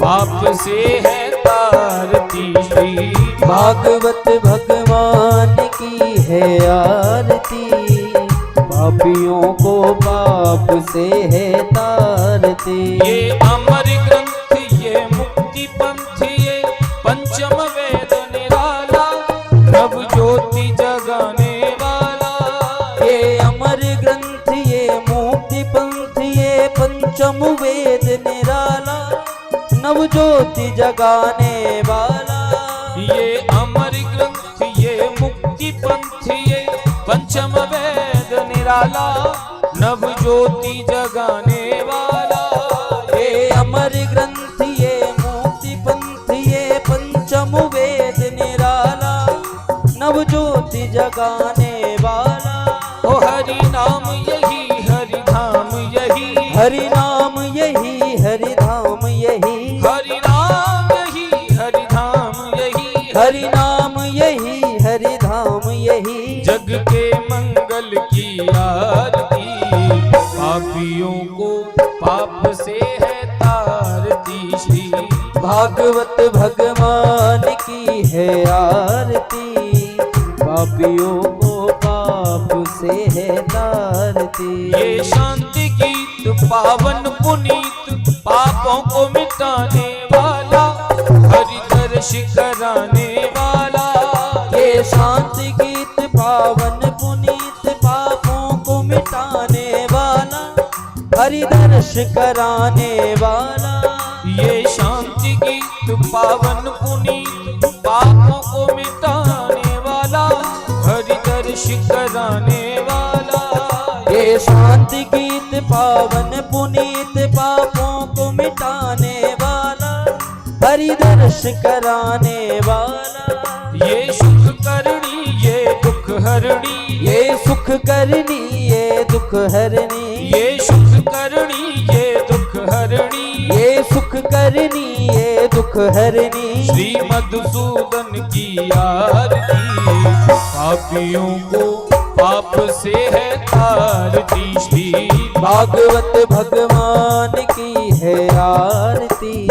पाप से है तारती श्री भागवत भगवान की है आरती, पापियों को पाप से है तारती। ये अमर ग्रंथ ये मुक्ति पंथ ये पंचम वेद निराला, प्रभु ज्योति जगाने वाला। ये अमर ग्रंथ ये मुक्ति पंथ ये पंचम वेद निराला, नव ज्योति जगाने वाला। ये अमर ग्रंथ ये मुक्ति पंथ ये पंचम वेद निराला, नव ज्योति जगाने वाला। ये अमर ग्रंथ ये मुक्ति पंथ ये पंचम वेद निराला, नव ज्योति जगाने वाला। ओ हरि नाम यही हरि धाम यही, हरि नाम यही हरि धाम यही, हरि नाम यही हरि धाम यही, हरि नाम यही हरि धाम यही। जग के मंगल की आरती, पापियों को पाप से है तारती श्री भागवत भगवान की है आरती, पापियों को पाप से है तारती। ये शांति गीत पावन पुनीत, पापों को मिटाने वाला, हरि दर्श कराने वाला। ये शांति गीत पावन पुनीत, पापों को मिटाने वाला, हरि दर्श कराने वाला। ये शांति गीत पावन पुनीत, पापों को मिटाने वाला, हरि दर्श कराने वाला। ये शांति गीत पावन पुनीत, पापों को मिटाने वाला, हरि दर्श कराने वाला। ये सुख करणी ये दुख हरणी, ये सुख करनी ये दुख हरनी, ये सुख करणी ये दुख हरणी, ये सुख करनी ये दुख हरनी। श्री मधुसूदन की आरती, पापियों को पाप से है तारती श्री भागवत भगवान की है आरती,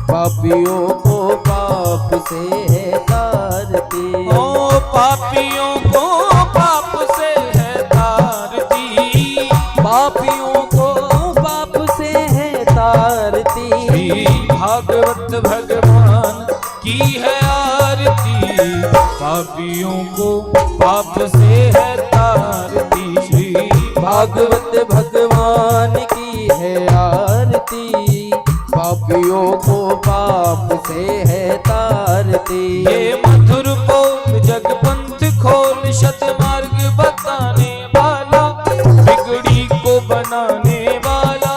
पापियों को पाप से है तारती। ओ पापियों को पाप से है तारती, पापियों को पाप से है तारती। श्री भागवत भगवान की है आरती, पापियों को पाप से है तारती श्री भागवत भगवान की है आरती, पापियों को पाप से है तारती। ये मधुर बोल जगपंथ खोल, सतमार्ग बताने वाला, बिगड़ी को बनाने वाला।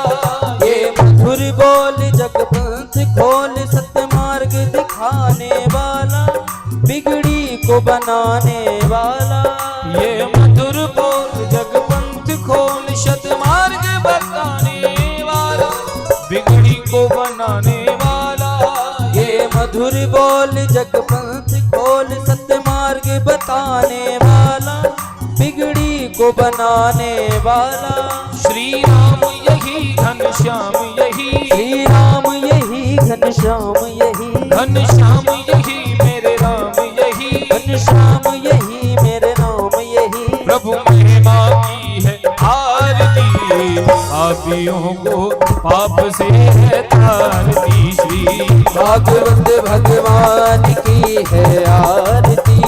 ये मधुर बोल जगपंथ खोल, सतमार्ग दिखाने वाला, बिगड़ी को बनाने वाला। ये मधुर बोल जगपंथ खोल, सतमार्ग बताने वाला, बिगड़ी को बनाने वाला। ये मधुर बोल जगपंथ खोल, सतमार्ग बताने वाला, बिगड़ी को बनाने वाला। श्री राम यही घनश्याम यही, श्री राम यही घनश्याम यही, घनश्याम यही मेरे राम यही, घनश्याम यही मेरे नाम यही। प्रभु महिमा की है आरती, पापियों को पाप से है तारती श्री भागवत भगवान की है आरती,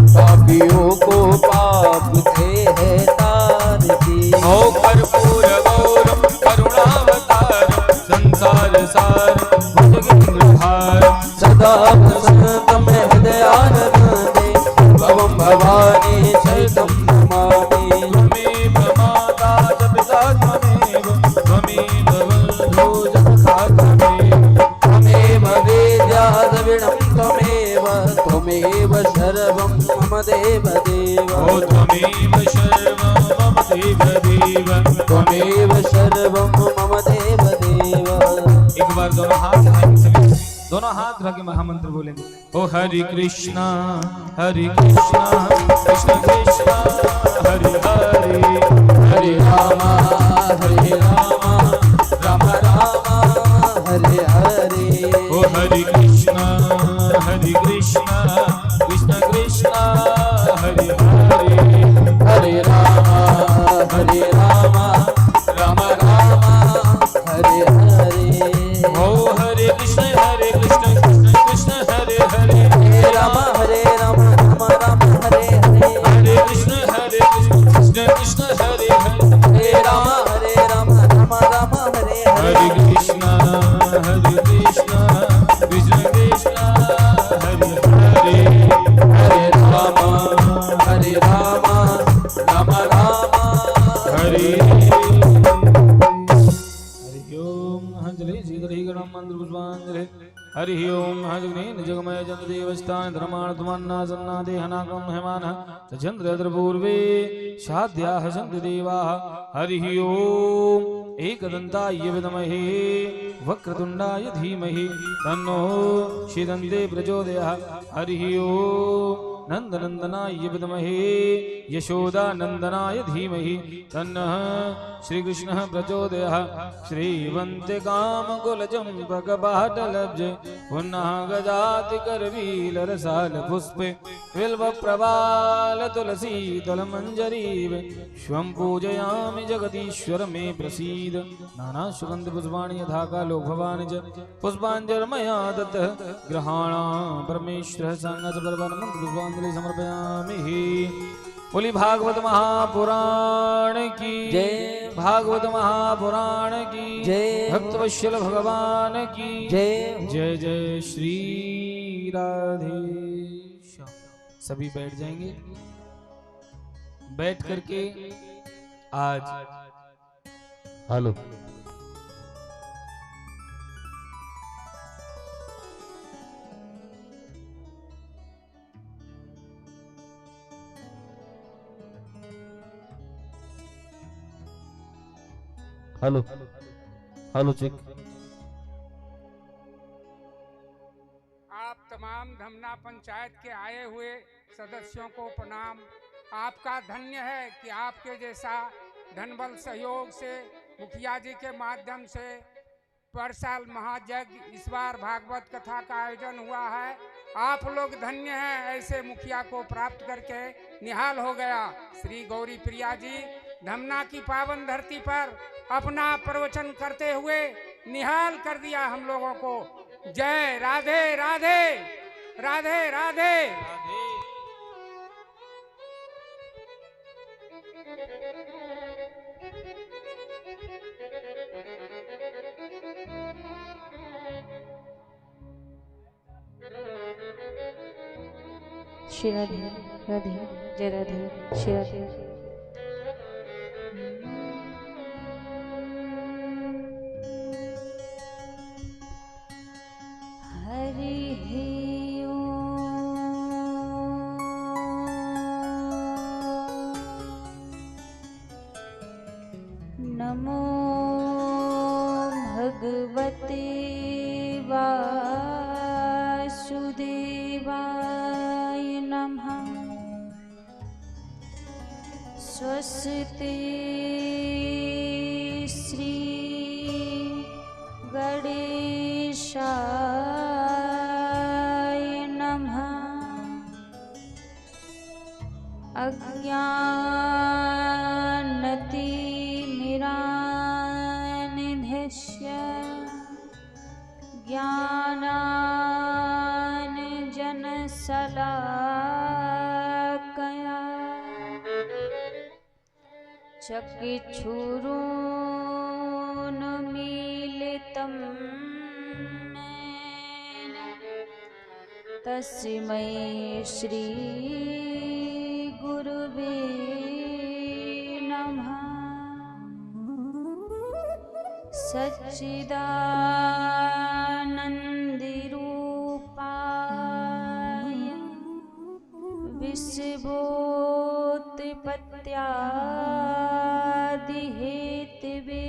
पापियों को पाप से है तारती। ओ कर्पूर गौरम करुणावतारम, संसार सारम भुजगेन्द्रहारम, सदा वसंतम हृदयानंदे, भवं भवानी शरणं नमामि। त्वमेव माता च पिता त्वमेव, त्वमेव बन्धुः च सखा त्वमेव, त्वमेव वेद्या द्रविणं त्वमेव, त्वमेव सर्वं मम देवदेव। ओ त्वमेव सर्वं मम देवदेव, त्वमेव सर्वं मम देवदेव। एक बार दोनों हाथ उठाएंगे सभी, दोनों हाथ रख के महामंत्र बोलेंगे। ओ हरि कृष्णा कृष्ण कृष्ण हरि हरि, हरे राम राम राम हरे हरे। हरे कृष्ण कृष्ण कृष्ण हरे हरे हरे राम राम राम हरे हरे ओ हरे कृष्ण कृष्ण कृष्ण हरे हरे हरे राम राम राम हरे हरे हरे कृष्ण कृष्ण कृष्ण हरे हरे हरे राम राम राम हरे हरे कृष्ण कृष्ण कृष्ण हरे हरे हरे राम राम राम हरे हरि ओम हंजलि श्रीधरी गणम मंत्र पुष्पांजलि हरि ओम हजग्नि निजगमय जन्मदेवस्थान धर्माणत्मन्ना सन्ना देहनाकं हेमान चंद्रद्र पूर्वे शाद्याः सन्ति देवाः हरि ओम एकदन्ताय विद्महे वक्रतुण्डाय धीमहि तन्नो श्रीदन्ते प्रचोदयात् हरि ओम नंदनंदनाय विद्महे यशोदानंदनाय धीमहि तन्नः श्रीकृष्णः प्रचोदयात् श्रीवन्ते कामकुलचम्पकबाटलब्जे पुनः गजाति करवीलरसाल पुष्पे बिल्वप्रवाल तुलसी दलमञ्जरीवे श्वं पूजयामि जगदीश्वर मे प्रसीद नाना सुगन्ध पुष्पाणि यथा कालो भवानि च पुष्पाञ्जलिर्मया दत्तः ग्रहाणा परमेश्वरः संगस परमं पुष्पाञ्जलि समर्पयामि बोली भागवत महापुराण की जय भागवत महापुराण की जय भक्तवत्सल भगवान की जय जय जय श्री राधे श्याम। सभी बैठ जाएंगे। बैठ करके आज हेलो हेलो हेलो चेक आप तमाम धमना पंचायत के आए हुए सदस्यों को प्रणाम। आपका धन्य है कि आपके जैसा धनबल सहयोग से मुखिया जी के माध्यम से पर साल महायज्ञ इस बार भागवत कथा का आयोजन हुआ है। आप लोग धन्य हैं ऐसे मुखिया को प्राप्त करके निहाल हो गया। श्री गौरी प्रिया जी धमना की पावन धरती पर अपना प्रवचन करते हुए निहाल कर दिया हम लोगों को। जय राधे राधे राधे राधे। श्री राधे राधे जय राधे श्री राधे। हरि नमो भगवते वासुदेवाय नमः। स्वस्ति श्री गणेशाय नमः। अज्ञानतिमिरान्धस्य ज्ञानाञ्जनशलाकया चक्षुरुन्मीलितं येन तस्मै श्री गुरुवे नमः। सच्चिदानन्दरूपाय विश्वोत्पत्त्यादिहेतवे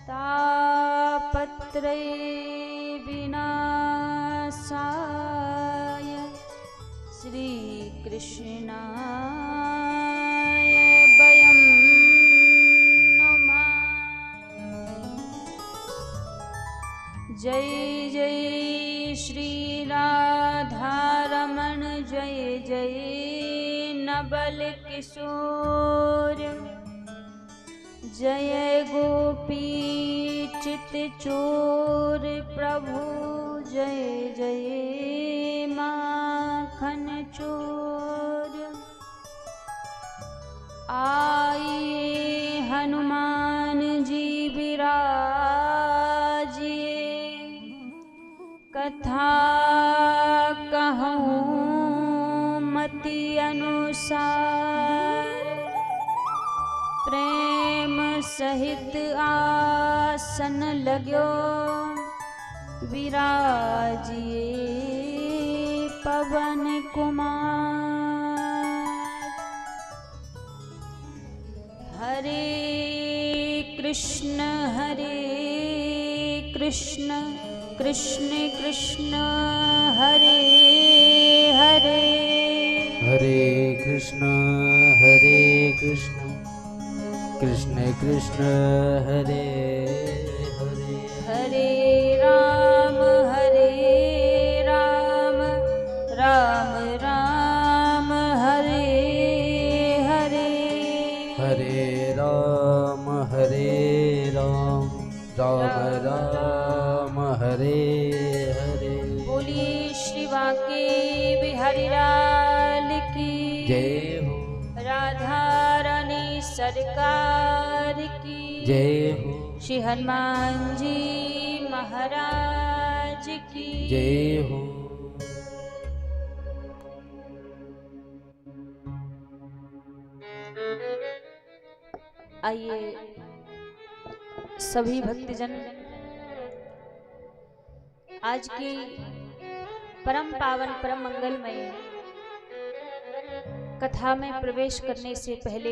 तापत्रय विनाशाय श्रीकृष्णाय वयं नमः। जय जय श्री राधारमण जय जय नबल किशोर जय गोपी चित चोर प्रभु जय जय माखन चोर आइए हनुमान जी विराजिए कथा कहूँ मति अनुसार प्रेम सहित आसन लाग्यो विराजिए पवन कुमार हरे कृष्ण कृष्ण कृष्ण हरे हरे हरे कृष्ण कृष्ण कृष्ण हरे हरे हरे राम राम राम हरे हरे हरे राम राम राम हरे हरे बोलिए श्री बांके बिहारी लाल की जय हो राधा रानी सरकार की जय हो श्री हनुमान जी महाराज की जय हो। आइए सभी भक्तजन आज की परम पावन परम मंगलमय कथा में प्रवेश करने से पहले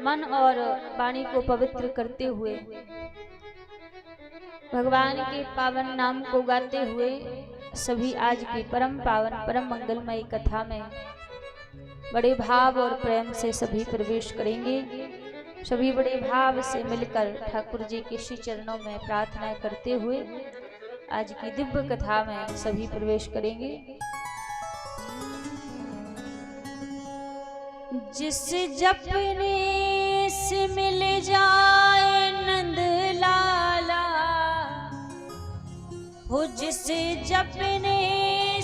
मन और वाणी को पवित्र करते हुए भगवान के पावन नाम को गाते हुए सभी आज की परम पावन परम मंगलमय कथा में बड़े भाव और प्रेम से सभी प्रवेश करेंगे। सभी बड़े भाव से मिलकर ठाकुर जी के श्री चरणों में प्रार्थना करते हुए आज की दिव्य कथा में सभी प्रवेश करेंगे। जिस जपने से मिल जाए नंद लाला हो जिस जपने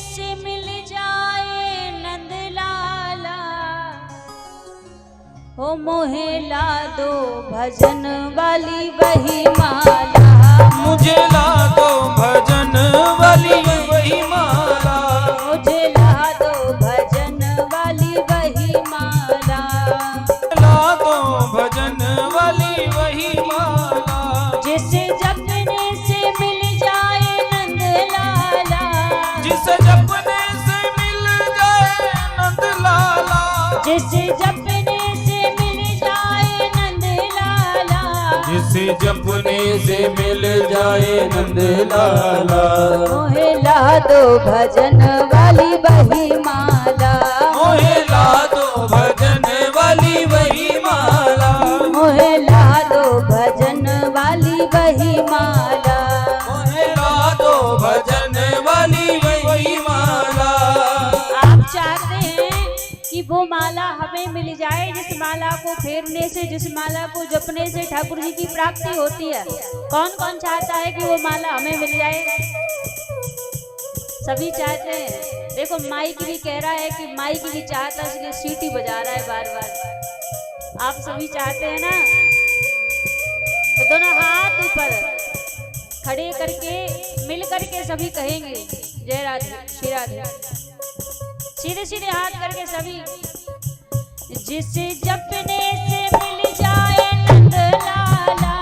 से मिल जाए नंद लाला हो मोहे ला दो भजन वाली वही माला मुझे ला दो भजन वाली वही माला मुझे ला दो भजन वाली वही माला ला दो भजन वाली वही माला जिस जपने से मिल जाए नंद लाला जिस जपने से मिल जाए नंद लाला जिस जपने से मिल जाए नंद लाला जिस जपने से मिल जाए नंद लाला मोहे ला दो भजन वाली वही माला मोहे ला दो भजन वाली वही माला मोहे ला दो भजन वाली वही माला मोहे ला दो भजन वाली वही माला। आप चाहते हैं कि वो माला हमें मिल जाए जिस माला को फेरने से जिस माला को जपने से ठाकुर जी की प्राप्ति होती है। कौन कौन चाहता है कि वो माला हमें मिल जाए? सभी चाहते हैं। देखो माइक भी कह रहा है कि माइक भी चाहता है इसलिए सीटी बजा रहा है बार बार। आप सभी चाहते हैं ना? तो दोनों हाथ ऊपर खड़े करके मिल करके सभी कहेंगे जय राधे श्री राधे। सीधे सीधे हाथ करके सभी जिस जपने से मिल जाए नंद लाला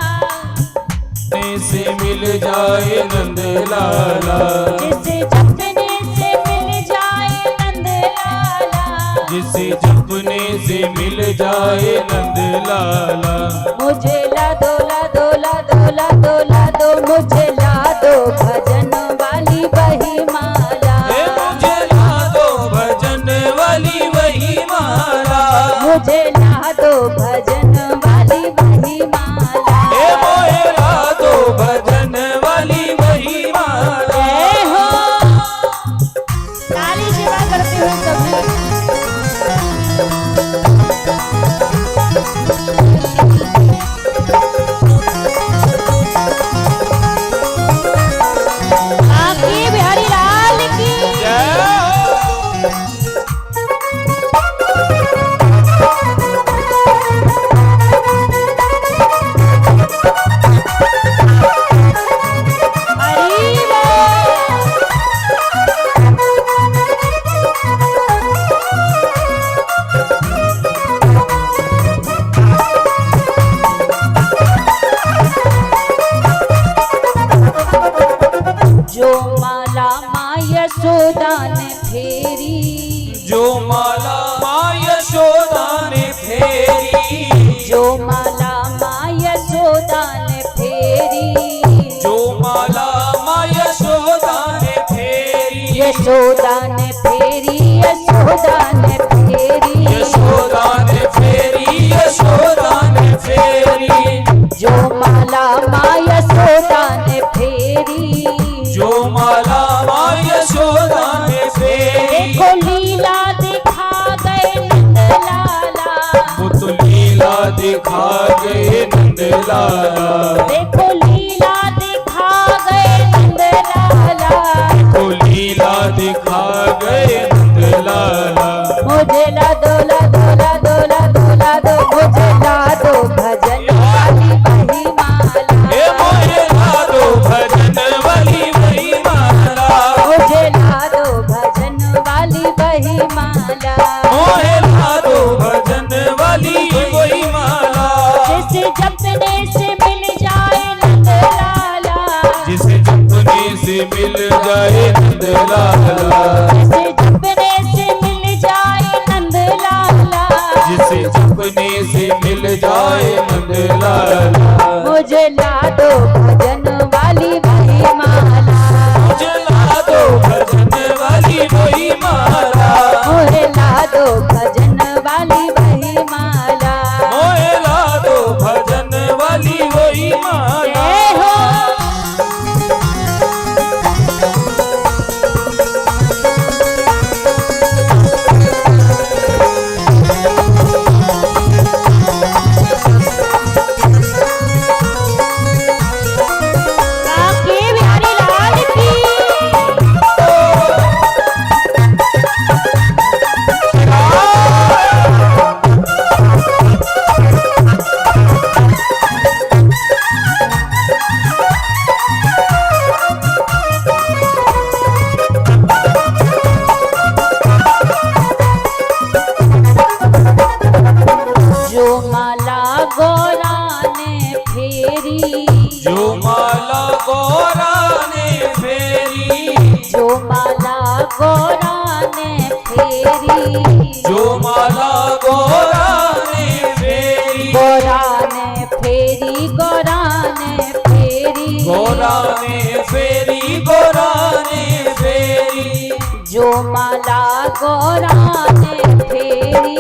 से मिल जाए नंद लाला जिस जपने से मिल जाए नंद लाला जिस जपने से मिल जाए नंद लाला मुझे ला दो ला दो ला दो ला दो ला दो मुझे ला दो भजन वाली वही माला मुझे ला दो भजन वाली वही माला मुझे ला दो भजन वाली वही माला मोहे ला दो भजन वाली वही माला यशोदा ने फेरी, यशोदा ने फेरी, यशोदा ने फेरी, यशोदा ने फेरी, जो माला माँ यशोदा ने फेरी, जो माला माँ यशोदा ने फेरी। देखो लीला दिखा गए नंदलाला, वो तो लीला दिखा गए नंदलाला, देखो लीला दिखा गए नंदलाला, वो लीला दिखा गए नंदलाला। मुझे ला दो ला दो ला दो ला दो ला दो, मुझे ला दो भजन वाली बही माला, ए मोहे ला दो भजन वाली वही माला, मुझे ला दो भजन वाली बही माला, मोहे ला दो भजन वाली वही माला। जिसे जपने से मिल जाए नंदलाला, जिसे जपने से मिल जाए नंदलाला, जिसे जपने से मिल जाए नंदलाला, जिसे जपने से मिल जाए नंदलाला। मुझे ला दो भजन वाली बही माला, मुझे ला दो भजन वाली वही माला, मुझे ला दो भजन वाली बही माला, मोहे ला दो भजन वाली वही माला। जय हो। काके बिहारी लाल की जो माला गौरा ने फेरी, जो माला गौरा ने फेरी, जो माला गौरा ने फेरी, जो माला गौरा ने फेरी, गौरा ने फेरी, गौरा ने फेरी, गौरा ने फेरी, गौरा ने फेरी, जो माला गौरा ने फेरी,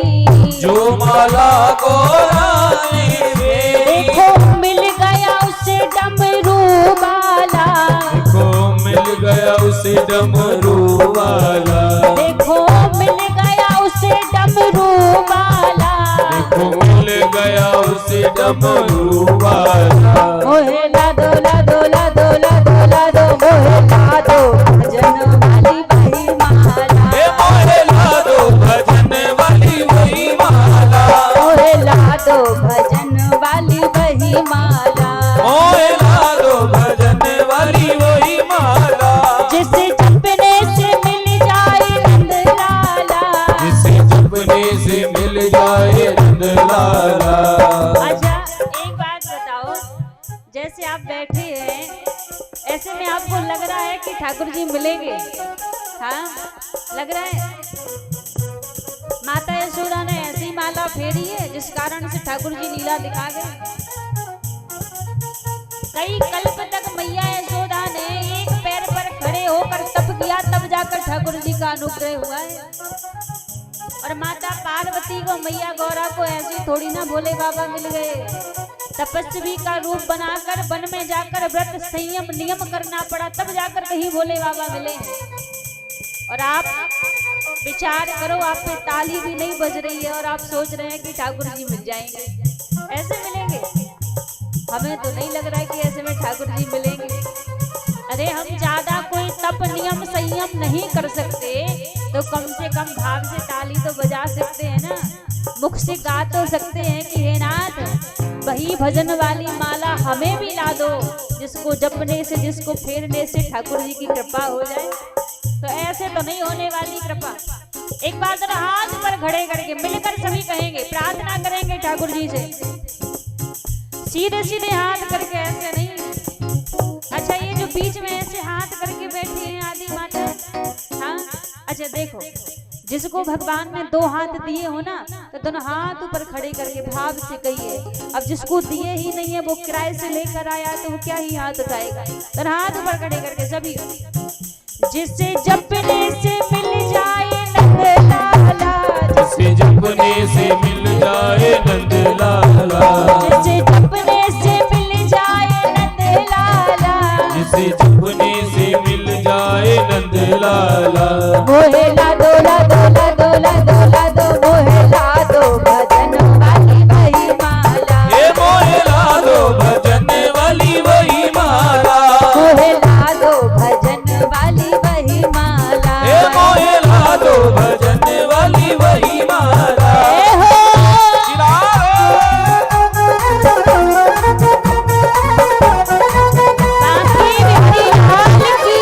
जो माला गौरा ने फेरी। देखो मिल गया उसे डमरू वाला, देखो मिल गया उसे डमरू वाला, देखो मिल गया उसे डमरू वाला, देखो मिल गया उसे डमरू वाला। मोहे ला दो ला दो ला दो ला दो ला दो, मोहे ला दो भजन वाली बही माला, ए मोहे ला दो भजन वाली वही माला, मोहे ला दो भजन वाली बही माला, मोहे ला दो भजन वाली वही माला। जिसे जपने से मिल जाए नंदलाला, जिसे जपने से मिल जाए नंदलाला। अच्छा एक बात बताओ, जैसे आप बैठे हैं ऐसे में आपको लग रहा है कि ठाकुर जी मिलेंगे? हाँ लग रहा है। माता यशोदा ने ऐसी माला फेरी है जिस कारण से ठाकुर जी लीला दिखा गए। कई कल्प तक मैया यशोदा ने एक पैर पर खड़े होकर तप किया, तब जाकर ठाकुर जी का अनुग्रह हुआ है। और माता पार्वती को मैया गौरा को ऐसे थोड़ी ना भोले बाबा मिल गए। तपस्वी का रूप बनाकर वन में जाकर व्रत संयम नियम करना पड़ा, तब जाकर कहीं भोले बाबा मिले हैं। और आप विचार करो, आप पे ताली भी नहीं बज रही है और आप सोच रहे हैं कि ठाकुर जी मिल जाएंगे। ऐसे मिलेंगे? हमें तो नहीं लग रहा है कि ऐसे में ठाकुर जी मिलेंगे। अरे हम ज्यादा कोई तप नियम संयम नहीं कर सकते तो कम से कम भाव से ताली तो बजा सकते हैं ना, मुख से गा तो सकते हैं कि हे नाथ वही भजन वाली माला हमें भी ला दो, जिसको जपने से जिसको फेरने से ठाकुर जी की कृपा हो जाए। तो ऐसे तो नहीं होने वाली कृपा। एक बार जरा हाथ पर खड़े करके मिलकर सभी कहेंगे, प्रार्थना करेंगे ठाकुर जी से, सीधे सीधे हाथ करके, ऐसे नहीं। अच्छा ये जो बीच में ऐसे हाथ करके बैठी हैं आदि माता, हाँ अच्छा देखो, जिसको भगवान ने दो हाथ दिए हो ना तो दोनों हाथ ऊपर खड़े करके भाव से कहिए। अब जिसको दिए ही नहीं है वो किराए से लेकर आया तो वो क्या ही हाथ उठाएगा। दोनों हाथ ऊपर खड़े करके सभी, जिसे जपने से मिल जाए नंद लाला, जिसे जपने से मिल जाए नंद लाला, जिसे जपने से मिल जाए नंद लाला, जिसे जपने से मिल जाए नंद लाला। मोहे ला दो ला दो ला दो ला दो ला दो, मोहे ला दो भजन वाली वही माला, ये मोहे ला दो भजन वाली वही माला, मोहे ला दो भजन वाली वही माला, ये मोहे ला दो भजन वाली वही माला। ए हो बांके बिहारी लाल की।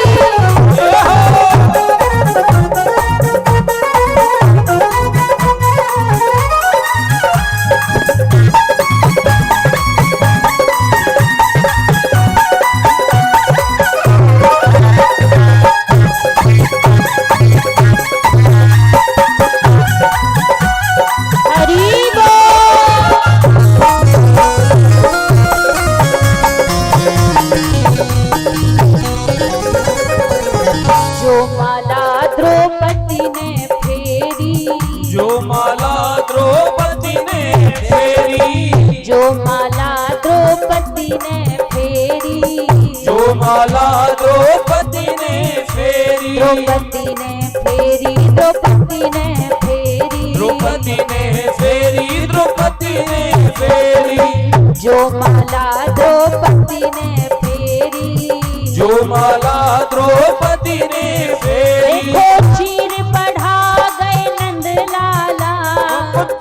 हरि बोल। जो माला द्रौपदी ने फेरी, जो माला द्रौपदी ने फेरी, जो माला द्रौपदी ने फेरी, जो माला द्रौपदी ने फेरी, द्रौपदी ने फेरी, द्रौपदी ने फेरी, द्रौपदी ने फेरी, द्रौपदी ने फेरी, जो माला द्रौपदी ने फेरी, जो माला द्रौपदी ने फेरी। देखो चीर बढ़ा गए नंद लाला,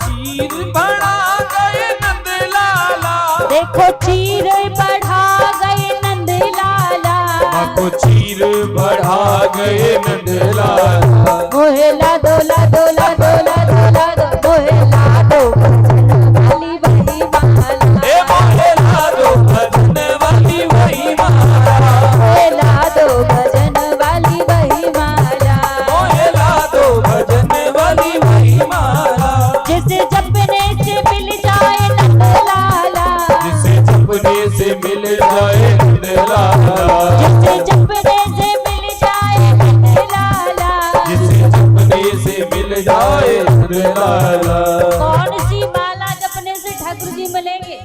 चीर बढ़ा गए नंद लाला, देखो चीर बढ़ा गए नंद लाला, आपको चीर बढ़ा गए नंद लाला। मोहे ला दो ला दो ला दो ला दो ला दो, मोहे ला दो भजन वाली वही माला, ए मोहे ला दो भजन वाली वही माला, मोहे ला दो भजन वाली वही माला, मोहे ला दो भजन वाली वही माला। जिसे जपने से मिल जाए नंद लाला, जिसे जपने से मिल जाए नंद लाला, जिसे जपने से मिल जाए नंद लाला, जिसे जपने से मिल जाए नंद लाला। कौन सी माला जपने से ठाकुर जी मिलेंगे?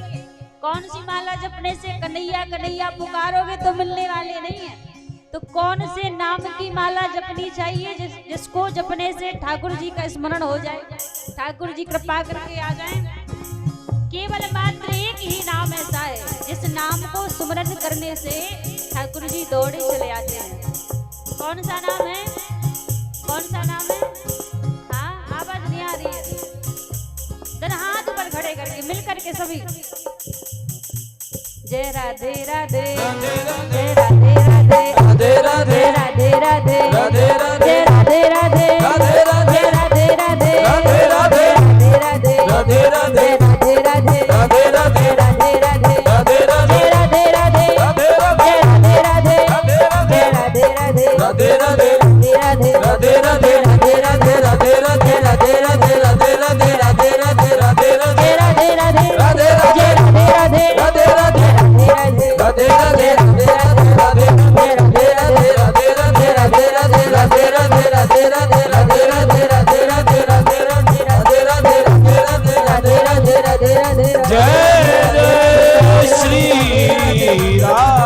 कौन सी माला जपने से कन्हैया कन्हैया पुकारोगे तो मिलने वाले नहीं है? तो कौन से नाम की माला जपनी चाहिए जिसको जपने से ठाकुर जी का स्मरण हो जाए, ठाकुर जी कृपा करके आ जाएं? केवल मात्र एक ही नाम ऐसा है जिस नाम को सुमरन करने से ठाकुर जी दौड़े चले आते हैं। कौन सा नाम है? कौन सा नाम है? हाँ, आवाज नहीं आ रही है। जरा हाथ ऊपर खड़े करके मिल करके सभी जय राधे राधे, जय राधे राधे, राधे राधे, राधे राधे, राधे राधे, जय राधे राधे, राधे राधे, जय राधे राधे, राधे राधे, राधे राधे, राधे राधे, राधे राधे, राधे राधे, राधे राधे, राधे राधे, जय राधे राधे, राधे राधे, जय राधे राधे, राधे राधे, जय राधे राधे, राधे राधे, राधे राधे, राधे राधे, राधे राधे, राधे राधे, राधे राधे, राधे राधे, राधे राधे, जय राधे राधे, राधे राधे, जय राधे राधे, राधे राधे, राधे राधे, राधे राधे, राधे राधे, राधे राधे, राधे राधे, राधे राधे, राधे राधे, राधे राधे, राधे राधे, राधे राधे, राधे राधे, राधे राधे, राधे राधे, जय जय श्री राम।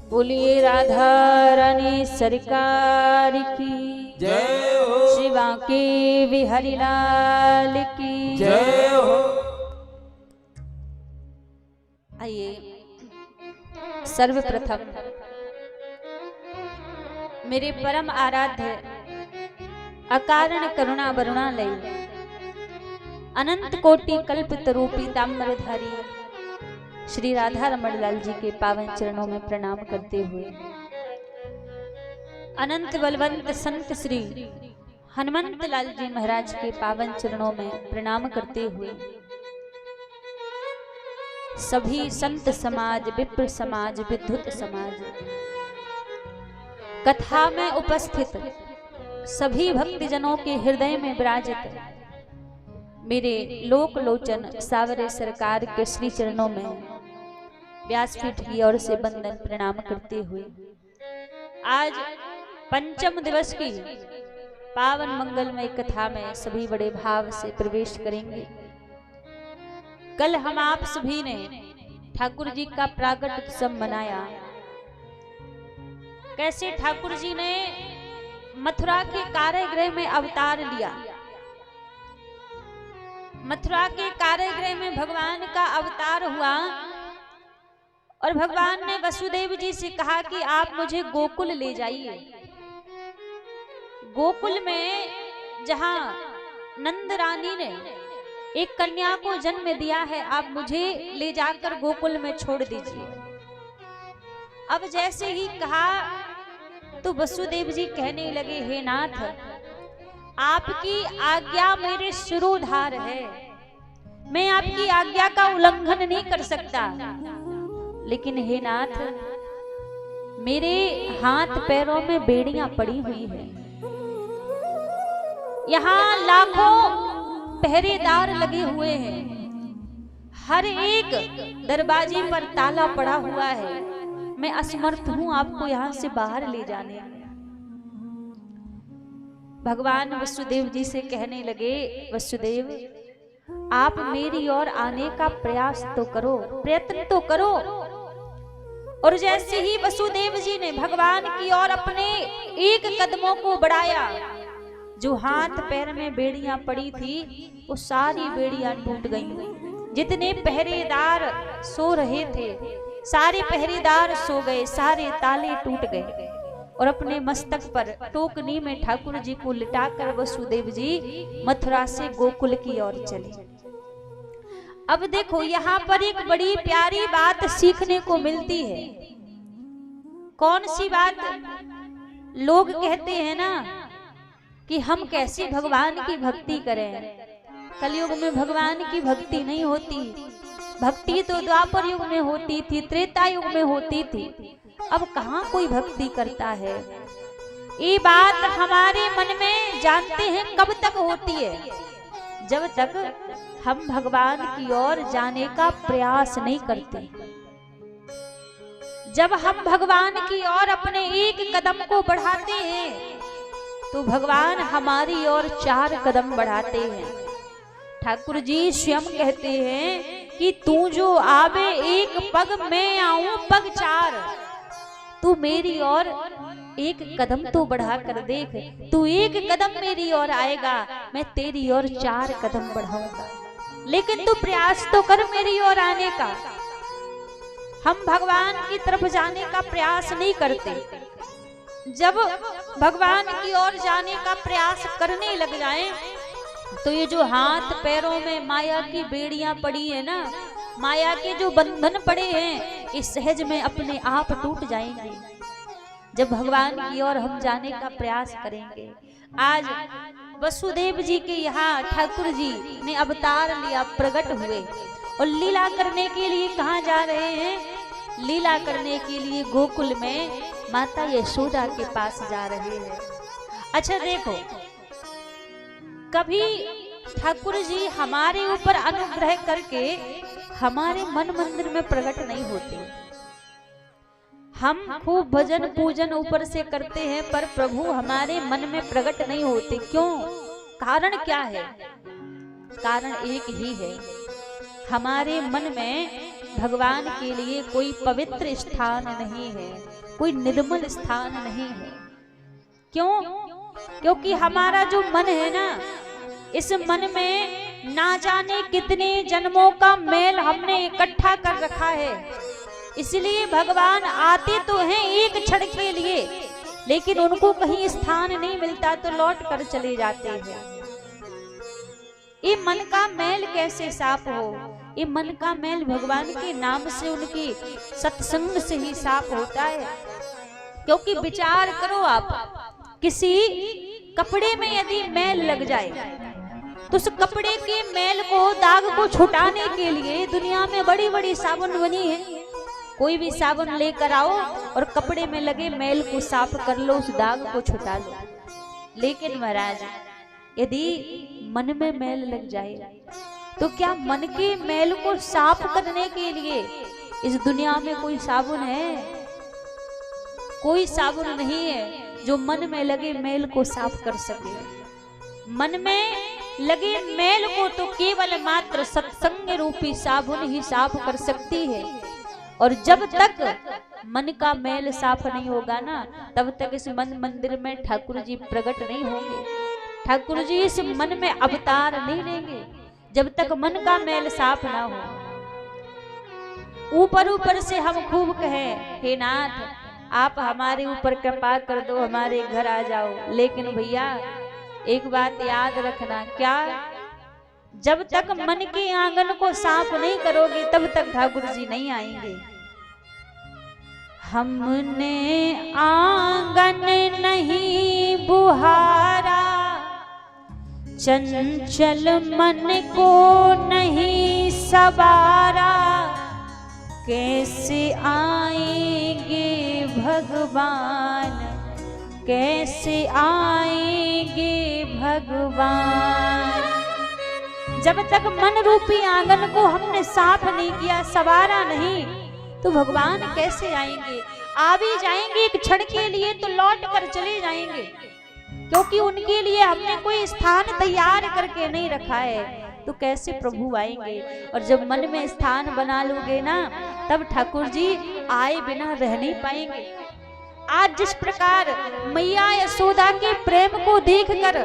बोलिए राधा रानी सरकार की जय हो, शिवा के बिहारी लाल की जय हो। आइए सर्वप्रथम मेरे परम आराध्य अकारण करुणा वरुणालय अनंत कोटि कल्प तरूपी ताम्रधारी श्री राधा रमण लाल जी के पावन चरणों में प्रणाम करते हुए अनंत बलवंत संत श्री हनुमंत लाल जी महाराज के पावन चरणों में प्रणाम करते हुए सभी संत समाज, विप्र समाज, विद्युत समाज, कथा में उपस्थित सभी भक्तजनों के हृदय में विराजित मेरे लोक लोचन सावरे सरकार के श्री चरणों में व्यासपीठ की ओर से वंदन प्रणाम करते हुए आज पंचम दिवस की पावन मंगलमय कथा में सभी बड़े भाव से प्रवेश करेंगे। कल हम आप सभी ने ठाकुर जी का प्राकट उत्सव मनाया। कैसे ठाकुर जी ने मथुरा के कारागृह में अवतार लिया। मथुरा के कारागृह में भगवान का अवतार हुआ और भगवान ने वसुदेव जी से कहा कि आप मुझे गोकुल ले जाइए। गोकुल में जहां नंद रानी ने एक कन्या को जन्म दिया है, आप मुझे ले जाकर गोकुल में छोड़ दीजिए। अब जैसे ही कहा तो वसुदेव जी कहने लगे, हे नाथ, आपकी आज्ञा मेरे शिरोधार है, मैं आपकी आज्ञा का उल्लंघन नहीं कर सकता, लेकिन हे नाथ, मेरे हाथ पैरों में बेड़ियां पड़ी हुई हैं। यहाँ लाखों पहरेदार लगे हुए हैं, हर एक दरवाजे पर ताला पड़ा हुआ है, मैं असमर्थ हूं आपको यहां से बाहर ले जाने। भगवान वसुदेव जी से कहने लगे, वसुदेव, आप मेरी ओर आने का प्रयास तो करो, प्रयत्न तो करो। और जैसे ही वसुदेव जी ने भगवान की ओर अपने एक कदमों को बढ़ाया, जो हाथ पैर में बेड़ियां पड़ी थी वो सारी बेड़ियां टूट गईं। जितने पहरेदार सो रहे थे सारे पहरेदार सो गए, सारे ताले टूट गए और अपने मस्तक पर टोकनी में ठाकुर जी को लिटाकर वसुदेव जी मथुरा से गोकुल की ओर चले। अब देखो यहाँ पर एक बड़ी प्यारी बात सीखने को मिलती है। कौन सी बात? लोग कहते हैं ना कि हम कैसे भगवान की भक्ति करें। कलयुग में भगवान की भक्ति नहीं होती, भक्ति तो द्वापर युग में होती थी, त्रेता युग में होती थी, अब कहाँ कोई भक्ति करता है। ये बात हमारे मन में जानते हैं कब तक होती है, जब तक हम भगवान की ओर जाने का प्रयास नहीं करते। जब हम भगवान की ओर अपने एक कदम को बढ़ाते हैं तो भगवान हमारी ओर 4 कदम बढ़ाते हैं। ठाकुर जी स्वयं कहते हैं कि तू जो आवे एक पग, मैं आऊं पग 4। तू मेरी ओर एक कदम तो बढ़ा कर देख, तू एक कदम मेरी ओर आएगा, मैं तेरी ओर 4 कदम बढ़ाऊंगा, लेकिन तू प्रयास तो कर मेरी ओर आने का। हम भगवान की तरफ जाने का प्रयास नहीं करते। जब भगवान की ओर जाने का प्रयास करने लग जाएं, तो ये जो हाथ पैरों में माया की बेड़ियां पड़ी है ना, माया के जो बंधन पड़े हैं, इस सहज में अपने आप टूट जाएंगे जब भगवान की ओर हम जाने का प्रयास करेंगे। आज वसुदेव जी के यहाँ ठाकुर जी ने अवतार लिया, प्रकट हुए और लीला करने के लिए कहाँ जा रहे हैं? लीला करने के लिए गोकुल में माता यशोदा के पास जा रहे हैं। अच्छा देखो, कभी ठाकुर जी हमारे ऊपर अनुग्रह करके हमारे मन मंदिर में प्रकट नहीं होते। हम खूब भजन पूजन ऊपर से करते हैं, पर प्रभु हमारे मन में प्रकट नहीं होते। क्यों? कारण क्या है? कारण एक ही है, हमारे मन में भगवान के लिए कोई पवित्र स्थान नहीं है, कोई निर्मल स्थान नहीं है। क्यों? क्योंकि हमारा जो मन है ना, इस मन में ना जाने कितने जन्मों का मेल हमने इकट्ठा कर रखा है। इसलिए भगवान आते तो हैं एक क्षण के लिए, लेकिन उनको कहीं स्थान नहीं मिलता तो लौट कर चले जाते हैं। ये मन का मेल कैसे साफ हो? ये मन का मेल भगवान के नाम से, उनके सत्संग से ही साफ होता है। क्योंकि विचार करो आप, किसी कपड़े में यदि मैल लग जाए तो उस कपड़े के मैल को, दाग को छुटाने के लिए दुनिया में बड़ी बड़ी साबुन बनी है। कोई भी साबुन लेकर आओ और कपड़े में लगे मैल को साफ कर लो, उस दाग को छुटा लो। लेकिन महाराज, यदि मन में मैल लग जाए तो क्या मन के मैल को साफ करने के लिए इस दुनिया में कोई साबुन है? कोई साबुन नहीं है जो मन में लगे मैल को साफ कर सके। मन में लगे मैल को तो केवल मात्र सत्संग रूपी साबुन ही साफ कर सकती है। और जब तक मन का मैल साफ नहीं होगा ना, तब तक इस मन मंदिर में ठाकुर जी प्रकट नहीं होंगे। ठाकुर जी इस मन में अवतार नहीं लेंगे जब तक मन का मैल साफ ना हो। ऊपर ऊपर से हम खूब कहें, हे नाथ आप हमारे ऊपर कृपा कर दो, हमारे घर आ जाओ, लेकिन भैया एक बात याद रखना, क्या? जब तक मन के आंगन को साफ नहीं करोगे तब तक ठाकुर जी नहीं आएंगे। हमने आंगन नहीं बुहारा, चंचल मन को नहीं सवारा, कैसे आएंगे भगवान, कैसे आएंगे भगवान। जब तक मन रूपी आंगन को हमने साफ नहीं किया, सवारा नहीं, तो भगवान कैसे आएंगे? आ भी जाएंगे एक क्षण के लिए तो लौट कर चले जाएंगे, क्योंकि उनके लिए हमने कोई स्थान तैयार करके नहीं रखा है। तो कैसे प्रभु आएंगे? और जब मन में स्थान बना लोगे ना, तब ठाकुर जी आए बिना रह नहीं पाएंगे। आज जिस प्रकार मैया यशोदा के प्रेम को देखकर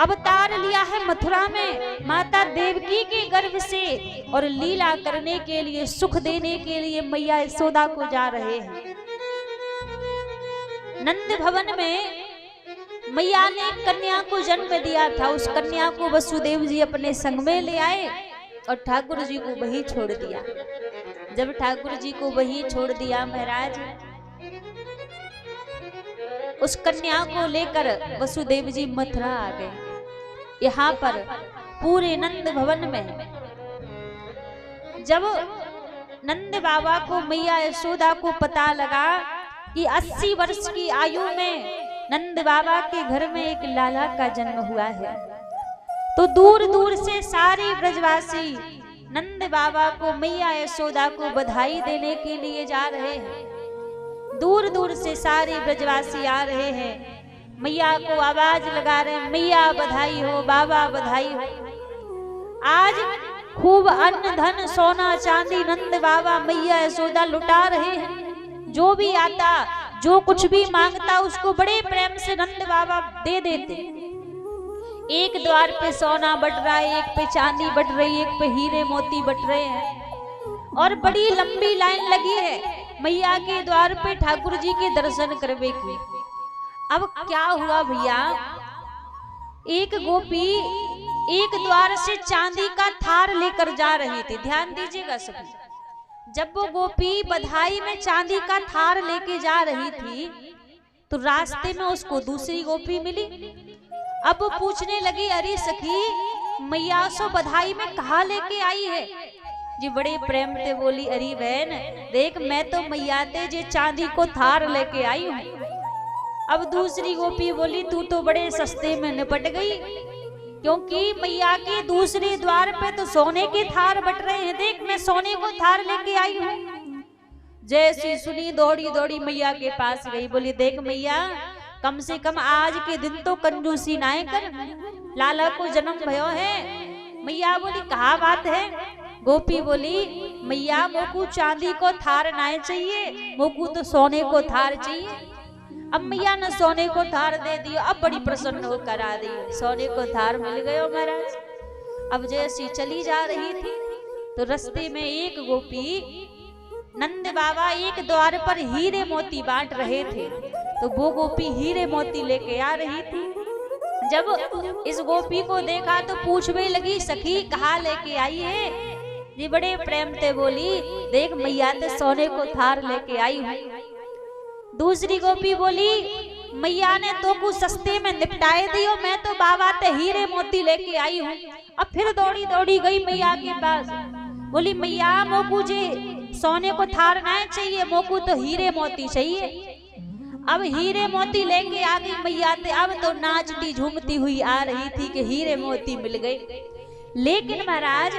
अवतार लिया है मथुरा में माता देवकी के गर्भ से, और लीला करने के लिए, सुख देने के लिए मैया यशोदा को जा रहे हैं। नंद भवन में मैया ने कन्या को जन्म दिया था। उस कन्या को वसुदेव जी अपने संग में ले आए और ठाकुर जी को वहीं छोड़ दिया। जब ठाकुर जी को वहीं छोड़ दिया महाराज, उस कन्या को लेकर वसुदेव जी मथुरा आ गए। यहाँ पर पूरे नंद भवन में जब नंद बाबा को, मैया यशोदा को पता लगा कि 80 वर्ष की आयु में नंद बाबा के घर में एक लाला का जन्म हुआ है, तो दूर दूर से सारे ब्रजवासी नंद बाबा को, मैया यशोदा को बधाई देने के लिए जा रहे हैं। दूर दूर से सारे ब्रजवासी आ रहे हैं, मैया को आवाज लगा रहे हैं, मैया बधाई हो, बाबा बधाई हो। आज खूब अन्न धन सोना चांदी नंद बाबा मैया यशोदा लुटा रहे हैं। जो भी आता, जो कुछ भी मांगता, उसको बड़े प्रेम से नंद बाबा दे देते। एक द्वार पे सोना बट रहा है, एक पे चांदी बट रही है, एक पे हीरे मोती बट रहे हैं, और बड़ी लंबी लाइन लगी है मैया के द्वार पे ठाकुर जी के दर्शन करने की। अब क्या हुआ भैया, एक गोपी एक द्वार से चांदी का थार लेकर जा रही थी। ध्यान दीजिएगा सभी, जब वो गोपी बधाई में चांदी का थार लेके जा रही थी तो रास्ते में उसको दूसरी गोपी मिली। अब वो पूछने लगी, अरे सखी मैया सो बधाई में कहाँ लेके आई है? जी बड़े प्रेम से बोली, अरे बहन देख, मैं तो मैया ते जे चांदी को थार लेके आई हूँ। अब दूसरी गोपी बोली, तू तो बड़े सस्ते में निपट गई, क्योंकि मैया के दूसरे द्वार पे तो सोने के थार बट रहे हैं। देख, मैं सोने को थार लेके आई हूँ। जैसी सुनी दौड़ी दौड़ी मैया के पास गई, बोली देख मैया, कम से कम आज के दिन तो कंजूसी ना कर, लाला को जन्म भयो है। मैया बोली कहा बात है? गोपी बोली, मैया मोकू चांदी को थार ना चाहिए, मोकू तो सोने को थार चाहिए। अब मैया ने सोने को थार दे दियो। अब बड़ी प्रसन्न होकर आ दी, सोने को थार मिल गयो महाराज। अब जैसी चली जा रही थी तो रास्ते में एक गोपी, नंद बाबा एक द्वार पर हीरे मोती बांट रहे थे, तो वो गोपी हीरे मोती लेके आ रही थी। जब इस गोपी को देखा तो पूछने लगी, सखी कहाँ लेके आई है? जी बड़े प्रेम से बोली, देख मैया ते सोने को थार लेके आई हूँ। दूसरी गोपी बोली, मैया ने तो कुछ सस्ते में निपटाए दियो, मैं तो बाबा ते हीरे मोती लेके आई हूँ। अब फिर दौड़ी दौड़ी गई मैया के पास, बोली मैया मोकू जी सोने को थार ना चाहिए, मोकू तो हीरे मोती चाहिए। अब हीरे मोती लेके आ गई मैया ते। अब तो नाचती झूमती हुई आ रही थी कि हीरे मोती मिल गए। लेकिन महाराज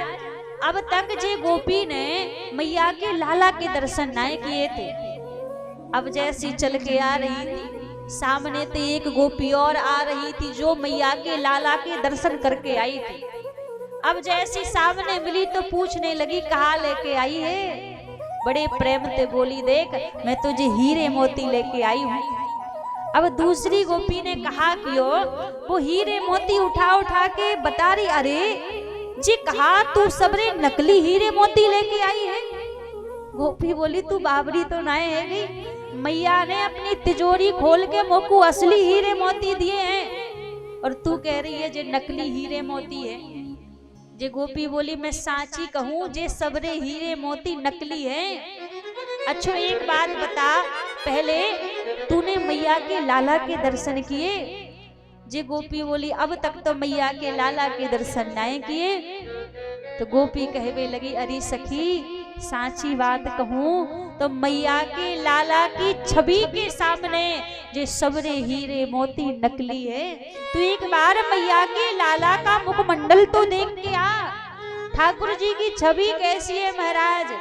अब तक जे गोपी ने मैया के लाला के दर्शन नहीं किए थे। अब जैसी चल के आ रही थी, सामने तो एक गोपी और आ रही थी जो मैया के लाला के दर्शन करके आई थी। अब जैसी सामने मिली तो पूछने लगी कहाँ लेके आई है। बड़े प्रेम से बोली, देख मैं तुझे हीरे मोती लेके आई हूँ। अब दूसरी गोपी ने कहा कि वो हीरे मोती उठा उठा के बता रही, अरे जी कहा तू सबरे नकली हीरे मोती लेके आई है। गोपी बोली, तू बाबरी तो नहीं है गई, मैया ने अपनी तिजोरी खोल के मोकू असली हीरे मोती दिए हैं और तू कह रही है जे नकली हीरे मोती है। जे गोपी बोली, मैं साची कहूँ जे सबरे हीरे मोती नकली हैं। अच्छा एक बात बता, पहले तूने मैया के लाला के दर्शन किए? जे गोपी बोली, अब तक तो मैया के लाला के दर्शन नहीं किए। तो गोपी कहवे लगी, अरे सखी साची बात कहूँ तो मैया के लाला की छवि के सामने जे सबरे हीरे मोती नकली है। तू एक बार मैया के लाला का मुखमंडल तो देख के आ, ठाकुर जी की छवि कैसी है महाराज।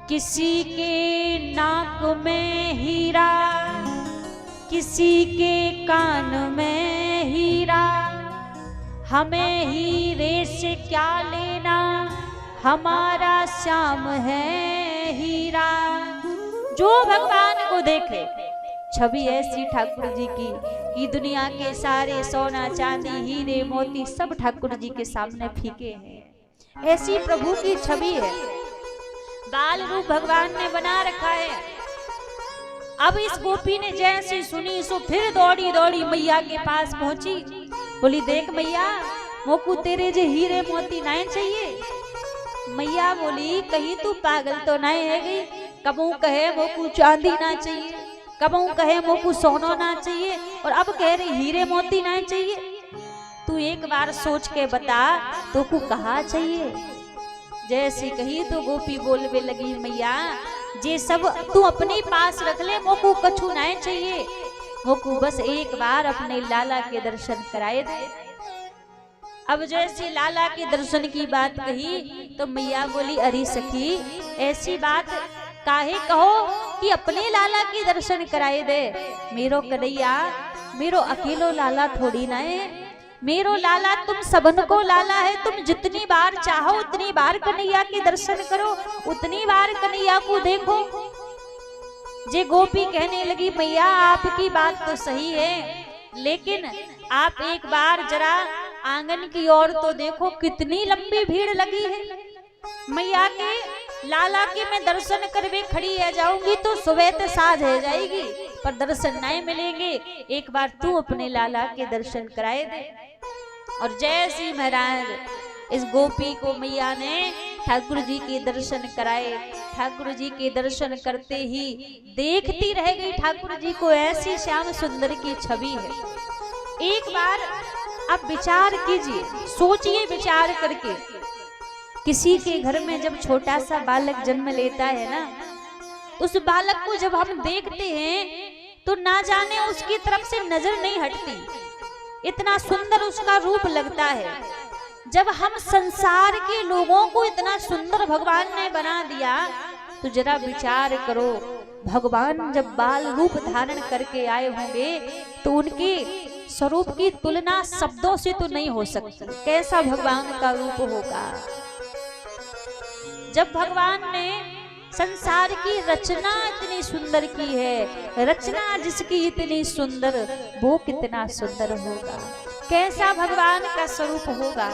किसी के नाक में हीरा, किसी के कान में हीरा, हमें हीरे से क्या लेना, हमारा श्याम है हीरा। जो भगवान को देखे छवि ऐसी ठाकुर जी की कि दुनिया के सारे सोना चांदी हीरे मोती सब ठाकुर जी के सामने फीके हैं। ऐसी प्रभु की छवि है, बाल रूप भगवान ने बना रखा है। अब इस गोपी ने जैसे सुनी सो फिर दौड़ी दौड़ी मैया के पास पहुंची। बोली, देख मैया मोकू तेरे जे हीरे मोती नहीं चाहिए। मैया बोली, कहीं तू पागल तो नहीं है गई, कबू कहे मोकू चांदी ना चाहिए, कबू कहे मोकू सोना ना चाहिए और अब कह रही हीरे मोती नहीं चाहिए। तू एक बार सोच के बता तो को कहा चाहिए। जैसी कही तो गोपी बोलवे लगी, मैया जे सब तू अपने पास रख ले, मोकू कछु नहीं चाहिए, मोकू बस एक बार अपने लाला के दर्शन कराए दे। अब जैसे लाला के दर्शन की बात कही तो मैया बोली, अरे सखी ऐसी बात काहे कहो कि अपने लाला के दर्शन कराए दे। मेरो कन्हैया मेरो अकेलो लाला थोड़ी ना है, मेरो लाला तुम सबन को लाला है। तुम जितनी बार चाहो उतनी बार कन्हैया के दर्शन करो, उतनी बार कन्हैया को देखो। जे गोपी कहने लगी, मैया आपकी बात तो सही है, लेकिन आप एक बार जरा आंगन की ओर तो देखो, कितनी लंबी भीड़ लगी है। मैया के लाला के मैं दर्शन करवे खड़ी है जाऊंगी तो सुबह तो साझ है जाएगी, पर दर्शन नहीं मिलेंगे। एक बार तू अपने लाला के दर्शन कराए दे। और जैसी महाराज इस गोपी को मैया ने ठाकुर जी के दर्शन कराए, ठाकुर जी के दर्शन करते ही देखती रह गई ठाकुर जी को, ऐसी श्याम सुंदर की छवि है। एक बार आप विचार कीजिए, सोचिए विचार करके, किसी के घर में जब छोटा सा बालक जन्म लेता है ना, उस बालक को जब हम देखते हैं तो ना जाने उसकी तरफ से नजर नहीं हटती, इतना सुंदर उसका रूप लगता है। जब हम संसार के लोगों को इतना सुंदर भगवान ने बना दिया तो जरा विचार करो, भगवान जब बाल रूप धारण करके आए होंगे तो उनके स्वरूप की तुलना शब्दों से तो नहीं हो सकती। कैसा भगवान का रूप होगा। जब भगवान ने संसार की रचना इतनी सुंदर की है, रचना जिसकी इतनी सुंदर, वो कितना सुंदर होगा। कैसा भगवान का स्वरूप होगा,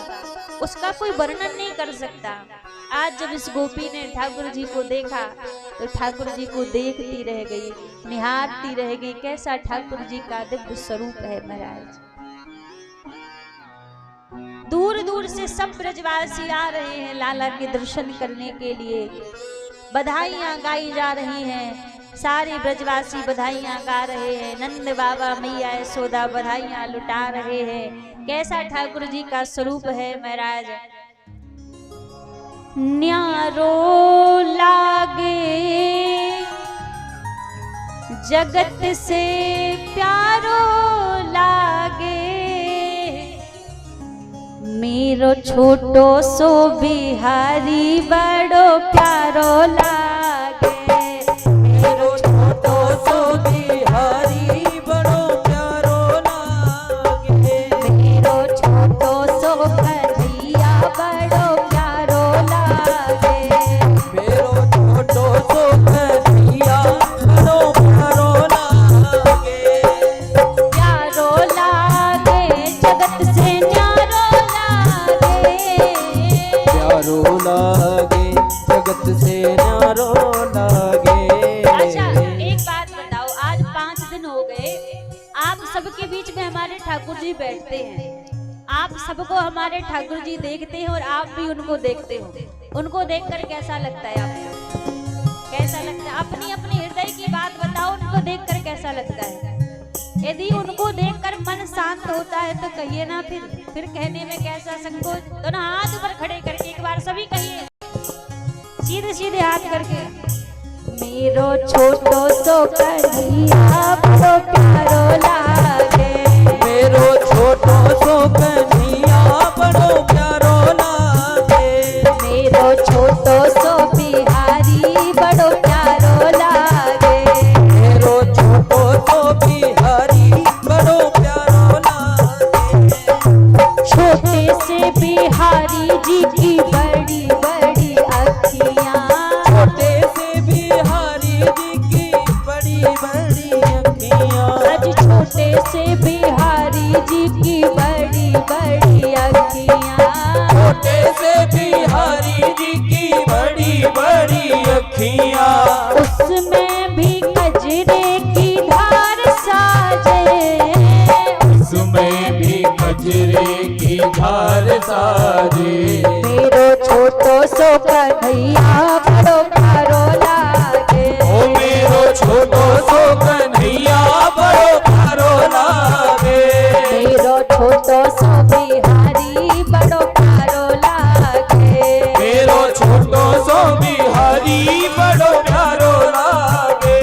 उसका कोई वर्णन नहीं कर सकता। आज जब इस गोपी ने ठाकुर जी को देखा तो ठाकुर जी को देखती रह गई, निहारती रह गई, कैसा ठाकुर जी का दिव्य स्वरूप है महाराज। दूर दूर से सब ब्रजवासी आ रहे हैं लाला के दर्शन करने के लिए, बधाइयां गाई जा रही हैं, सारे ब्रजवासी बधाइयां गा रहे हैं, नंद बाबा मैया यशोदा बधाइयां लुटा रहे हैं। कैसा ठाकुर जी का स्वरूप है महाराज। न्यारो लागे जगत से प्यारो लागे, मेरो छोटो सो बिहारी बड़ो प्यारो लागे। मेरो छोटो सो बिहारी बड़ो प्यारो लागे। मेरो छोटो सो कन्हैया बड़ो प्यारो लागे। मेरो छोटो सो कन्हैया बड़ो प्यारो लागे। प्यारो लागे जगत से न्यारो लागे। प्यारो लागे जगत से न्यारो लागे। अच्छा एक बात बताओ, आज 5 दिन हो गए आप सबके बीच में हमारे ठाकुर जी बैठते हैं। आप सबको हमारे ठाकुर जी देखते हैं और आप भी उनको देखते हो। उनको देखकर कैसा लगता है आपको? कैसा लगता है? अपनी अपनी हृदय की बात बताओ, उनको देखकर कैसा लगता है? यदि उनको देखकर मन शांत होता है तो कहिए ना, फिर कहने में कैसा संकोच। दोनों हाथ ऊपर खड़े करके एक बार सभी कहिए, सीधे सीधे हाथ करके। मेरो छोटो सो कन्हैया बड़ो प्यारो लागे। मेरो छोटो सो कन्हैया बड़ो प्यारो लागे। मेरो छोटो सो बिहारी बड़ो प्यारो लागे। मेरो छोटो सो बिहारी बड़ो प्यारो लागे। छोटे से बिहारी जी की बड़ी बड़ी अखियां। छोटे से बिहारी जी की बड़ी बड़ी अखियां। आज छोटे से बिहारी जी की बड़ी बड़ी अखियां। छोटे से बिहारी जी की बड़ी बड़ी अखियां। उसमें भी कजरे की धार साजे। उसमें भी कजरे की धार साजे। मेरो छोटो सो कन्हैया बड़ो प्यारो लागे। ओ मेरो छोटो सो कन्हैया बड़ो प्यारो लागे। मेरो छोटो सो बिहारी बड़ो प्यारो लागे। मेरो छोटो सो बिहारी बड़ो प्यारो लागे।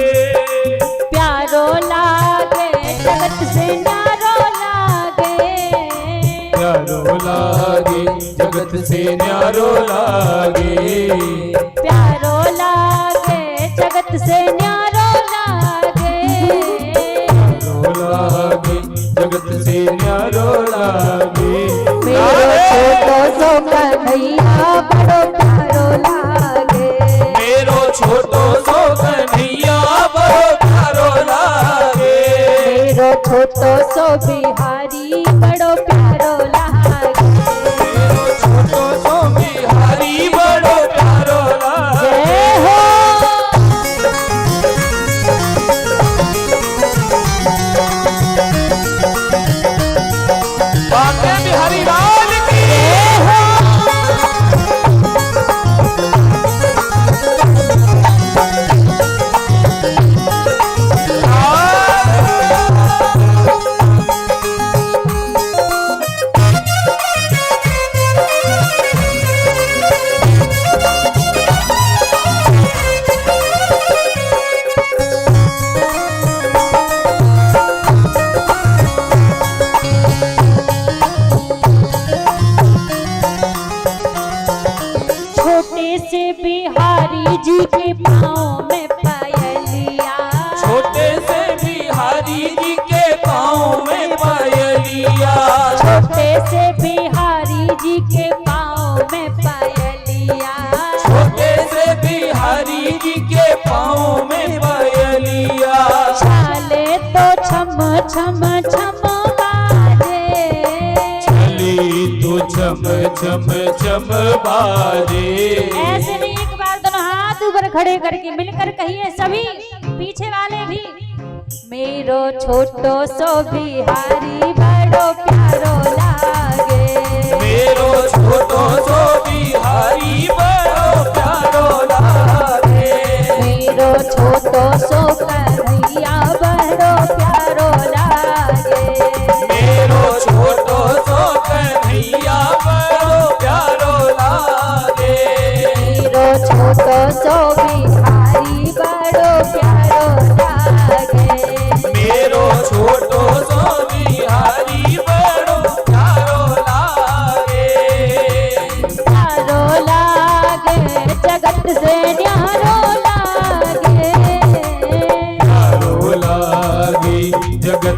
प्यारो लागे जगत से न्यारो लागे। प्यारो लागे जगत से न्यारो लागे। प्यारो लागे जगत से न्यारो लागे। प्यारो लागे जगत से न्यारो लागे। मेरो छोटो सो कन्हैया बड़ो प्यारो लागे। मेरो छोटो सो कन्हैया बड़ो प्यारो लागे। मेरो छोटो सो बिहारी बड़ो प्यारो लागे। मेरो छोटो सो बिहारी बड़ो प्यारो लागे। जय हो। बांके बिहारी लाल की छोटे से बिहारी जी के पाँव में पायलिया। छोटे से बिहारी जी के पाँव में पायलिया। छोटे से बिहारी जी के पाँव में पायलिया। छोटे से बिहारी जी के पाँव में पायलिया। चाले तो छम छम छम बाजे। चली तो छम छम छम बाजे। ऐसे नहीं, एक बार दोनों हाथ ऊपर खड़े करके मिलकर कहिए सभी, पीछे वाले भी। मेरो छोटो सो बिहारी बड़ो प्यारो लागे। मेरो छोटो सो बिहारी बड़ो प्यारो लागे। मेरो छोटो सो कन्हैया बड़ो प्यारो लागे। मेरो छोटो सो कन्हैया बड़ो प्यारो लागे। मेरो छोटो सो बिहारी बड़ो प्यारो लागे। मेरो छोटो सो बिहारी बड़ो प्यारो लागे।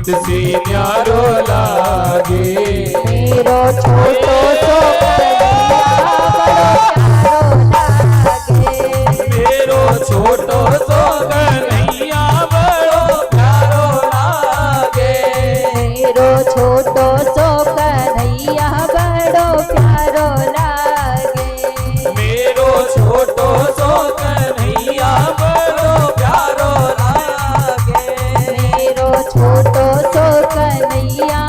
जगत से न्यारो लागे। मेरो छोटो सो कन्हैया बड़ो प्यारो लागे। मेरो छोटो सो कन्हैया बड़ो प्यारो लागे। मेरो छोटो सो कन्हैया बड़ो प्यारो लागे। मेरो छोटो सो कन्हैया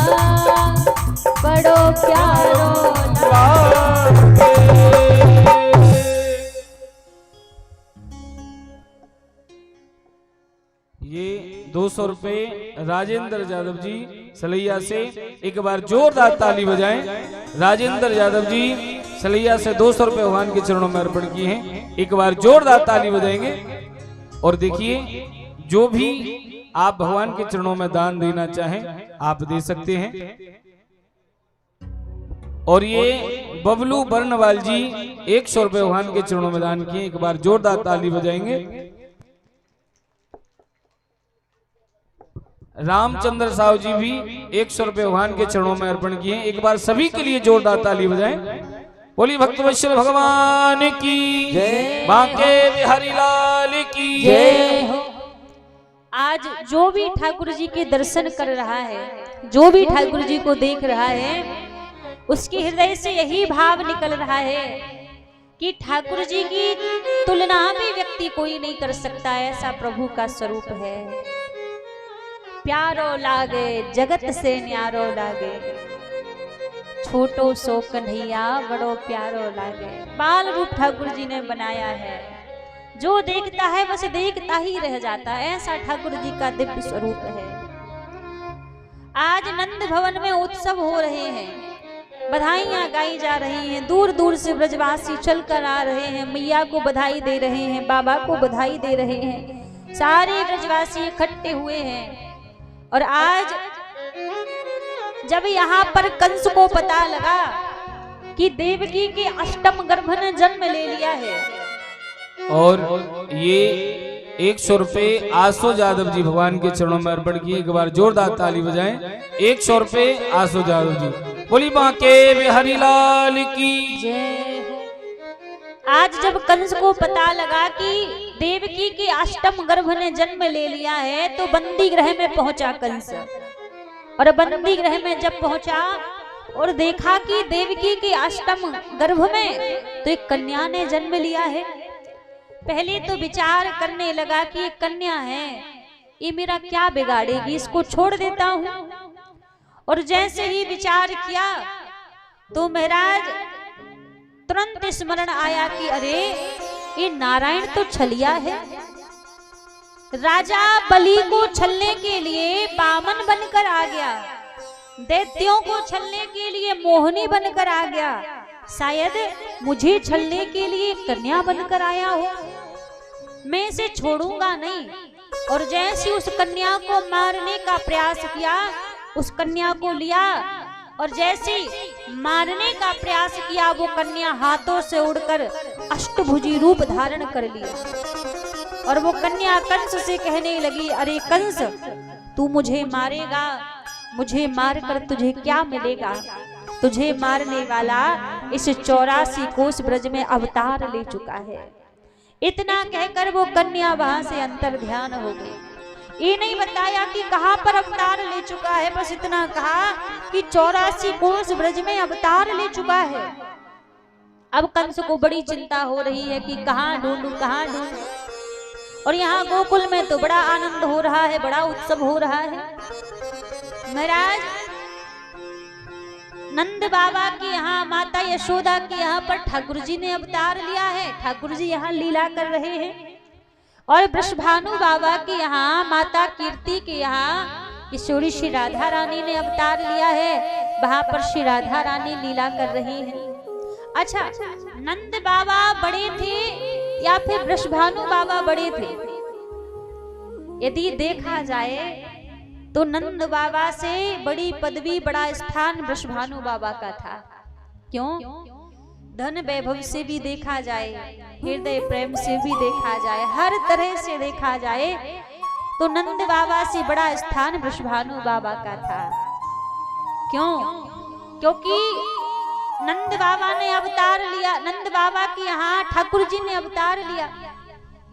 बड़ो प्यारो लागे। ये 200 रुपए राजेंद्र यादव जी सलैया से, एक बार जोरदार ताली बजाएं। राजेंद्र यादव जी सलैया से 200 रुपए भगवान के चरणों में अर्पण किए हैं, एक बार जोरदार ताली बजाएंगे। और देखिए, जो भी आप भगवान के चरणों में दान देना चाहें आप दे सकते हैं। और ये बबलू बर्नवाल जी 100 रुपए भगवान के चरणों में दान किए, एक बार जोरदार ताली बजाएंगे। रामचंद्र साहू जी भी 100 रुपए भगवान के चरणों में अर्पण किए, एक बार सभी के लिए जोरदार ताली बजाएं। बोली भक्तवत्सल भगवान की जय, बांके बिहारी लाल की जय हो। आज जो भी ठाकुर जी के दर्शन कर रहा है, जो भी ठाकुर जी को देख रहा है, उसके हृदय से यही भाव निकल रहा है कि ठाकुर जी की तुलना भी व्यक्ति कोई नहीं कर सकता, ऐसा प्रभु का स्वरूप है। प्यारो लागे जगत से न्यारो लागे, छोटो सो कन्हैया बड़ो प्यारो लागे। बाल रूप ठाकुर जी ने बनाया है, जो देखता है बस देखता ही रह जाता है, ऐसा ठाकुर जी का दिव्य स्वरूप है। आज नंद भवन में उत्सव हो रहे हैं, बधाइयां गाई जा रही हैं, दूर दूर से ब्रजवासी चल कर आ रहे हैं, मैया को बधाई दे रहे हैं, बाबा को बधाई दे रहे हैं, सारे ब्रजवासी इकट्ठे हुए हैं। और आज जब यहाँ पर कंस को पता लगा कि देवकी के अष्टम गर्भ ने जन्म ले लिया है, और ये 100 रुपए आसो यादव जी भगवान के चरणों में अर्पण किए, एक बार जोरदार ताली बजाएं। 100 रुपए आसो यादव जी। बोली बांके बिहारी लाल की जय हो। आज जब कंस को पता लगा कि देवकी के अष्टम गर्भ ने जन्म ले लिया है, तो बंदी गृह में पहुंचा कंस। और बंदी गृह में जब पहुंचा और देखा कि देवकी के अष्टम गर्भ में तो एक कन्या ने जन्म लिया है, पहले तो विचार करने लगा कि ये कन्या है, ये मेरा क्या बिगाड़ेगी, इसको छोड़ देता हूं। और जैसे ही विचार किया तो महाराज तुरंत स्मरण आया कि अरे ये नारायण तो छलिया है। राजा बलि को छलने के लिए बामन बनकर आ गया, दैत्यों को छलने के लिए मोहिनी बनकर आ गया, शायद मुझे छलने के लिए कन्या बनकर आया हो, मैं इसे छोड़ूंगा नहीं। और जैसे उस कन्या को मारने का प्रयास किया, उस कन्या को लिया और जैसे मारने का प्रयास किया, वो कन्या हाथों से उड़कर अष्टभुजी रूप धारण कर लिया। और वो कन्या कंस से कहने लगी, अरे कंस, तू मुझे मारेगा, मुझे मारकर तुझे क्या मिलेगा? तुझे मारने वाला इस 84 कोस ब्रज में अवतार ले चुका है। इतना कहकर वो कन्या वहां से अंतर ध्यान हो गई। ये नहीं बताया कि कहां पर अवतार ले चुका है, बस इतना कहा कि 84 कोस ब्रज में अवतार ले चुका है। अब कंस को बड़ी चिंता हो रही है कि कहां ढूंढूं, कहां ढूंढूं। और यहाँ गोकुल में तो बड़ा आनंद हो रहा है, बड़ा उत्सव हो रहा है। महाराज नंद बाबा के यहाँ, माता यशोदा के यहाँ पर ठाकुर जी ने अवतार लिया है, ठाकुर जी यहाँ लीला कर रहे हैं। और वृषभानु बाबा के यहाँ, माता कीर्ति के यहाँ किशोरी श्री राधा रानी ने अवतार लिया है, वहां पर श्री राधा रानी लीला कर रही है। अच्छा, नंद बाबा बड़े थे या फिर वृषभानु बाबा बड़े थे? यदि देखा जाए तो नंद बाबा से बड़ी पदवी, बड़ा स्थान वृषभानु बाबा का था। क्यों? धन वैभव से भी देखा जाए, हृदय प्रेम से भी देखा जाए, हर तरह से देखा जाए तो नंद बाबा से बड़ा स्थान वृषभानु बाबा का था। क्यों? क्योंकि नंद बाबा ने अवतार लिया, नंद बाबा के यहाँ ठाकुर जी ने अवतार लिया।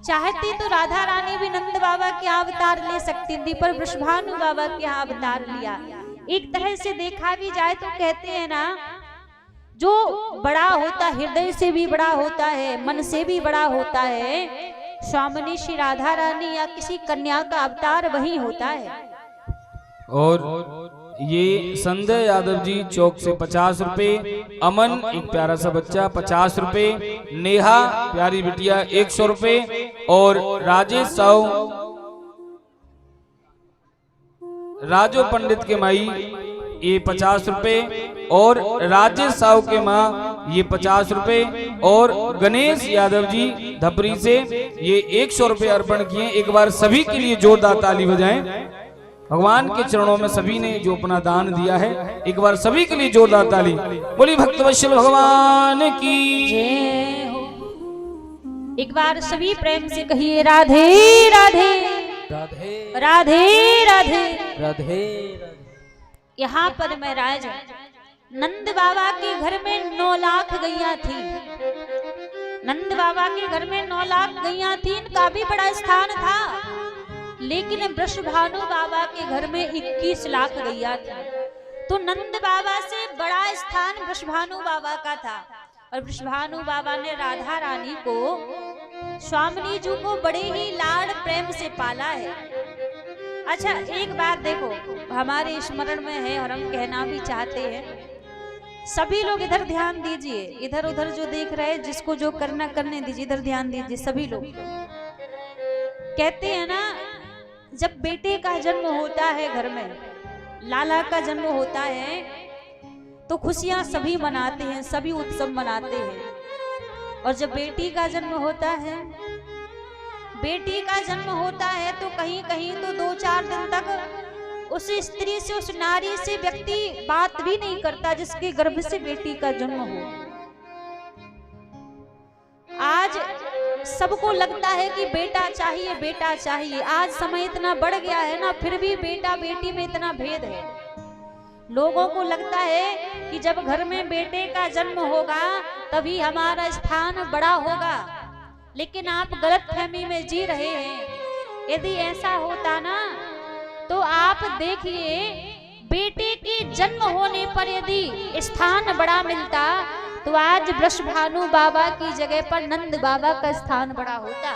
चाहती तो राधा रानी भी नंद बाबा के यहाँ अवतार ले सकती थी, पर वृषभानु बाबा के यहाँ अवतार लिया। एक तरह से देखा भी जाए तो कहते हैं ना, जो बड़ा होता हृदय से भी बड़ा होता है, मन से भी बड़ा होता है, स्वामिनी श्री राधा रानी या किसी कन्या का अवतार वही होता है। और ये संजय यादव जी चौक से 50 रुपए, अमन एक प्यारा सा बच्चा 50 रुपए, नेहा प्यारी बिटिया 100 रुपए, और राजेश साहू राजो पंडित के माई ये 50 रुपए, और राजेश साहू के माँ ये 50 रुपए, और गणेश यादव जी धपरी से ये 100 रुपए अर्पण किए। एक बार सभी के लिए जोरदार ताली बजाएं। भगवान के चरणों में सभी ने जो अपना दान दिया है, एक बार सभी के लिए जोरदार ताली। बोली भक्तवत्सल भगवान की जय हो। एक बार सभी प्रेम से कहिए राधे राधे राधे राधे राधे राधे। यहाँ पर मैं राज नंद बाबा के घर में 9 लाख गैया थी। नंद बाबा के घर में 9 लाख गैया थी, इनका भी बड़ा स्थान था। लेकिन वृषभानु बाबा के घर में 21 लाख गैया थी। तो नंद बाबा से बड़ा स्थान वृषभानु बाबा का था। और वृषभानु बाबा ने राधा रानी को, स्वामिनी जी को बड़े ही लाड प्रेम से पाला है। अच्छा एक बात देखो, हमारे स्मरण में है और हम कहना भी चाहते हैं, सभी लोग इधर ध्यान दीजिए, इधर उधर जो देख रहे हैं, जिसको जो करना करने दीजिए, इधर ध्यान दीजिए सभी लोग। कहते हैं ना, जब बेटे का जन्म होता है घर में, लाला का जन्म होता है, तो खुशियां सभी मनाते हैं, सभी उत्सव मनाते हैं। और जब बेटी का जन्म होता है, बेटी का जन्म होता है, तो कहीं कहीं तो 2-4 दिन तक उस स्त्री से, उस नारी से व्यक्ति बात भी नहीं करता जिसके गर्भ से बेटी का जन्म हो। आज सबको लगता है कि बेटा चाहिए, बेटा चाहिए। आज समय इतना बढ़ गया है ना, फिर भी बेटा बेटी में इतना भेद है। लोगों को लगता है कि जब घर में बेटे का जन्म होगा तभी हमारा स्थान बड़ा होगा, लेकिन आप गलतफहमी में जी रहे हैं। यदि ऐसा होता ना, तो आप देखिए, बेटे के जन्म होने पर यदि स्थान बड़ा मिलता तो आज वृषभानु बाबा की जगह पर नंद बाबा का स्थान बड़ा होता।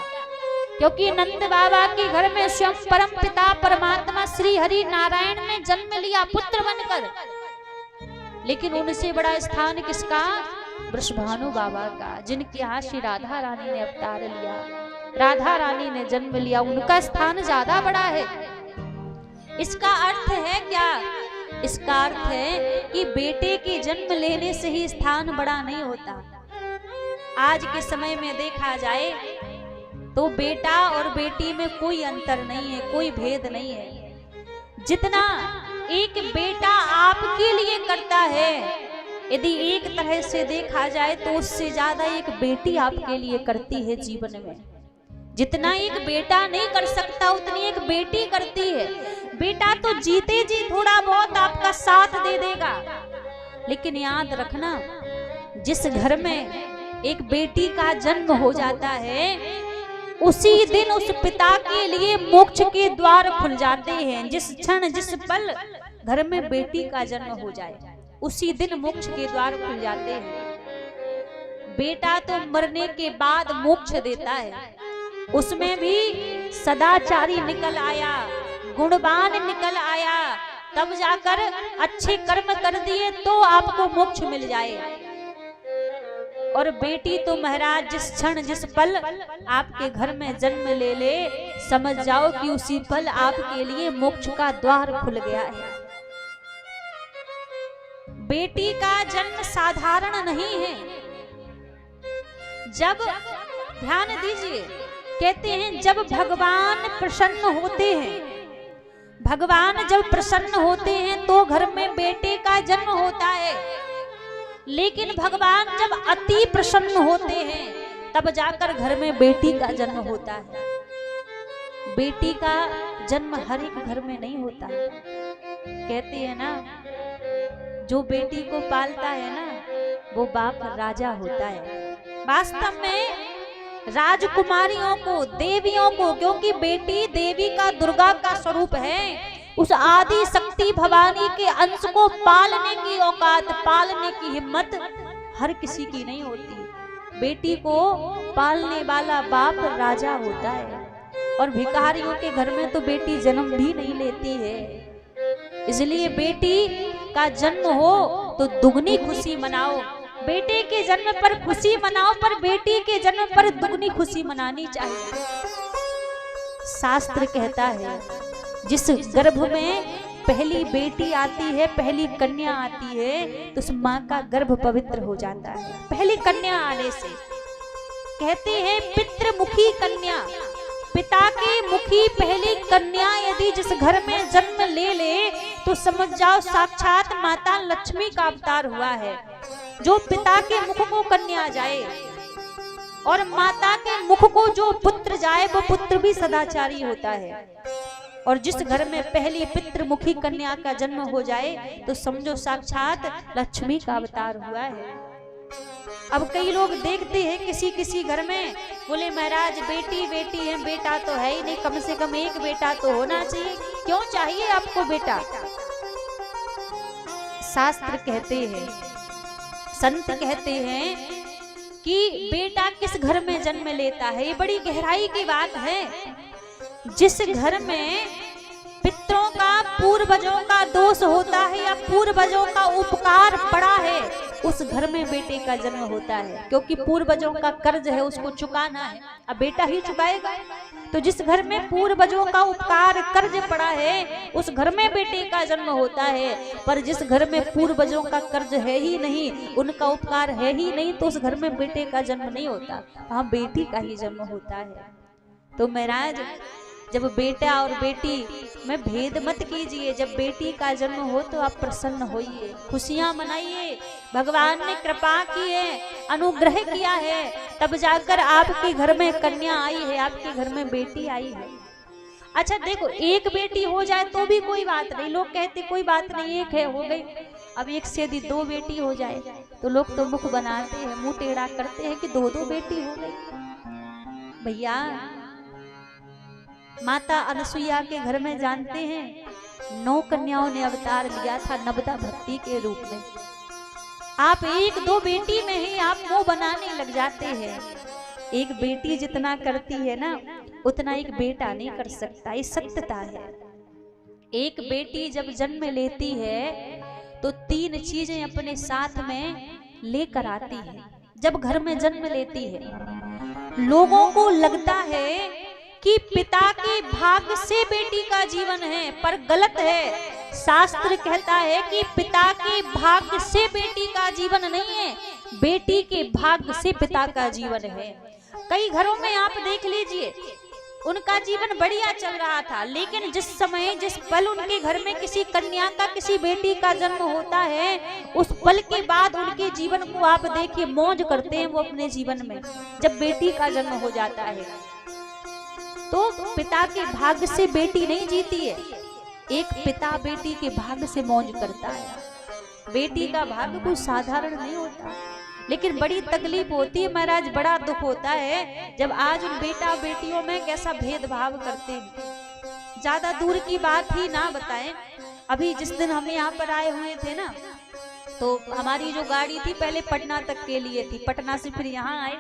क्योंकि नंद बाबा के घर में स्वयं परम पिता परमात्मा श्री हरि नारायण ने जन्म लिया पुत्र बनकर, लेकिन उनसे बड़ा स्थान किसका? वृषभानु बाबा का, जिनके यहाँ श्री राधा रानी ने अवतार लिया, राधा रानी ने जन्म लिया, उनका स्थान ज्यादा बड़ा है। इसका अर्थ है क्या? इसका अर्थ है कि बेटे के जन्म लेने से ही स्थान बड़ा नहीं होता। आज के समय में देखा जाए तो बेटा और बेटी में कोई अंतर नहीं है, कोई भेद नहीं है। जितना एक बेटा आपके लिए करता है, यदि एक तरह से देखा जाए तो उससे ज्यादा एक बेटी आपके लिए करती है जीवन में। जितना एक बेटा नहीं कर सकता उतनी एक बेटी करती है। बेटा तो जीते जी थोड़ा बहुत आपका साथ दे देगा, लेकिन याद रखना, जिस घर में एक बेटी का जन्म हो जाता है, उसी दिन उस पिता के लिए मोक्ष के द्वार खुल जाते हैं। जिस क्षण, जिस पल घर में बेटी का जन्म हो जाए, उसी दिन मोक्ष के द्वार खुल जाते हैं। बेटा तो मरने के बाद मोक्ष देता है, उसमें भी सदाचारी निकल आया, गुणवान निकल आया, तब जाकर अच्छे कर्म कर दिए तो आपको मोक्ष मिल जाए। और बेटी तो महाराज जिस क्षण, जिस पल आपके घर में जन्म ले ले, समझ जाओ कि उसी पल आपके लिए मोक्ष का द्वार खुल गया है। बेटी का जन्म साधारण नहीं है। जब, ध्यान दीजिए, कहते हैं जब भगवान प्रसन्न होते हैं, भगवान जब प्रसन्न होते हैं तो घर में बेटे का जन्म होता है। लेकिन भगवान जब अति प्रसन्न होते हैं तब जाकर घर में बेटी का जन्म होता है। बेटी का जन्म हर एक घर में नहीं होता। कहते हैं ना, जो बेटी को पालता है ना वो बाप राजा होता है। वास्तव में राजकुमारियों को, देवियों को, क्योंकि बेटी देवी का, दुर्गा का स्वरूप है, उस आदि शक्ति भवानी के अंश को पालने की औकात, पालने की हिम्मत हर किसी की नहीं होती। बेटी को पालने वाला बाप राजा होता है। और भिखारियों के घर में तो बेटी जन्म भी नहीं लेती है। इसलिए बेटी का जन्म हो तो दुगनी खुशी मनाओ। बेटे के जन्म पर खुशी मनाओ, पर बेटी के जन्म पर दुगनी खुशी मनानी चाहिए। शास्त्र कहता है जिस गर्भ में पहली बेटी आती है, पहली कन्या आती है, तो उस माँ का गर्भ पवित्र हो जाता है पहली कन्या आने से। कहते हैं पितृमुखी कन्या, पिता की मुखी पहली कन्या यदि जिस घर में जन्म ले ले तो समझ जाओ साक्षात माता लक्ष्मी का अवतार हुआ है। जो पिता के मुख को कन्या जाए और माता के मुख को जो पुत्र जाए वो पुत्र भी सदाचारी होता है। और जिस घर में पहली पितृमुखी कन्या का जन्म हो जाए तो समझो साक्षात लक्ष्मी का अवतार हुआ है। अब कई लोग देखते हैं किसी किसी घर में, बोले महाराज बेटी बेटी है, बेटा तो है ही नहीं, कम से कम एक बेटा तो होना चाहिए। क्यों चाहिए आपको बेटा? शास्त्र कहते हैं, संत कहते हैं कि बेटा किस घर में जन्म लेता है, ये बड़ी गहराई की बात है। जिस घर में पितरों का, पूर्वजों का दोष होता है या पूर्वजों का उपकार पड़ा है, उस घर में बेटे का जन्म होता है। क्योंकि पूर्वजों का कर्ज है, उसको चुकाना है, अब बेटा ही चुकाएगा। तो जिस घर में पूर्वजों का उपकार कर्ज पड़ा है उस घर में बेटे का जन्म होता है। पर जिस घर में पूर्वजों का कर्ज है ही नहीं, उनका उपकार है ही नहीं, तो उस घर में बेटे का जन्म नहीं होता, वहां बेटी का ही जन्म होता है। तो महाराज जब बेटा और बेटी में भेद मत कीजिए। जब बेटी का जन्म हो तो आप प्रसन्न होइए, खुशियां मनाइए। भगवान ने कृपा की है, अनुग्रह किया है, तब जाकर आपके घर में कन्या आई है, आपके घर में बेटी आई है। अच्छा देखो, एक बेटी हो जाए तो भी कोई बात नहीं, लोग कहते कोई बात नहीं, एक है हो गई। अब एक से यदि दो बेटी हो जाए तो लोग तो मुख बनाते हैं, मुंह टेढ़ा करते हैं कि दो दो बेटी हो गई। भैया माता अनसुईया के घर में जानते हैं 9 कन्याओं ने अवतार लिया था नवदा भक्ति के रूप में। आप एक दो बेटी में ही आप मुंह बनाने लग जाते हैं। एक बेटी जितना करती है ना उतना एक बेटा नहीं कर सकता, ये सत्यता है। एक बेटी जब जन्म लेती है तो 3 चीजें अपने साथ में लेकर आती है। जब घर में जन्म लेती है लोगों को लगता है कि पिता के भाग्य से बेटी का जीवन है, पर गलत है। शास्त्र कहता है कि पिता के भाग्य से बेटी का जीवन नहीं है, बेटी के भाग्य से पिता का जीवन है। कई घरों में आप देख लीजिए उनका जीवन बढ़िया चल रहा था, लेकिन जिस समय जिस पल उनके घर में किसी कन्या का, किसी बेटी का जन्म होता है, उस पल के बाद उनके जीवन को आप देखिए मौज करते हैं वो अपने जीवन में। जब बेटी का जन्म हो जाता है तो पिता के भाग्य से बेटी नहीं जीती है, एक पिता बेटी के भाग्य से मौज करता है। बेटी का भाग्य कोई साधारण नहीं होता, लेकिन बड़ी तकलीफ होती है महाराज, बड़ा दुख होता है जब आज उन बेटा बेटियों में कैसा भेदभाव करते हैं। ज्यादा दूर की बात ही ना बताएं, अभी जिस दिन हम यहाँ पर आए हुए थे ना, तो हमारी जो गाड़ी थी पहले पटना तक के लिए थी, पटना से फिर यहाँ आए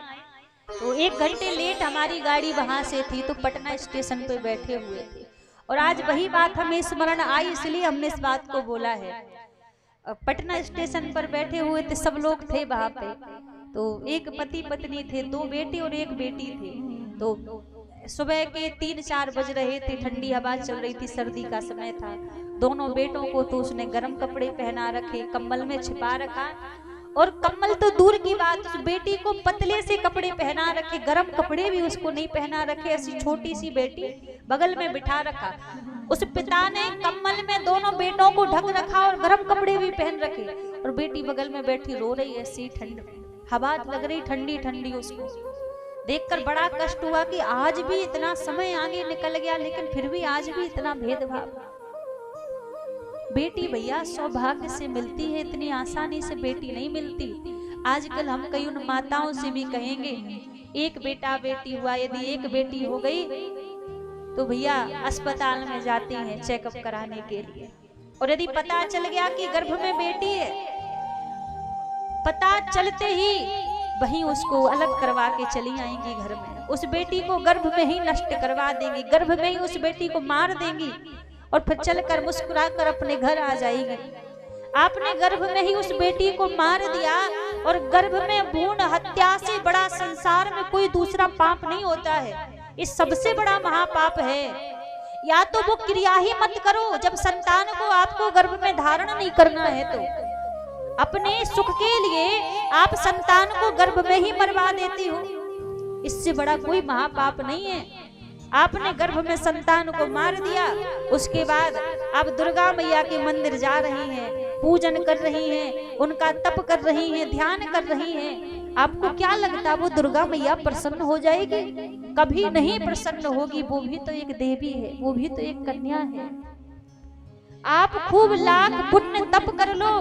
तो 1 घंटे लेट हमारी गाड़ी वहां से थी, तो पटना स्टेशन पे बैठे हुए थे। और आज वही बात हमें स्मरण आई, इसलिए हमने इस बात को बोला है। पटना स्टेशन पर बैठे हुए थे, सब लोग थे वहां पे, तो एक पति पत्नी थे, 2 बेटे और 1 बेटी थी। तो सुबह के 3-4 बज रहे थे, ठंडी हवा चल रही थी, सर्दी का समय था। दोनों बेटों को तो उसने गर्म कपड़े पहना रखे, कंबल में छिपा रखा, और कम्बल तो दूर की बात, उस बेटी को पतले से कपड़े पहना रखे, गरम कपड़े भी उसको नहीं पहना रखे। ऐसी छोटी सी बेटी बगल में बिठा रखा। उस पिता ने कम्बल में दोनों बेटों को ढक रखा और गरम कपड़े भी पहन रखे, और बेटी बगल में बैठी रो रही, ऐसी ठंड हवा लग रही ठंडी ठंडी उसको। देखकर बड़ा कष्ट हुआ कि आज भी इतना समय आगे निकल गया, लेकिन फिर भी आज भी इतना भेदभाव। बेटी भैया सौभाग्य से मिलती है, इतनी आसानी से बेटी नहीं मिलती। आजकल हम कई उन माताओं से भी कहेंगे एक बेटा बेटी हुआ, यदि एक बेटी हो गई तो भैया अस्पताल में जाती हैं चेकअप कराने के लिए, और यदि पता चल गया कि गर्भ में बेटी है, पता चलते ही वहीं उसको अलग करवा के चली आएंगी घर में, उस बेटी को गर्भ में ही नष्ट करवा देंगी, गर्भ में ही उस बेटी को मार देंगी और फिर चलकर मुस्कुराकर अपने घर आ जाएगी। आपने गर्भ में ही उस बेटी को मार दिया, और गर्भ में भ्रूण हत्या से बड़ा संसार में कोई दूसरा पाप नहीं होता है, ये सबसे बड़ा महापाप है। या तो वो क्रिया ही मत करो, जब संतान को आपको गर्भ में धारण नहीं करना है तो अपने सुख के लिए आप संतान को गर्भ में ही मरवा देती हो, इससे बड़ा कोई महापाप नहीं है। आपने गर्भ में संतान को मार दिया, उसके बाद आप दुर्गा मैया के मंदिर जा रही हैं, पूजन कर रही हैं, उनका तप कर रही हैं, ध्यान कर रही हैं, आपको क्या लगता वो दुर्गा मैया प्रसन्न हो जाएगी? कभी नहीं प्रसन्न होगी। वो भी तो एक देवी है, वो भी तो एक कन्या है। आप खूब लाख पुण्य तप कर लो,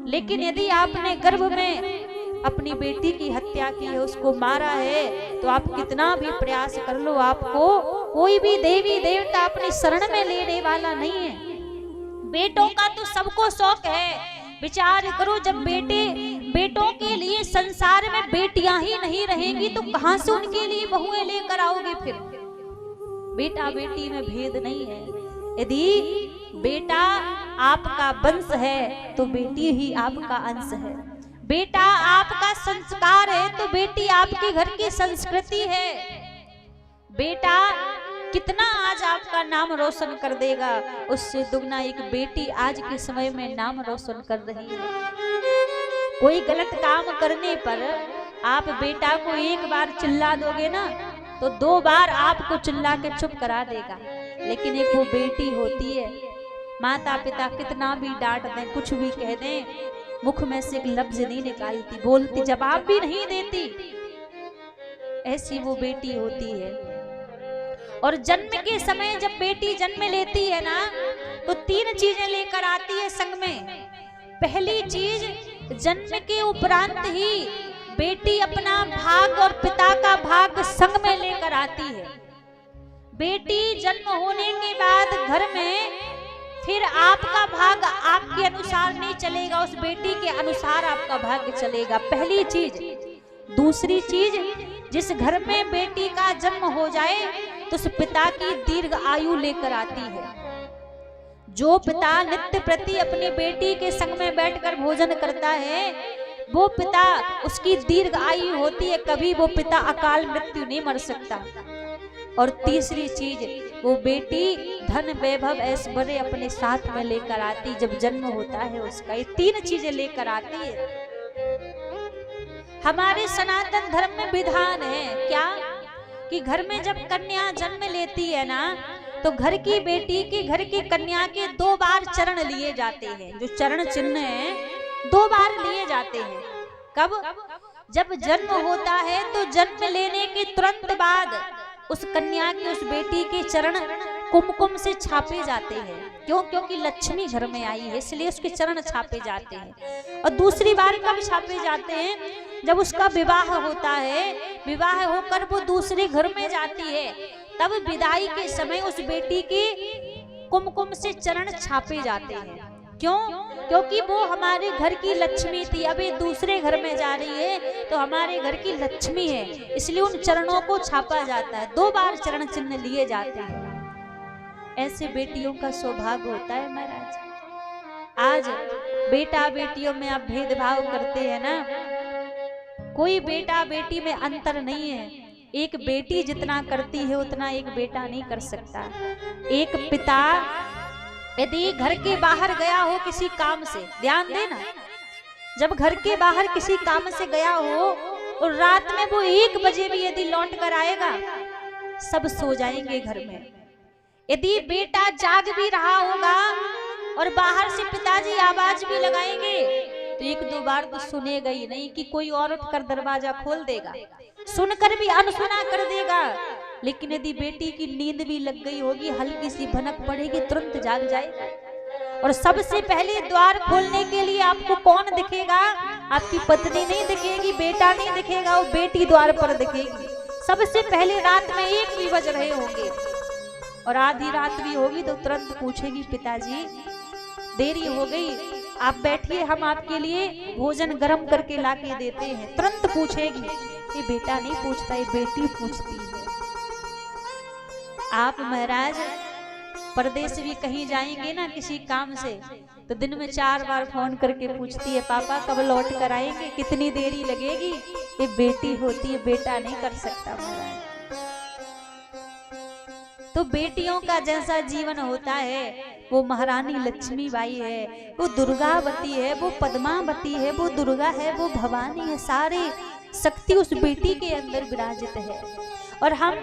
लेकिन यदि आपने गर्भ में अपनी बेटी की हत्या की है, उसको मारा है, तो आप कितना भी प्रयास कर लो, आपको कोई भी देवी देवता अपनी शरण में लेने वाला नहीं है। बेटों का तो सबको शौक है। विचार करो, जब बेटों के लिए संसार में बेटियां ही नहीं रहेंगी तो कहां से उनके लिए बहुएं लेकर आओगे? फिर बेटा बेटी में भेद नहीं है। यदि बेटा आपका वंश है तो बेटी ही आपका अंश है। बेटा आपका संस्कार है तो बेटी आपके घर की संस्कृति है। बेटा कितना आज आपका नाम रोशन कर देगा, उससे दुगना एक बेटी आज के समय में नाम रोशन कर रही है। कोई गलत काम करने पर आप बेटा को एक बार चिल्ला दोगे ना, तो 2 बार आपको चिल्ला के चुप करा देगा। लेकिन एक वो बेटी होती है, माता पिता कितना भी डांट दें, कुछ भी कह दें, मुख में से एक लफ्ज नहीं निकालती, बोलती, जवाब भी नहीं देती। ऐसी वो बेटी होती है। और जन्म के समय जब बेटी जन्म लेती है ना, तो 3 चीजें लेकर आती है संग में। पहली चीज, जन्म के उपरांत ही बेटी अपना भाग और पिता का भाग संग में लेकर आती है। बेटी जन्म होने के बाद घर में फिर आपका भाग आपके अनुसार नहीं चलेगा, उस बेटी के अनुसार आपका भाग्य चलेगा। पहली चीज। दूसरी चीज, जिस घर में बेटी का जन्म हो जाए तो उस पिता की दीर्घ आयु लेकर आती है। जो पिता नित्य प्रति अपनी बेटी के संग में बैठकर भोजन करता है, वो पिता, उसकी दीर्घ आयु होती है, कभी वो पिता अकाल मृत्यु नहीं मर सकता। और तीसरी चीज, वो बेटी धन वैभव ऐश्वर्य अपने साथ में लेकर आती जब जन्म होता है उसका। ये 3 चीजें लेकर आती है। हमारे सनातन धर्म में विधान है क्या, कि घर में जब कन्या जन्म लेती है ना, तो घर की बेटी के, घर की कन्या के 2 बार चरण लिए जाते हैं। जो चरण चिन्ह है 2 बार लिए जाते हैं। कब? जब जन्म होता है तो जन्म लेने के तुरंत बाद उस कन्या की, उस बेटी के चरण कुमकुम से छापे जाते हैं। क्यों? क्योंकि लक्ष्मी घर में आई है, इसलिए उसके चरण छापे जाते हैं। और दूसरी बार कब छापे जाते हैं? जब उसका विवाह होता है, विवाह होकर वो दूसरे घर में जाती है, तब विदाई के समय उस बेटी के कुमकुम से चरण छापे जाते हैं। क्यों? क्योंकि वो हमारे घर की लक्ष्मी थी, अभी दूसरे घर में जा रही है तो हमारे घर की लक्ष्मी है, इसलिए उन चरणों को छापा जाता है। 2 बार चरण चिन्ह लिए जाते हैं। ऐसे बेटियों का सौभाग्य होता है महाराज। आज बेटा बेटियों में आप भेदभाव करते हैं ना, कोई बेटा बेटी में अंतर नहीं है। एक बेटी जितना करती है उतना एक बेटा नहीं कर सकता। एक पिता यदि घर के बाहर गया हो किसी काम से, ध्यान देना, जब घर के बाहर किसी काम से गया हो और रात में वो 1 बजे भी यदि लौट कर आएगा, सब सो जाएंगे घर में। यदि बेटा जाग भी रहा होगा और बाहर से पिताजी आवाज भी लगाएंगे तो एक दो बार तो सुनेगा ही नहीं कि कोई और उठकर दरवाजा खोल देगा, सुनकर भी अनसुना कर देगा। लेकिन यदि बेटी की नींद भी लग गई होगी, हल्की सी भनक पड़ेगी, तुरंत जाग जाएगा। और सबसे पहले द्वार खोलने के लिए आपको कौन दिखेगा? आपकी पत्नी नहीं दिखेगी, बेटा नहीं दिखेगा, वो बेटी द्वार पर दिखेगी। सबसे पहले रात में 1 भी बज रहे होंगे और आधी रात भी होगी तो तुरंत पूछेगी, पिताजी देरी हो गई, आप बैठिए, हम आपके लिए भोजन गर्म करके ला के देते हैं। तुरंत पूछेगी। ये बेटा नहीं पूछता, ये बेटी पूछती है। आप महाराज परदेश भी कहीं जाएंगे ना किसी काम से, तो दिन में 4 बार फोन करके पूछती है, पापा कब लौट कर आएंगे, कितनी देरी लगेगी। ये बेटी होती है, बेटा नहीं कर सकता महाराज। तो बेटियों का जैसा जीवन होता है, वो महारानी लक्ष्मीबाई है, वो दुर्गावती है, वो पद्मावती है, वो दुर्गा है, वो भवानी है। सारी शक्ति उस बेटी के अंदर विराजित है। और हम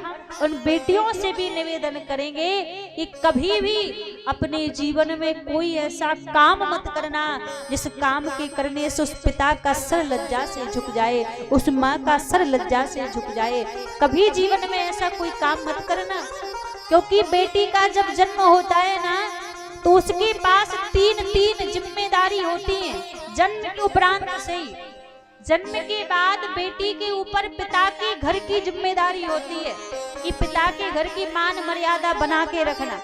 उन बेटियों से भी निवेदन करेंगे कि कभी भी अपने जीवन में कोई ऐसा काम मत करना जिस काम के करने से उस पिता का सर लज्जा से झुक जाए, उस माँ का सर लज्जा से झुक जाए। कभी जीवन में ऐसा कोई काम मत करना, क्योंकि बेटी का जब जन्म होता है ना, तो उसके पास तीन जिम्मेदारी होती हैं। जन्म के उपरांत से ही, जन्म के बाद बेटी के ऊपर पिता के घर की जिम्मेदारी होती है कि पिता के घर की मान मर्यादा बना के रखना।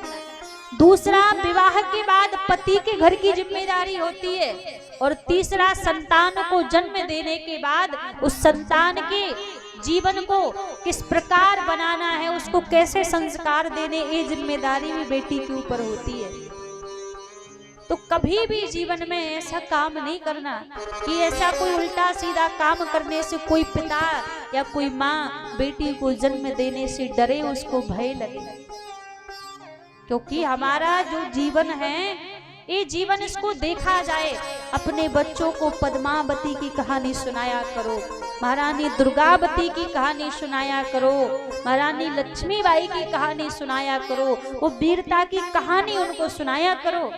दूसरा, विवाह के बाद पति के घर की जिम्मेदारी होती है। और तीसरा, संतान को जन्म देने के बाद उस संतान के जीवन को किस प्रकार बनाना है, उसको कैसे संस्कार देने, ये जिम्मेदारी भी बेटी के ऊपर होती है। तो कभी भी जीवन में ऐसा काम नहीं करना कि ऐसा कोई उल्टा सीधा काम करने से कोई पिता या कोई माँ बेटी को जन्म देने से डरे, उसको भय लगे। क्योंकि हमारा जो जीवन है, ये जीवन इसको देखा जाए। अपने बच्चों को पद्मावती की कहानी सुनाया करो, महारानी दुर्गावती की कहानी सुनाया करो, महारानी लक्ष्मीबाई की कहानी सुनाया करो, वो वीरता की कहानी उनको सुनाया करो।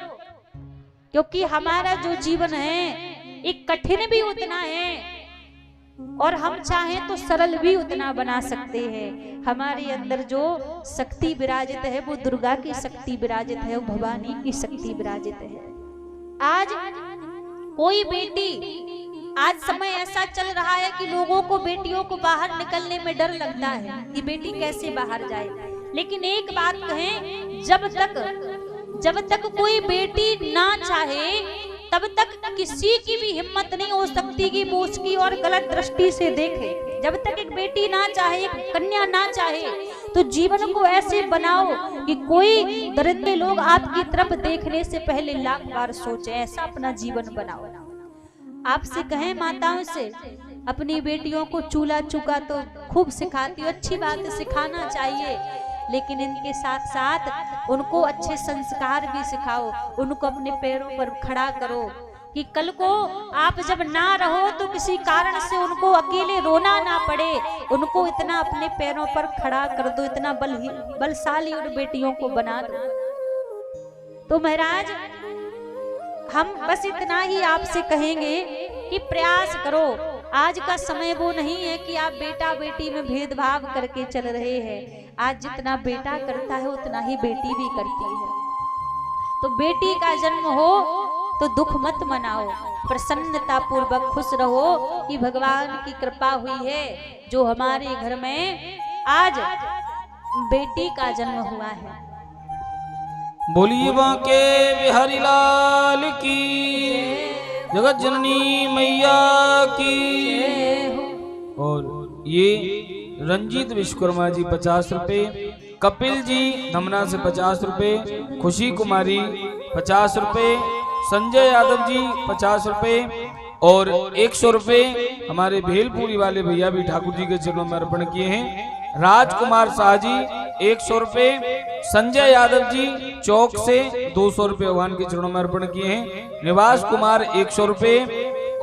क्योंकि हमारा जो जीवन है एक कठिन भी उतना है और हम चाहें तो सरल भी उतना बना सकते हैं। हमारे अंदर जो शक्ति विराजित है वो दुर्गा की शक्ति विराजित है, वो भवानी की शक्ति विराजित है। आज कोई बेटी, आज समय ऐसा चल रहा है कि लोगों को बेटियों को बाहर निकलने में डर लगता है कि बेटी कैसे बाहर जाए। लेकिन एक बात कहें, जब तक कोई बेटी ना चाहे तब तक किसी की भी हिम्मत नहीं हो सकती कि वो उसकी और गलत दृष्टि से देखे। जब तक एक बेटी ना चाहे, एक कन्या ना चाहे, तो जीवन को ऐसे बनाओ कि कोई दरिद्र लोग आपकी तरफ देखने से पहले लाख बार सोचे। ऐसा अपना जीवन बनाओ। आपसे कहें माताओं से, अपनी बेटियों को चूल्हा चौका तो खूब सिखाती हो, अच्छी बात है, सिखाना चाहिए, लेकिन इनके साथ साथ उनको अच्छे संस्कार भी सिखाओ, उनको अपने पैरों पर खड़ा करो कि कल को आप जब ना रहो तो किसी कारण से उनको अकेले रोना ना पड़े। उनको इतना अपने पैरों पर खड़ा कर दो, इतना बलशाली उन बेटियों को बना दो। तो महाराज, हम बस इतना ही आपसे कहेंगे कि प्रयास करो। आज का समय वो नहीं है कि आप बेटा बेटी में भेदभाव करके चल रहे हैं। आज जितना बेटा करता है उतना ही बेटी भी करती है। तो बेटी का जन्म हो तो दुख मत मनाओ, प्रसन्नता पूर्वक खुश रहो कि भगवान की कृपा हुई है जो हमारे घर में आज बेटी का जन्म हुआ है। बोलिए बांके बिहारी लाल की, जगत जननी मैया की। और ये रंजीत विश्वकर्मा जी 50 रुपए, कपिल जी धमना से 50 रुपए, खुशी कुमारी 50 रुपए, संजय यादव जी 50 रुपए और 100 रुपए हमारे भेलपुरी वाले भैया भी ठाकुर जी के चरणों में अर्पण किए हैं। राजकुमार शाह जी 100 रुपए, संजय यादव जी चौक से 200 रुपए भगवान के चरणों में अर्पण किए हैं। निवास कुमार 100 रुपए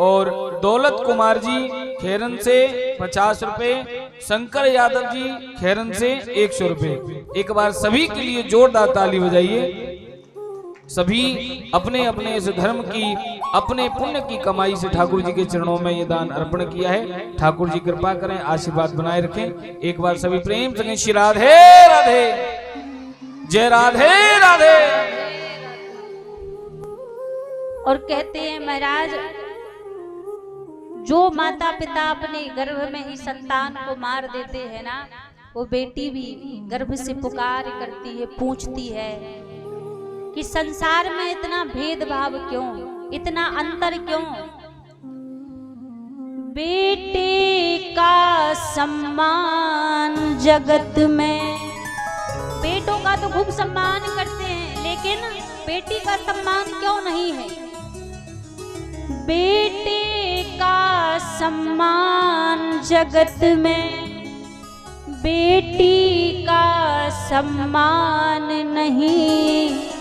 और दौलत कुमार जी खैरन से 50 रुपए, शंकर यादव जी खैरन से 100 रुपए। एक बार सभी के लिए जोरदार ताली बजाइए। सभी अपने अपने इस धर्म की, अपने पुण्य की कमाई से ठाकुर जी के चरणों में ये दान अर्पण किया है। ठाकुर जी कृपा करें, आशीर्वाद बनाए रखें। एक बार सभी प्रेम से श्री राधे राधे, जय राधे राधे। और कहते हैं महाराज, जो माता पिता अपने गर्भ में ही संतान को मार देते हैं ना, वो बेटी भी गर्भ से पुकार करती है, पूछती है कि संसार में इतना भेदभाव क्यों, इतना अंतर क्यों। बेटे का सम्मान जगत में, बेटों का तो खूब सम्मान करते हैं, लेकिन बेटी का सम्मान क्यों नहीं है। बेटे का सम्मान जगत में, बेटी का सम्मान नहीं।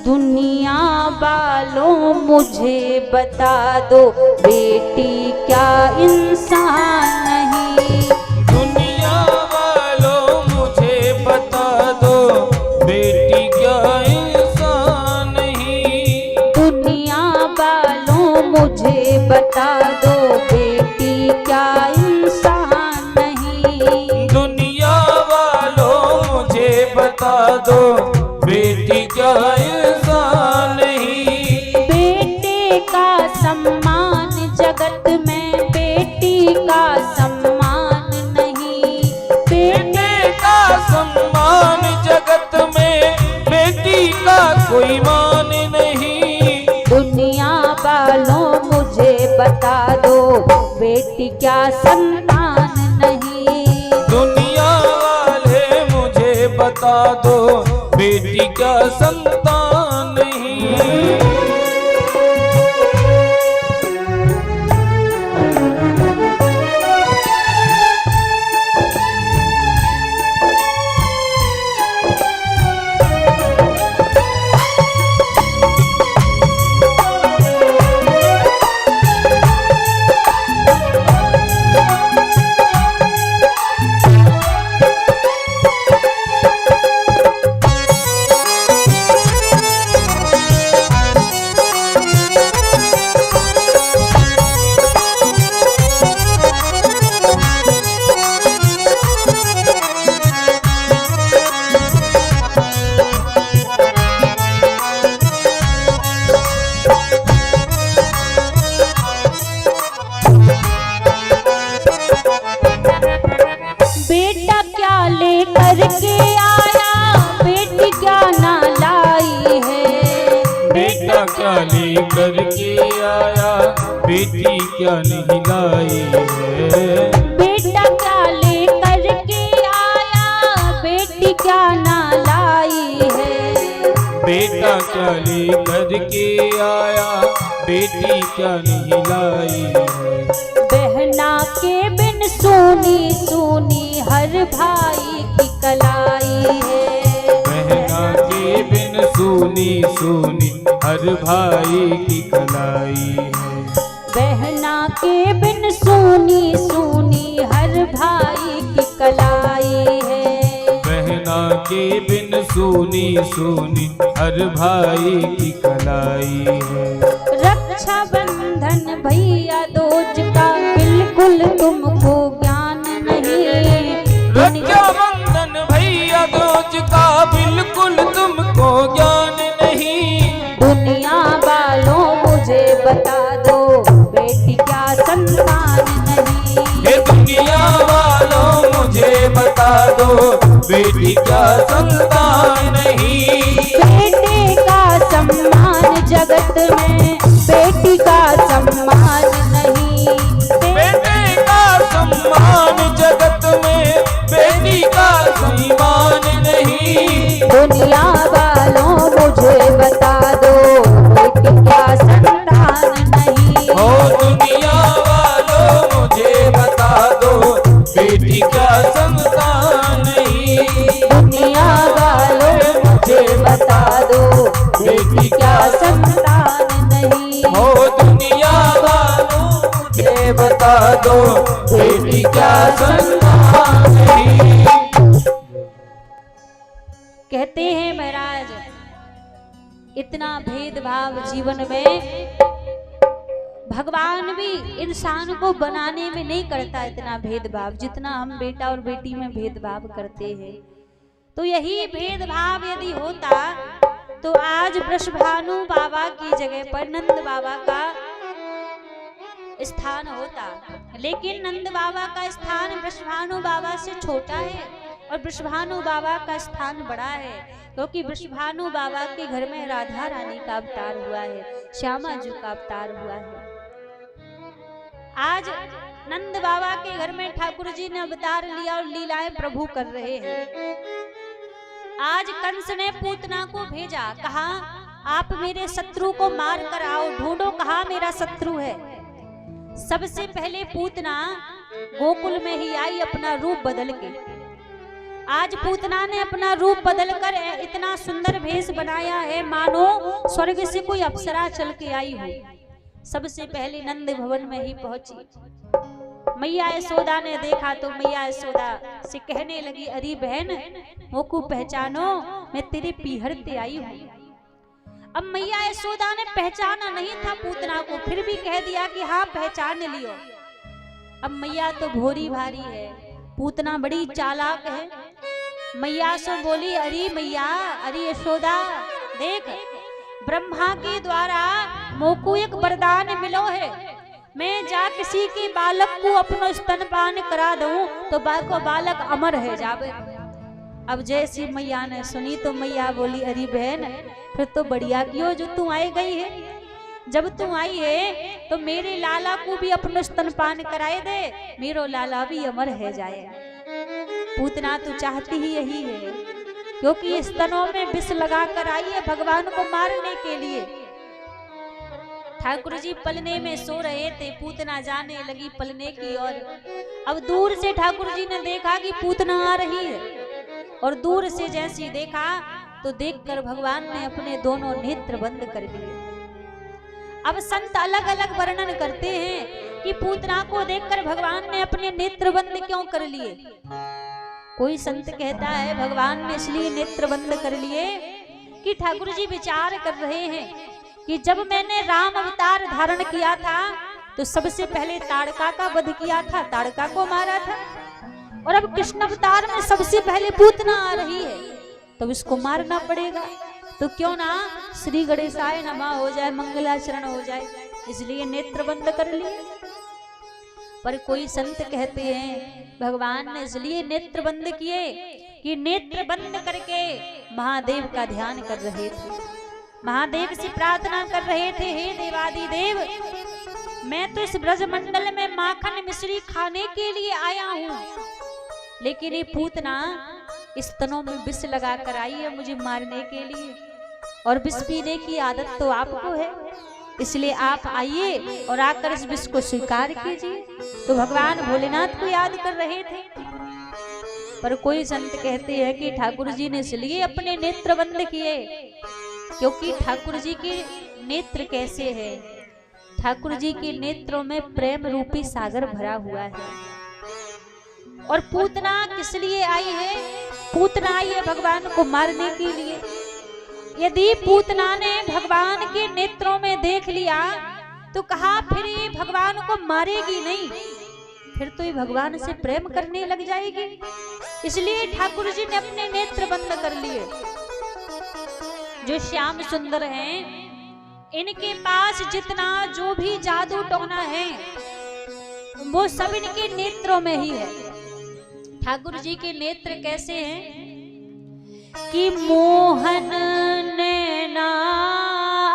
दुनिया वालों मुझे बता दो, बेटी क्या इंसान नहीं। दुनिया वालों मुझे बता दो, बेटी क्या इंसान नहीं। दुनिया वालों मुझे बता दो, बेटी क्या इंसान नहीं। दुनिया वालों मुझे बता दो, बेटी क्या इंसान नहीं। बेटे का सम्मान जगत में, बेटी का सम्मान नहीं। बेटे का सम्मान जगत में, बेटी का कोई मान नहीं। दुनिया वालों मुझे बता दो, बेटी क्या संतान नहीं। दुनिया वाले मुझे बता दो, बेटी क्या संतान नहीं। बेटा क्या लेकर के आया, बेटी क्या ना लाई है। बेटा क्या लेकर के आया, बेटी क्या नहीं लाई है। बेटा क्या लेकर के आया, बेटी क्या ना लाई है। बेटा क्या लेकर के आया, बेटी क्या नहीं लाई है। बहना के बिन सोनी सोनी हर भाई की कलाई है। बहना के बिन सोनी सोनी हर भाई की कलाई है। बहना के बिन सोनी सोनी हर भाई की कलाई है। बहना के बिन सोनी सोनी हर भाई की कलाई है। रक्षा बंधन भैया दूज का बिल्कुल तुमको ज्ञान नहीं। रक्षा बंधन भैया दूज का बिल्कुल तुमको ज्ञान नहीं। दुनिया वालों मुझे बता दो, बेटी क्या संतान नहीं। हे दुनिया वालों मुझे बता दो, बेटी क्या संतान नहीं। बेटे का सम्मान जगत में, बेटी का सम्मान नहीं। बेटे का सम्मान जगत में, बेटी का सम्मान नहीं। दुनिया वालों मुझे बता दो, बेटी क्या संतान नहीं। ओ दुनिया वालों मुझे बता दो, बेटी क्या संतान नहीं। दुनिया वालों मुझे बता दो, बेटी क्या संतान नहीं। ओ दुनिया वालों मुझे बता दो, बेटी क्या संतान नहीं। कहते हैं महाराज, इतना भेदभाव जीवन में भगवान भी इंसान को बनाने में नहीं करता, इतना भेदभाव जितना हम बेटा और बेटी में भेदभाव करते हैं। तो यही भेदभाव यदि होता तो आज वृषभानु बाबा की जगह पर नंद बाबा का स्थान होता, लेकिन नंद बाबा का स्थान वृषभानु बाबा से छोटा है और वृषभानु बाबा का स्थान बड़ा है, क्योंकि वृषभानु बाबा के घर में राधा रानी का अवतार हुआ है, श्यामा जी का अवतार हुआ है। आज नंद बाबा के घर में ठाकुर जी ने अवतार लिया और लीलाएं प्रभु कर रहे हैं। आज कंस ने पूतना को भेजा, कहा आप मेरे शत्रु को मार कर आओ, ढूंढो कहाँ मेरा शत्रु है। सबसे पहले पूतना गोकुल में ही आई अपना रूप बदल के। आज पूतना ने अपना रूप बदलकर इतना सुंदर भेष बनाया है मानो स्वर्ग से कोई अप्सरा चल के आई हो। सबसे पहले नंद भवन में ही पहुंची। मैया यशोदा ने देखा तो मैया यशोदा से कहने लगी, अरे बहन मोको पहचानो, मैं तेरे पीहर ते आई हूँ। अब मैया यशोदा ने पहचाना नहीं था पूतना को, फिर भी कह दिया कि हाँ पहचान लियो। अब मैया तो भोरी भारी है, पूतना बड़ी चालाक है। मैया से बोली, अरे मैया, अरे यशोदा देख, ब्रह्मा के द्वारा मोको एक वरदान मिलो है, मैं जा किसी के बालक को अपना स्तनपान करा दूं तो बालक अमर है जावे। अब जैसी मैया ने सुनी तो मैया बोली, अरे बहन फिर तो बढ़िया क्यों जो तू आई गई है। जब तू आई है तो मेरे लाला को भी अपना स्तनपान कराए दे, मेरो लाला भी अमर है जाए। पूतना तो चाहती ही यही है, क्योंकि स्तनों में विष लगा कर आई है भगवान को मारने के लिए। ठाकुर जी पलने में सो रहे थे, पूतना जाने लगी पलने की ओर। अब दूर से ठाकुर जी ने देखा कि पूतना आ रही है, और दूर से जैसी देखा तो देखकर भगवान ने अपने दोनों नेत्र बंद कर लिए। अब संत अलग अलग वर्णन करते हैं कि पूतना को देखकर भगवान ने अपने नेत्र बंद क्यों कर लिए। कोई संत कहता है भगवान ने इसलिए नेत्र बंद कर लिए कि ठाकुर जी विचार कर रहे हैं कि जब मैंने राम अवतार धारण किया था तो सबसे पहले ताड़का का वध किया था, ताड़का को मारा था, और अब कृष्ण अवतार में सबसे पहले पूतना आ रही है तो इसको मारना पड़ेगा। तो क्यों ना श्री गणेशाय नमः हो जाए, मंगलाचरण हो जाए, इसलिए नेत्र बंद कर लिए। पर कोई संत कहते हैं भगवान ने इसलिए नेत्र बंद किए कि नेत्र बंद करके महादेव का ध्यान कर रहे थे, महादेव से प्रार्थना कर रहे थे, हे देवादि देव, मैं तो इस ब्रजमंडल में माखन मिश्री खाने के लिए आया हूँ, लेकिन ये पूतना स्तनों में विष लगा कर आई है मुझे मारने के लिए, और विष पीने की आदत तो आपको है, इसलिए आप आइए और आकर इस विष को स्वीकार कीजिए। तो भगवान भोलेनाथ को याद कर रहे थे। पर कोई संत कहते हैं कि ठाकुर जी ने इसलिए अपने नेत्र बंद किए क्योंकि ठाकुर जी के नेत्र कैसे हैं, ठाकुर जी के नेत्रों में प्रेम रूपी सागर भरा हुआ है। और पूतना किस लिए आई है? पूतना आई है भगवान को मारने के लिए। यदि पूतना ने भगवान के नेत्रों में देख लिया तो कहा फिर ये भगवान को मारेगी नहीं, फिर तो ये भगवान से प्रेम करने लग जाएगी, इसलिए ठाकुर जी ने अपने नेत्र बंद कर लिए। जो श्याम सुंदर हैं, इनके पास जितना जो भी जादू टोना है वो सब इनके नेत्रों में ही है। ठाकुर जी के नेत्र कैसे हैं कि मोहन नैना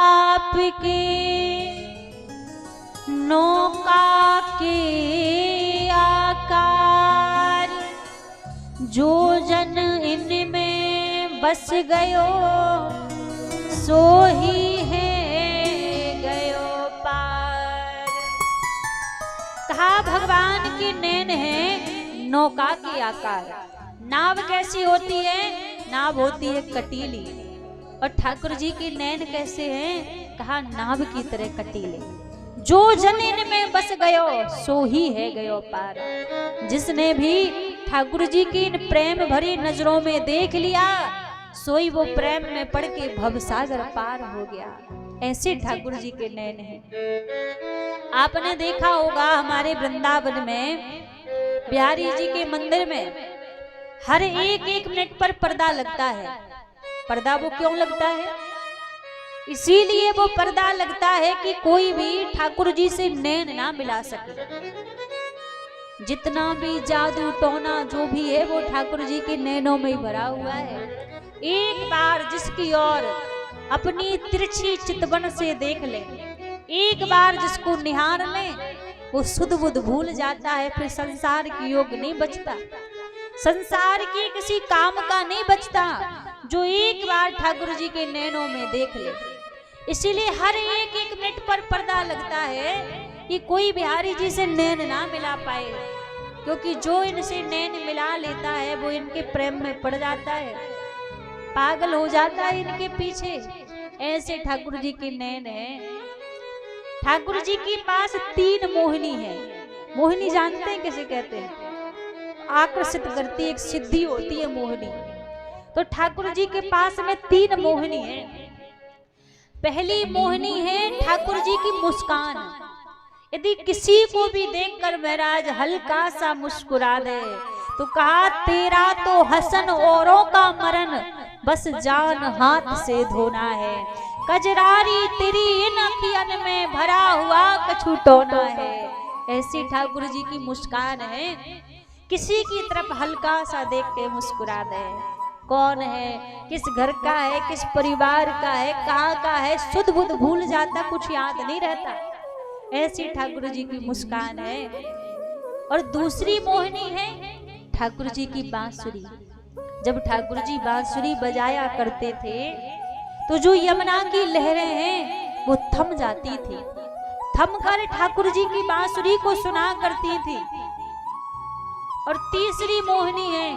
आपके नौका के आकार, जो जन इनमें बस गयो सो ही है गयो पार। कहा भगवान के नैन है नौका के आकार। नाव कैसी होती है? नाव होती है कटीली। और ठाकुर जी की नैन कैसे हैं? कहा नाव की तरह कटीले। जो जन इनमें बस गयो सो ही है गयो पार। जिसने भी ठाकुर जी की इन प्रेम भरी नजरों में देख लिया सोई वो प्रेम में पड़ के भवसागर पार हो गया। ऐसे ठाकुर जी के नैन हैं। आपने देखा होगा हमारे वृंदावन में बिहारी जी के मंदिर में हर एक एक मिनट पर पर्दा लगता है। पर्दा वो क्यों लगता है? इसीलिए वो पर्दा लगता है कि कोई भी ठाकुर जी से नैन ना मिला सके। जितना भी जादू टोना जो भी है वो ठाकुर जी के नैनों में ही भरा हुआ है। एक बार जिसकी ओर अपनी तिरछी चितवन से देख ले, एक बार जिसको निहार ले, वो सुध बुध भूल जाता है। फिर संसार की योग नहीं बचता, संसार की किसी काम का नहीं बचता, जो एक बार ठाकुर जी के नैनों में देख ले। इसीलिए हर एक एक मिनट पर पर्दा लगता है कि कोई बिहारी जी से नैन ना मिला पाए, क्योंकि जो इनसे नैन मिला लेता है वो इनके प्रेम में पड़ जाता है, पागल हो जाता है इनके पीछे। ऐसे ठाकुर जी की नैन है। ठाकुर जी के पास 3 मोहिनी है। मोहिनी जानते हैं किसे कहते हैं? आकर्षित करती एक सिद्धि होती है मोहिनी। तो ठाकुर जी के पास में 3 मोहिनी है। पहली मोहिनी है ठाकुर जी की मुस्कान। यदि किसी को भी देखकर महाराज हल्का सा मुस्कुरा दे तो कहा तेरा तो हसन औरों का मरण, बस जान हाथ से धोना है। कजरारी तेरी इन अखियन में भरा हुआ कछु टोना है। ऐसी ठाकुर जी की मुस्कान है। किसी की तरफ हल्का सा देख के मुस्कुरा दे। कौन है, किस घर का है, किस परिवार का है, कहाँ का है, सुध बुध भूल जाता, कुछ याद नहीं रहता। ऐसी ठाकुर जी की मुस्कान है। और दूसरी मोहिनी है ठाकुर जी की बांसुरी। जब ठाकुर जी बांसुरी बजाया करते थे तो जो यमुना की लहरें हैं वो थम जाती थी, थम कर ठाकुर जी की बांसुरी को सुना करती थी। और तीसरी मोहिनी है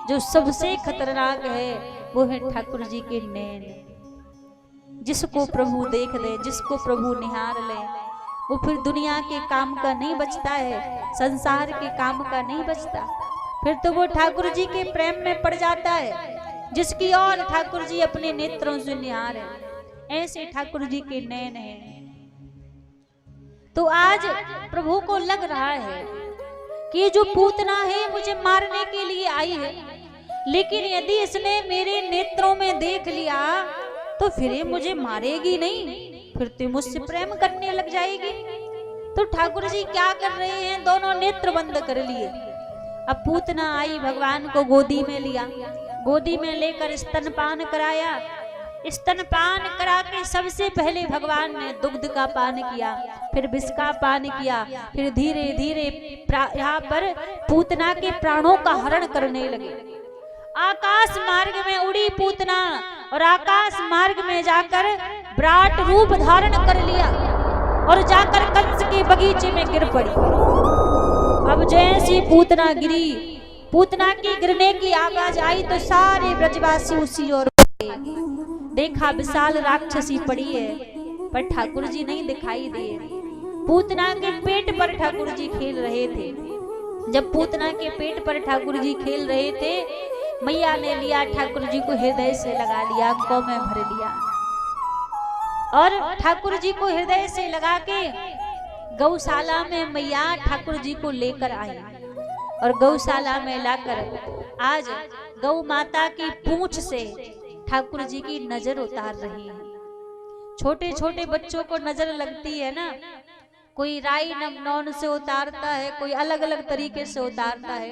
जो सबसे खतरनाक है, वो है ठाकुर जी के नैन। जिसको प्रभु देख ले, जिसको प्रभु निहार ले, वो फिर दुनिया के काम का नहीं बचता है, संसार के काम का नहीं बचता। फिर तो वो ठाकुर जी के प्रेम में पड़ जाता है, जिसकी ओर ठाकुर जी अपने नेत्रों से निहार है। ऐसे ठाकुर जी के नैन हैं। तो आज प्रभु को लग रहा है कि जो पूतना है मुझे मारने के लिए आई है, लेकिन यदि इसने मेरे नेत्रों में देख लिया तो फिर ये मुझे मारेगी नहीं, फिर तो मुझसे प्रेम करने लग जाएगी। तो ठाकुर जी क्या कर रहे हैं? दोनों नेत्र बंद कर लिए। अब पूतना आई, भगवान को गोदी में लिया, गोदी में लेकर स्तनपान कराया। स्तनपान करा के सबसे पहले भगवान ने दुग्ध का पान किया, फिर विष का पान किया, फिर धीरे धीरे यहाँ पर पूतना के प्राणों का हरण करने लगे। आकाश मार्ग में उड़ी पूतना और आकाश मार्ग में जाकर विराट रूप धारण कर लिया और जाकर कंस के बगीचे में गिर पड़ी। अब जैसी पूतना गिरी, पूतना की गिरने की आवाज आई तो सारे ब्रजवासी उसी ओर देखा, विशाल राक्षसी पड़ी है, पर ठाकुर जी नहीं दिखाई दिए। पूतना के पेट पर ठाकुर जी खेल रहे थे। जब पूतना के पेट पर ठाकुर जी खेल रहे थे, मैया ने लिया ठाकुर जी को हृदय से लगा लिया, आंखों में भर लिया और ठाकुर जी को हृदय से लगा के गौशाला में मैया ठाकुर जी को लेकर आई और गौशाला में लाकर आज गौ माता की पूंछ से ठाकुर जी की नजर उतार रही है। छोटे छोटे बच्चों को नजर लगती है ना, कोई राई नौन से उतारता है, कोई अलग अलग तरीके से उतारता है,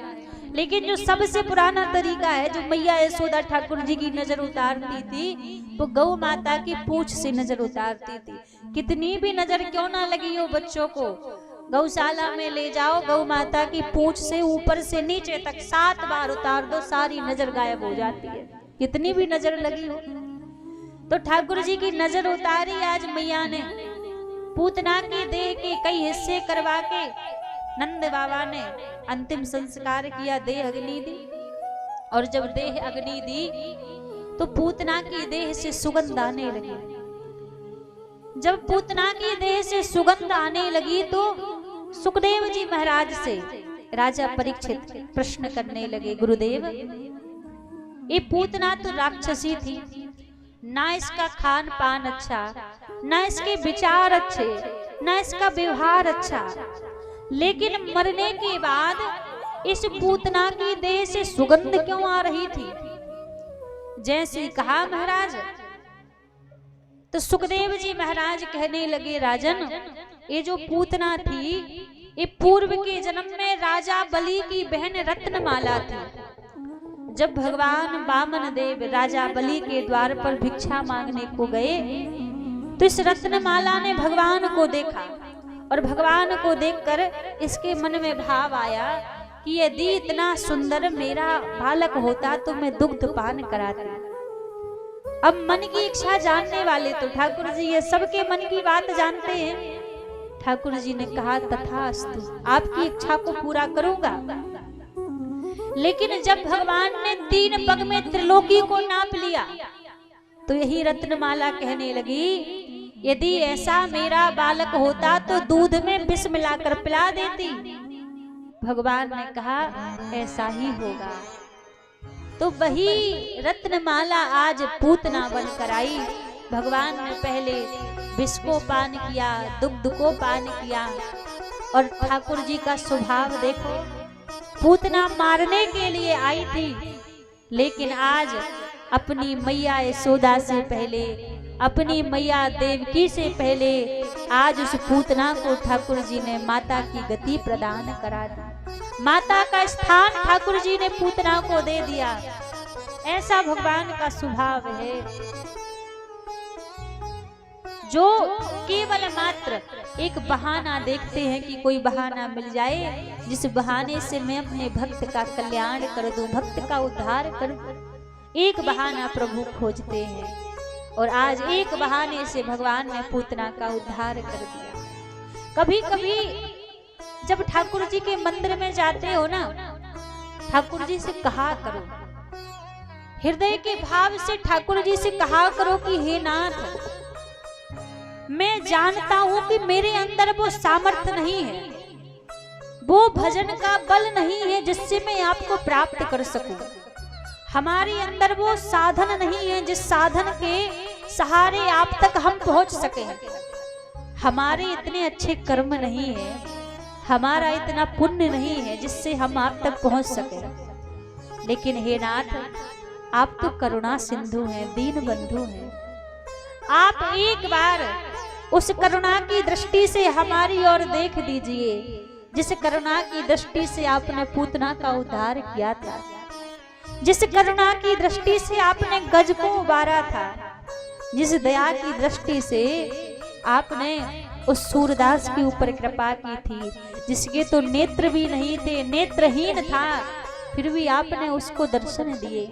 लेकिन जो सबसे पुराना तरीका है जो मैया यशोदा ठाकुर जी की नजर उतारती थी वो गौ माता की पूंछ से नजर उतारती थी। कितनी भी नजर क्यों ना लगी हो बच्चों को, गौशाला में ले जाओ, गौ माता की पूंछ से ऊपर से नीचे तक 7 बार उतार दो, सारी नजर गायब हो जाती है, कितनी भी नजर लगी हो। तो ठाकुर जी की नजर उतारी आज मैया ने। पूतना की देह के कई हिस्से करवा के नंद बाबा ने अंतिम संस्कार किया, देह अग्नि दी। और जब देह अग्नि दी तो पूतना की देह से सुगंध आने लगी। जब पूतना की देह से सुगंध आने लगी तो सुखदेव जी महाराज से राजा परीक्षित प्रश्न करने लगे, गुरुदेव ये पूतना तो राक्षसी थी, ना इसका खान पान अच्छा, ना इसके विचार अच्छे, ना इसका व्यवहार अच्छा। लेकिन मरने के बाद इस पूतना की देह से सुगंध क्यों आ रही थी? जैसे कहा महाराज, तो सुखदेव जी महाराज कहने लगे, राजन ये जो पूतना थी ये पूर्व के जन्म में राजा बलि की बहन रत्नमाला थी। जब भगवान वामन देव राजा बलि के द्वार पर भिक्षा मांगने को गए तो इस रत्नमाला ने भगवान को देखा और भगवान को देखकर इसके मन में भाव आया कि यदि इतना सुंदर मेरा बालक होता तो मैं दुग्ध पान कराती। अब मन की इच्छा जानने वाले तो ठाकुर जी ये सबके मन की बात जानते हैं। ठाकुर जी ने कहा तथास्तु, आपकी इच्छा को पूरा करूंगा। लेकिन जब भगवान ने 3 पग में त्रिलोकी को नाप लिया तो यही रत्नमाला कहने लगी, यदि ऐसा मेरा बालक होता तो दूध में विष मिलाकर पिला देती। भगवान ने कहा ऐसा ही होगा। तो वही रत्नमाला आज पूतना बनकर आई। भगवान ने पहले विष को पान किया, दुग्ध को पान किया। और ठाकुर जी का स्वभाव देखो, पूतना मारने के लिए आई थी, लेकिन आज अपनी मैया यशोदा से पहले, अपनी मैया देवकी से पहले आज उस पूतना को ठाकुर जी ने माता की गति प्रदान करा दी। माता का स्थान ठाकुर जी ने पूतना को दे दिया। ऐसा भगवान का स्वभाव है, जो केवल मात्र एक बहाना देखते हैं कि कोई बहाना मिल जाए जिस बहाने से मैं अपने भक्त का कल्याण कर दूं, भक्त का उद्धार कर दूं। एक बहाना प्रभु खोजते हैं और आज एक बहाने से भगवान ने पूतना का उद्धार कर दिया। कभी कभी जब ठाकुर जी के मंदिर में जाते हो ना, ठाकुर जी से कहा करो, हृदय के भाव से ठाकुर जी से कहा करो कि हे नाथ, मैं जानता हूं कि मेरे अंदर वो सामर्थ्य नहीं है, वो भजन का बल नहीं है जिससे मैं आपको प्राप्त कर सकूं। हमारे अंदर वो साधन नहीं है जिस साधन के सहारे आप तक हम पहुंच सके। हमारे इतने अच्छे कर्म नहीं है, हमारा इतना पुण्य नहीं है जिससे हम आप तक पहुंच सके। लेकिन हे नाथ, आप तो करुणा सिंधु हैं, दीन बंधु हैं। आप एक बार उस करुणा की दृष्टि से हमारी ओर देख दीजिए, जिस करुणा की दृष्टि से आपने पूतना का उद्धार किया था, जिस करुणा की दृष्टि से आपने गज को उबारा था, जिस दया की दृष्टि से आपने उस सूरदास के ऊपर कृपा की थी, जिसके तो नेत्र भी नहीं थे, नेत्रहीन था, फिर भी आपने उसको दर्शन दिए।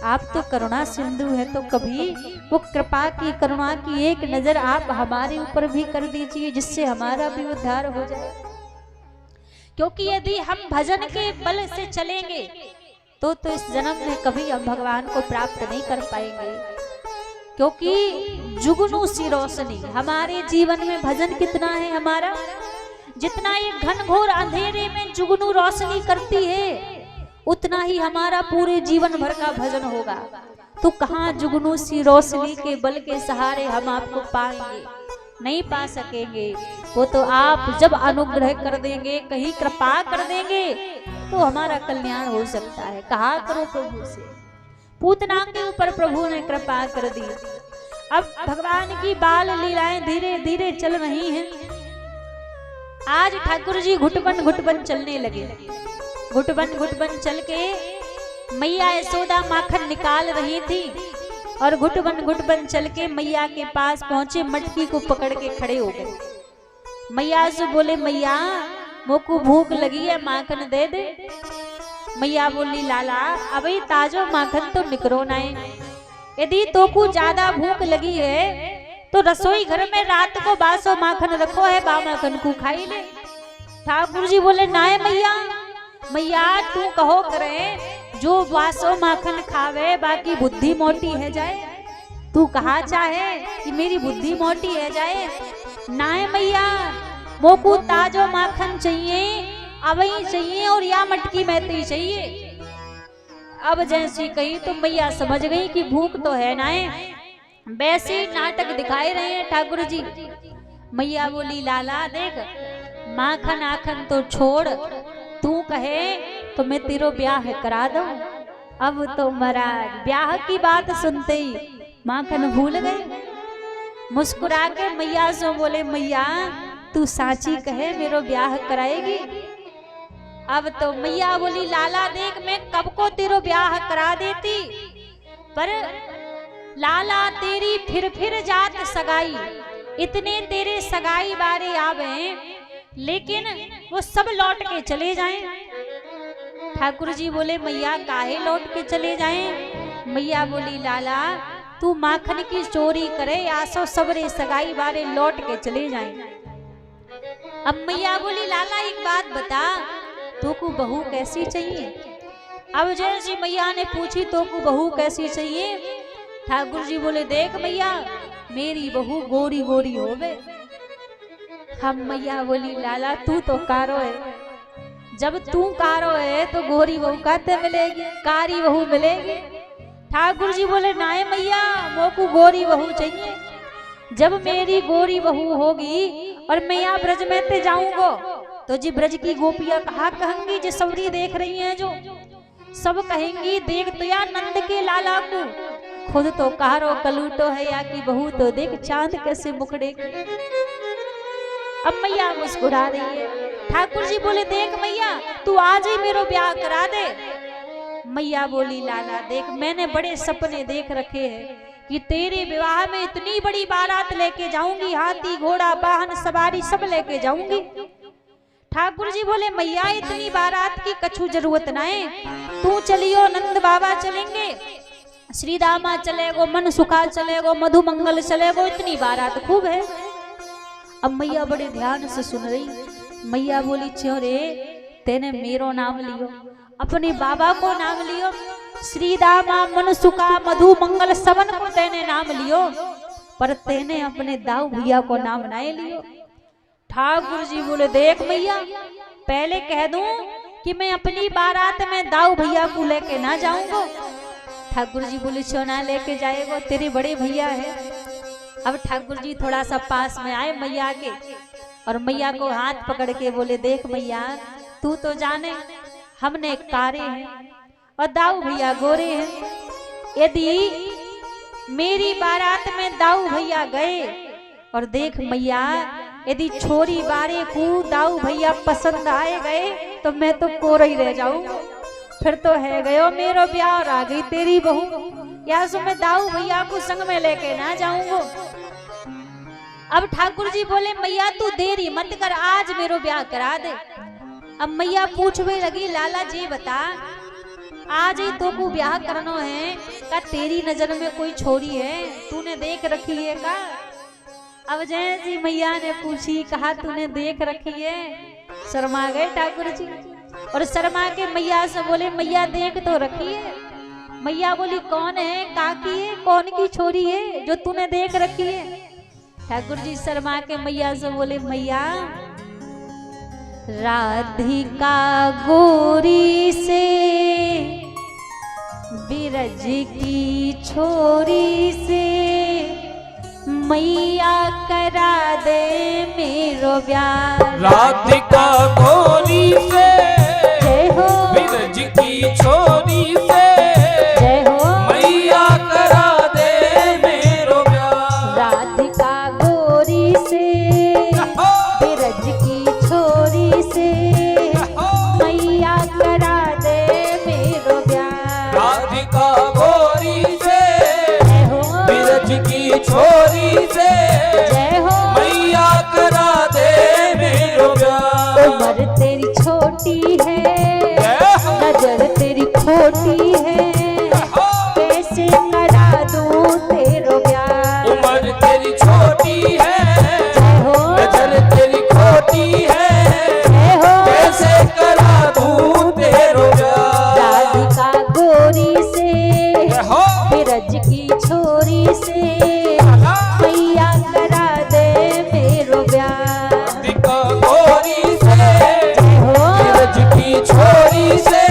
आप तो करुणा सिंधु है, तो कभी वो कृपा की, करुणा की एक नजर आप हमारे ऊपर भी कर दीजिए जिससे हमारा भी उद्धार हो जाए। क्योंकि यदि हम भजन के बल से चलेंगे तो इस जन्म में कभी हम भगवान को प्राप्त नहीं कर पाएंगे। क्योंकि जुगनू सी रोशनी हमारे जीवन में भजन कितना है हमारा, जितना ये घनघोर अंधेरे में जुगनू रोशनी करती है उतना ही हमारा पूरे जीवन भर का भजन होगा। तो कहाँ जुगनू सी रोशनी के बल के सहारे हम आपको पाएंगे, नहीं पा सकेंगे। वो तो आप जब अनुग्रह कर देंगे, कहीं कृपा कर देंगे तो हमारा कल्याण हो सकता है। कहा करो प्रभु से। पूतना के ऊपर प्रभु ने कृपा कर दी। अब भगवान की बाल लीलाएं धीरे धीरे चल रही हैं। आज ठाकुर जी घुटबन चलने लगे। घुटबन चल के मैया यशोदा माखन निकाल रही थी और घुटबन चल के मैया के पास पहुंचे, मटकी को पकड़ के खड़े हो गए। मैया से बोले, मैया मोको भूख लगी है, माखन दे दे। मैया बोली, लाला अभी ताजो माखन तो निकरो ना है, यदि तोको ज्यादा भूख लगी है तो रसोई घर में रात को बासो माखन रखो है, बा माखन को खाई ले। ठाकुर जी बोले, ना है मैया तू कहो करे, जो बासो माखन खावे बाकी बुद्धि मोटी है जाए। तू कहा चाहे कि मेरी बुद्धि मोटी है जाए? ना है मैया, मोको ताजो माखन चाहिए, अवई चाहिए और या मटकी में तो ही चाहिए। अब जैसी कही तो मैया समझ गई कि भूख तो है ना है, वैसे ही नाटक दिखाए रहे हैं ठाकुर जी। मैया बोली लाला देख माखन आखन तो छोड़, तू कहे तो मैं तेरो ब्याह करा दूं। अब तो महाराज ब्याह की बात सुनते ही माखन भूल गए। मुस्कुरा के मैया से बोले मैया तू साची कहे मेरो ब्याह कराएगी। अब तो मैया बोली लाला देख मैं कब को तेरो ब्याह करा देती, पर लाला तेरी फिर जात सगाई, इतने तेरे सगाई बारे आवे लेकिन वो सब लौट के चले जाएं। ठाकुर जी बोले मैया काहे लौट के चले जाएं। मैया बोली लाला तू माखन की चोरी करे आसो सबरे सगाई बारे लौट के चले जाएं। अब मैया बोली लाला एक बात बता तो को बहू कैसी चाहिए। अब जैसी मैया ने पूछी तो को बहू कैसी चाहिए। ठाकुर जी बोले देख मैया मेरी बहू गोरी गोरी होवे। हम मैया बोली लाला तू तो कारो है, जब तू कारो है तो गोरी बहू कहते मिलेगी, कारी बहू मिलेगी। ठाकुर जी बोले नाय मैया मोकू गोरी बहू चाहिए। जब मेरी गोरी बहू होगी और मैं यहाँ ब्रज में ते जाऊंगा तो जी ब्रज की गोपियां कहा कहेंगी जो सबरी देख रही हैं, जो सब कहेंगी देख तो यार नंद के लाला को, खुद तो कारो कलूटो है या की बहू तो देख चांद कैसे मुखड़े। अब मैया मुस्कुरा रही है। ठाकुर जी बोले देख मैया तू आज ही मेरो ब्याह करा दे। मैया बोली लाला देख मैंने बड़े सपने देख रखे हैं कि तेरे विवाह में इतनी बड़ी बारात लेके जाऊंगी, हाथी घोड़ा वाहन सवारी सब लेके जाऊंगी। ठाकुर जी बोले मैया इतनी बारात की कछु जरूरत ना है, तू चलियो नंद बाबा चलेंगे, श्री दामा चलेगो, मन सुखा चलेगो, मधु मंगल चलेगो, इतनी बारात खूब है। अब मैया बड़े ध्यान से सुन रही। मैया बोली चोरे तेने मेरो नाम लियो, अपने बाबा को नाम लियो, श्री दामा मन सुखा मधु मंगल सबन को तेने नाम लियो, पर तेने अपने दाऊ भैया को नाम नाए लियो। ठाकुर जी बोले देख मैया पहले कह दूं कि मैं अपनी बारात में दाऊ भैया को लेके ना जाऊंगा। ठाकुर जी बोले सोना लेके जाएगा तेरे बड़े भैया है। अब ठाकुर जी थोड़ा सा पास में आए मैया के और मैया को हाथ पकड़ के बोले देख मैया तू तो जाने हमने कारे हैं और दाऊ भैया गोरे हैं, यदि मेरी बारात में दाऊ भैया गए और देख मैया यदि छोरी बारे को दाऊ भैया पसंद आए गए तो मैं तो कोरा ही रह जाऊं, फिर तो है गयो मेरो ब्याह और आ गई तेरी बहू, या सो मैं दाऊ भैया को संग में लेके ना जाऊंगा। अब ठाकुर जी बोले मैया तू देरी मत कर आज मेरो ब्याह करा दे। अब मैया पूछने लगी लाला जी बता आज ही तो को ब्याह करना है का तेरी नजर में कोई छोरी है तूने देख रखी है का। अब जैसी मैया ने पूछी कहा तूने देख रखी है, शर्मा गए ठाकुर जी और शर्मा के मैया से बोले मैया देख तो रखी है। मैया बोली कौन है काकी है कौन की छोरी है जो तूने देख रखी है। ठाकुर जी शर्मा के मैया से बोले मैया राधिका गोरी से बिरज की छोरी से मैया करा दे मेरो ब्याह। राधिका गोरी से जय हो बिरज की छोरी से जय हो मैया करा दे मेरो ब्याह। राधिका गोरी से बिरज की छोरी से मैया करा दे मेरो ब्याह। राधिका गोरी से जय हो बिरज की छोरी से जय हो मैया करा दे मेरो ब्याह। उम्र तेरी छोटी है जय हो नजर तेरी खोटी है कैसे करा दूं तेरो ब्याह। उम्र तेरी छोटी है जय हो नजर तेरी खोटी है जय हो कैसे करा दूं तेरो ब्याह। राधिका गोरी से जय हो बिरज की छोरी से मैया करा दे मेरो ब्याह। राधिका गोरी से जय हो बिरज की छोरी से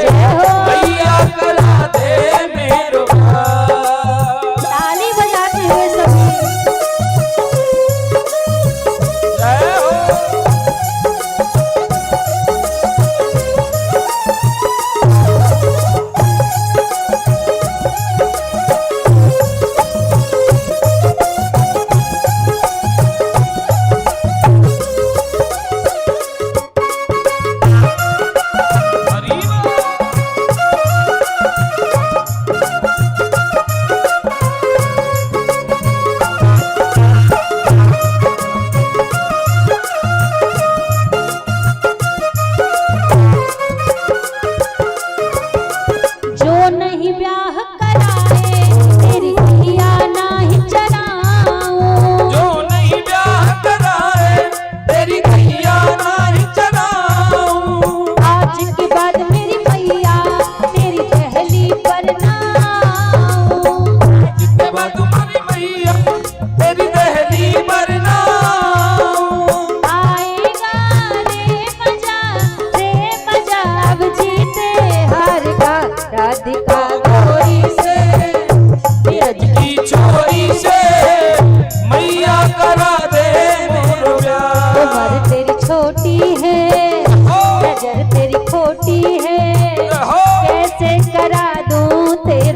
जय हो मैया करा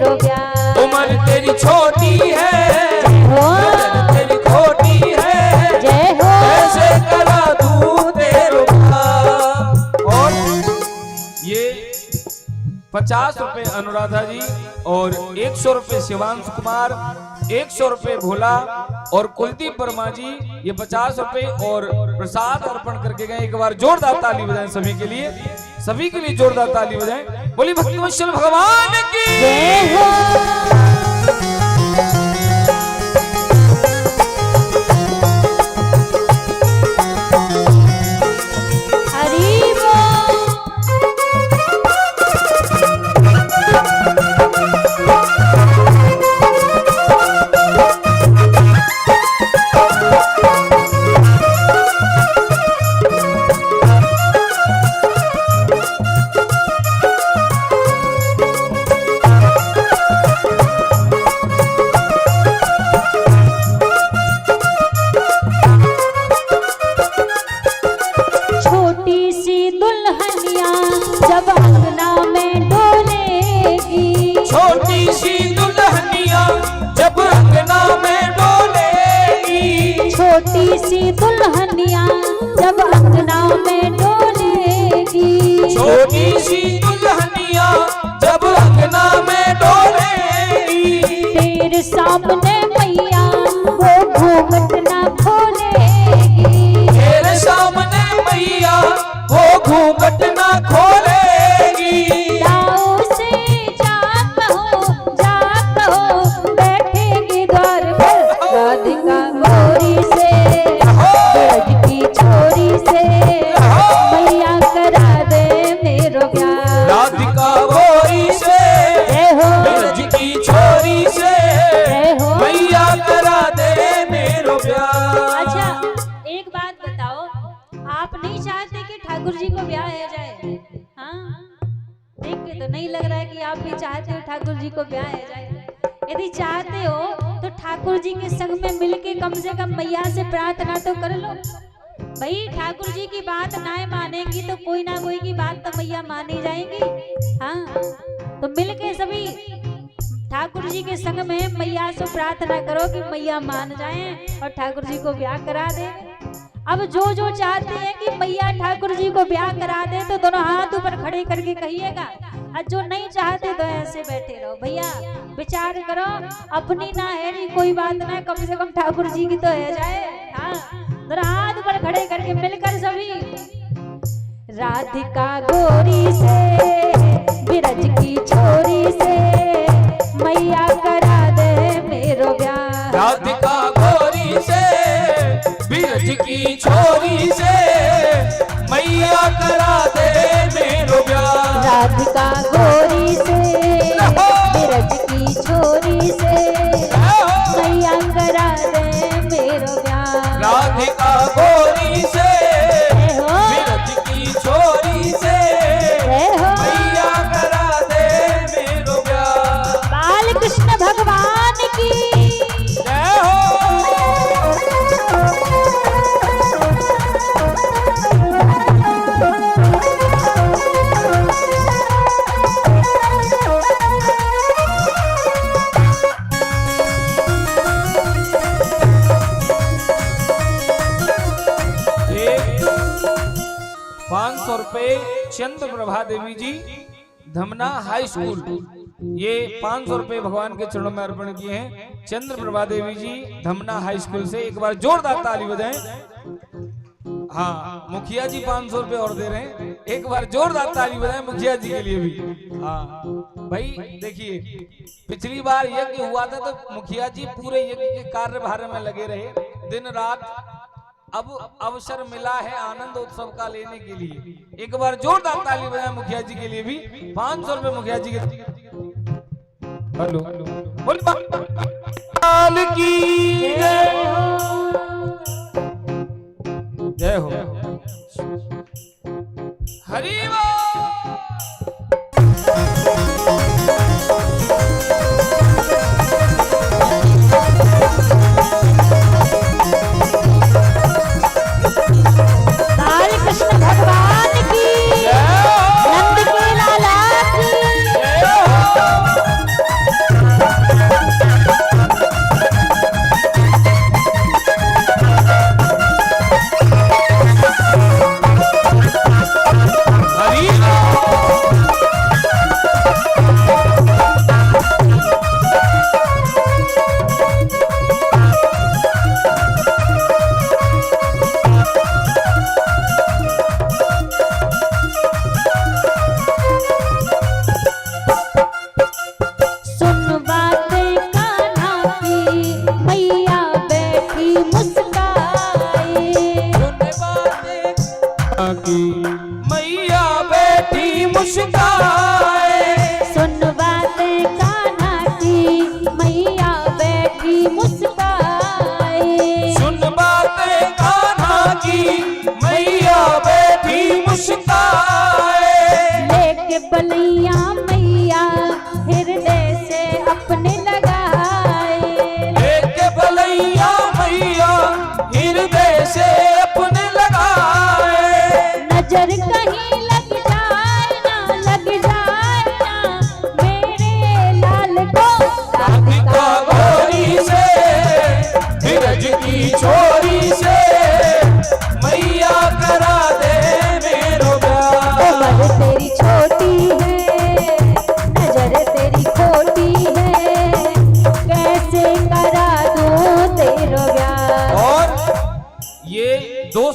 मेरो ब्याह। उम्र तेरी छोटी है, हो नजर तेरी खोटी है, जय हो कैसे करा दूं तेरो ब्याह। और ये 50 रुपए अनुराधा जी और 100 रुपए शिवांश कुमार, 100 रुपए भोला और कुलदीप वर्मा जी, ये 50 रुपए और प्रसाद अर्पण करके गए। एक बार जोरदार ताली बजाएं सभी के लिए, सभी के लिए जोरदार ताली बजाएं। बोली भक्ति वत्सल भगवान की जय हो। हरि बोल। छोटी सी दुल्हनिया जब अंगना में डोलेगी, छोटी सी दुल्हनिया जब अंगना में डोलेगी, छोटी सी दुल्हनिया जब अंगना में डोलेगी, छोटी सी दुल्हनिया जब अंगना में डोलेगी, तेरे सामने मैया वो घूंघट ना खोलेगी, तेरे सामने मैया वो घूंघट ना खोलेगी। दाऊ से जा कहो बैठेगी द्वार पर, राधिका गौरी से ब्रज की छोरी से मैया करा दे मेरो ब्याह। राधिका गौरी से जय हो ब्रज की छोरी से जय हो। मैया करा दे मेरो ब्याह। अच्छा एक बात बताओ, आप नहीं चाहते कि ठाकुर जी को ब्याह हो जाए? हाँ, देख के तो नहीं लग रहा है कि आप भी चाहते हो ठाकुर जी को ब्याह हो जाए। यदि चाहते हो तो ठाकुर जी के संग में मिलके कम से कम मैया से प्रार्थना तो कर लो। भाई ठाकुर जी की बात ना मानेंगी तो कोई ना कोई की बात तो मैया मानी जाएंगी। हाँ, तो मिलके सभी ठाकुर जी के संग में मैया से प्रार्थना करो कि मैया मान जाए और ठाकुर जी को ब्याह करा दे। अब जो जो चाहते हैं कि मैया ठाकुर जी को ब्याह करा दे तो दोनों हाथ ऊपर खड़े करके कहिएगा, और जो नहीं चाहते तो ऐसे बैठे रहो। भैया विचार करो, अपनी ना है नहीं कोई बात ना, कम से कम ठाकुर जी की तो है जाए। हाँ, दोनों हाथ ऊपर खड़े करके मिलकर सभी राधिका गौरी से ब्रज की छोरी से मैया करा दे मेरो ब्याह। राधिका गौरी से ब्रज की छोरी से मैया करा दे मेरो ब्याह। राधिका गौरी से ब्रज की छोरी से मैया करा दे मेरो ब्याह। राधिका गौरी से जय हो ब्रज की छोरी से जय हो। मैया करा दे मेरो ब्याह। बाल कृष्ण भगवान की जय हो। ये 500 रुपए चंद्र प्रभा देवी जी धमना हाई स्कूल, ये 500 रुपए भगवान के चरणों में अर्पण किए हैं चंद्र प्रभा देवी जी धमना हाई स्कूल से। एक बार जोरदार ताली बजाएं। हाँ, मुखिया जी 500 रुपए और दे रहे हैं, एक बार जोरदार ताली बजाएं मुखिया जी के लिए भी। हाँ भाई देखिए, पिछली बार यज्ञ हुआ था तो मुखिया जी पूरे यज्ञ के कार्यभार में लगे रहे दिन रात। अब अवसर मिला है आनंद उत्सव का लेने के लिए, एक बार जोरदार ताली बजाएं मुखिया जी के लिए भी। 500 रुपए मुखिया जी के। हेलो बोल बाल की जय हो। हरि बाल कृष्ण भगवान की, नंद के लाला की।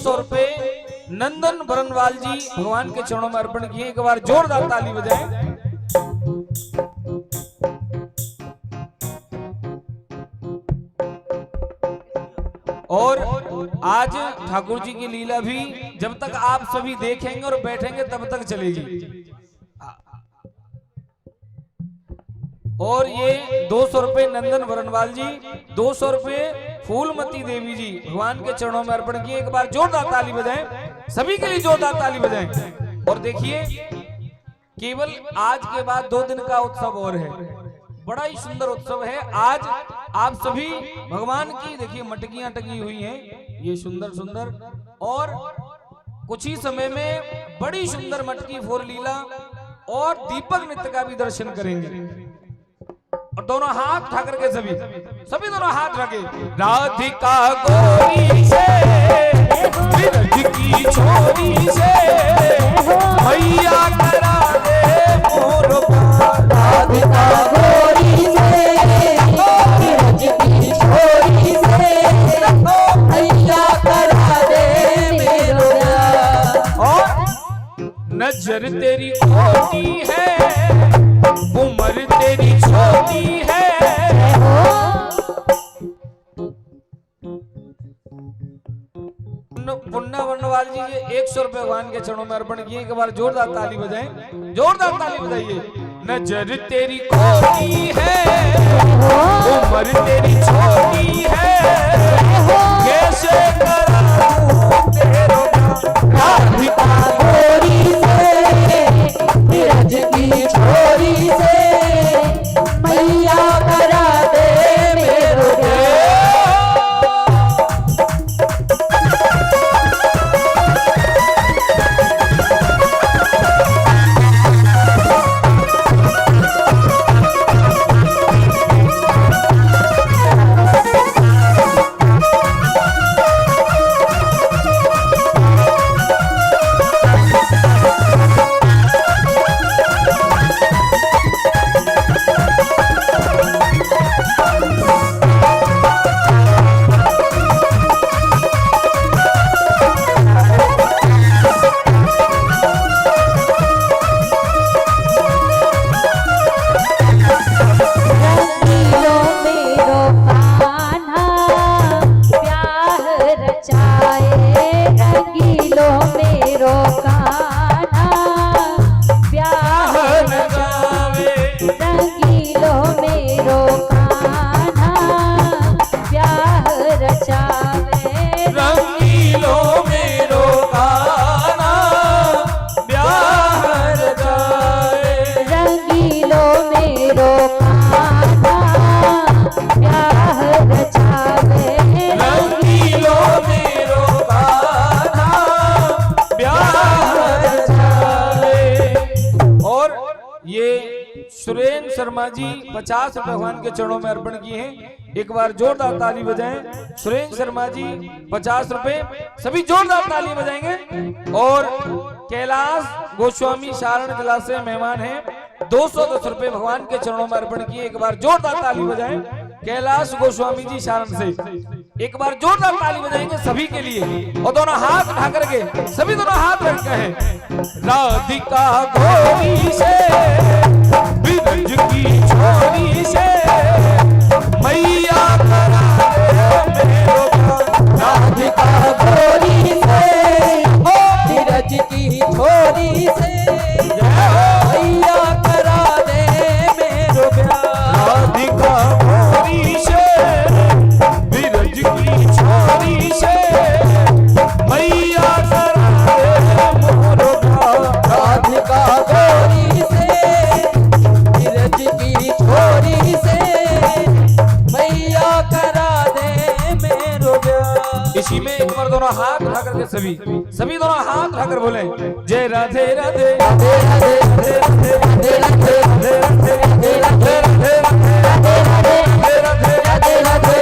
200 रुपए नंदन बरनवाल जी भगवान के चरणों में अर्पण किए। एक बार जोरदार ताली बजाएं। और आज ठाकुर जी की लीला भी जब तक आप सभी देखेंगे और बैठेंगे तब तक चलेगी। और ये 200 रुपए नंदन बरनवाल जी, 200 रुपए फूलमती देवी जी भगवान के चरणों में अर्पण किए। एक बार जोरदार ताली बजाएं, सभी के लिए जोरदार ताली बजाएं। और देखिए केवल आज के बाद 2 दिन का उत्सव और है, बड़ा ही सुंदर उत्सव है। आज आप सभी भगवान की देखिए मटकियां टंगी हुई हैं, ये सुंदर सुंदर, और कुछ ही समय में बड़ी सुंदर मटकी फोर लीला और दीपक नृत्य का भी दर्शन करेंगे। और दोनों हाथ उठा करके सभी दोनों हाथ रखे। राधिका गोरी से बिरज की छोरी से मैया करा दे मोर प्यार। राधिका गोरी से बिरज की छोरी से मैया करा दे मेरो प्यार। और नजर तेरी खोटी है, उम्र तेरी छोटी है। पुन्ना बरनवाल जी ये 100 रुपए भगवान के चरणों में अर्पण किए। एक बार जोरदार ताली बजाएं, जोरदार ताली बजाइए। नजर तेरी खोटी है, उम्र तेरी छोटी है, कैसे कराऊं तेरो राधिका गोरी से बिरज की छोरी से मैया करा दे मेरो सुरेंद्र शर्मा जी 50 रुपए भगवान के चरणों में अर्पण किए हैं। एक बार जोरदार ताली बजाएं। सुरेंद्र शर्मा जी 50 रुपए, सभी जोरदार ताली बजाएंगे। और कैलाश गोस्वामी सारण जिला से मेहमान हैं, 210 रुपए भगवान के चरणों में अर्पण किए। एक बार जोरदार ताली बजाएं कैलाश गोस्वामी जी सारण से। एक बार जोरदार ताली बजाएंगे सभी के लिए। और दोनों हाथ उठा करके सभी दोनों हाथ रखते हैं। राधिका गोरी से बिरज की छोरी से मैया करा दे मेरो प्यार। राधिका गोरी से बिरज की छोरी से मैया करा दे मेरो प्यार। राधिका गोरी से बिरज की छोरी से मैया करा दे मोर प्यार। राधिका गोरी से बिरज की छोरी से मैया करा दे मेरो प्यार। इसी में एक बार दोनों हाथ उठा करके सभी दोनों हाथ उठाकर बोले जय राधे राधे राधे राधे राधे राधे राधे राधे राधे राधे राधे राधे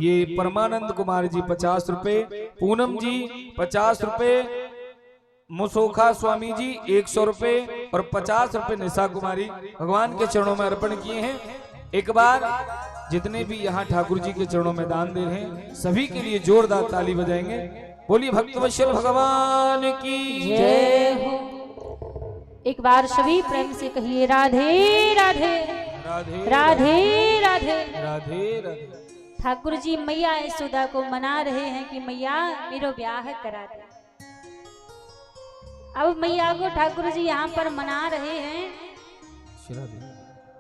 ये परमानंद कुमार जी 50 रुपए, पूनम जी 50 रुपए, मुसोखा स्वामी जी 100 रुपए और 50 रुपए निशा कुमारी भगवान के चरणों में अर्पण किए हैं। एक बार जितने भी यहाँ ठाकुर जी के चरणों में दान दे रहे हैं सभी के लिए जोरदार ताली बजाएंगे। बोलिए भक्तवत्सल भगवान की जय हो। एक बार सभी प्रेम से कहिए राधे राधे राधे राधे राधे राधे राधे। ठाकुर जी मैया यशोदा को मना रहे हैं कि मैया मेरा ब्याह करा दे। अब मैया को ठाकुर जी यहाँ पर मना रहे हैं।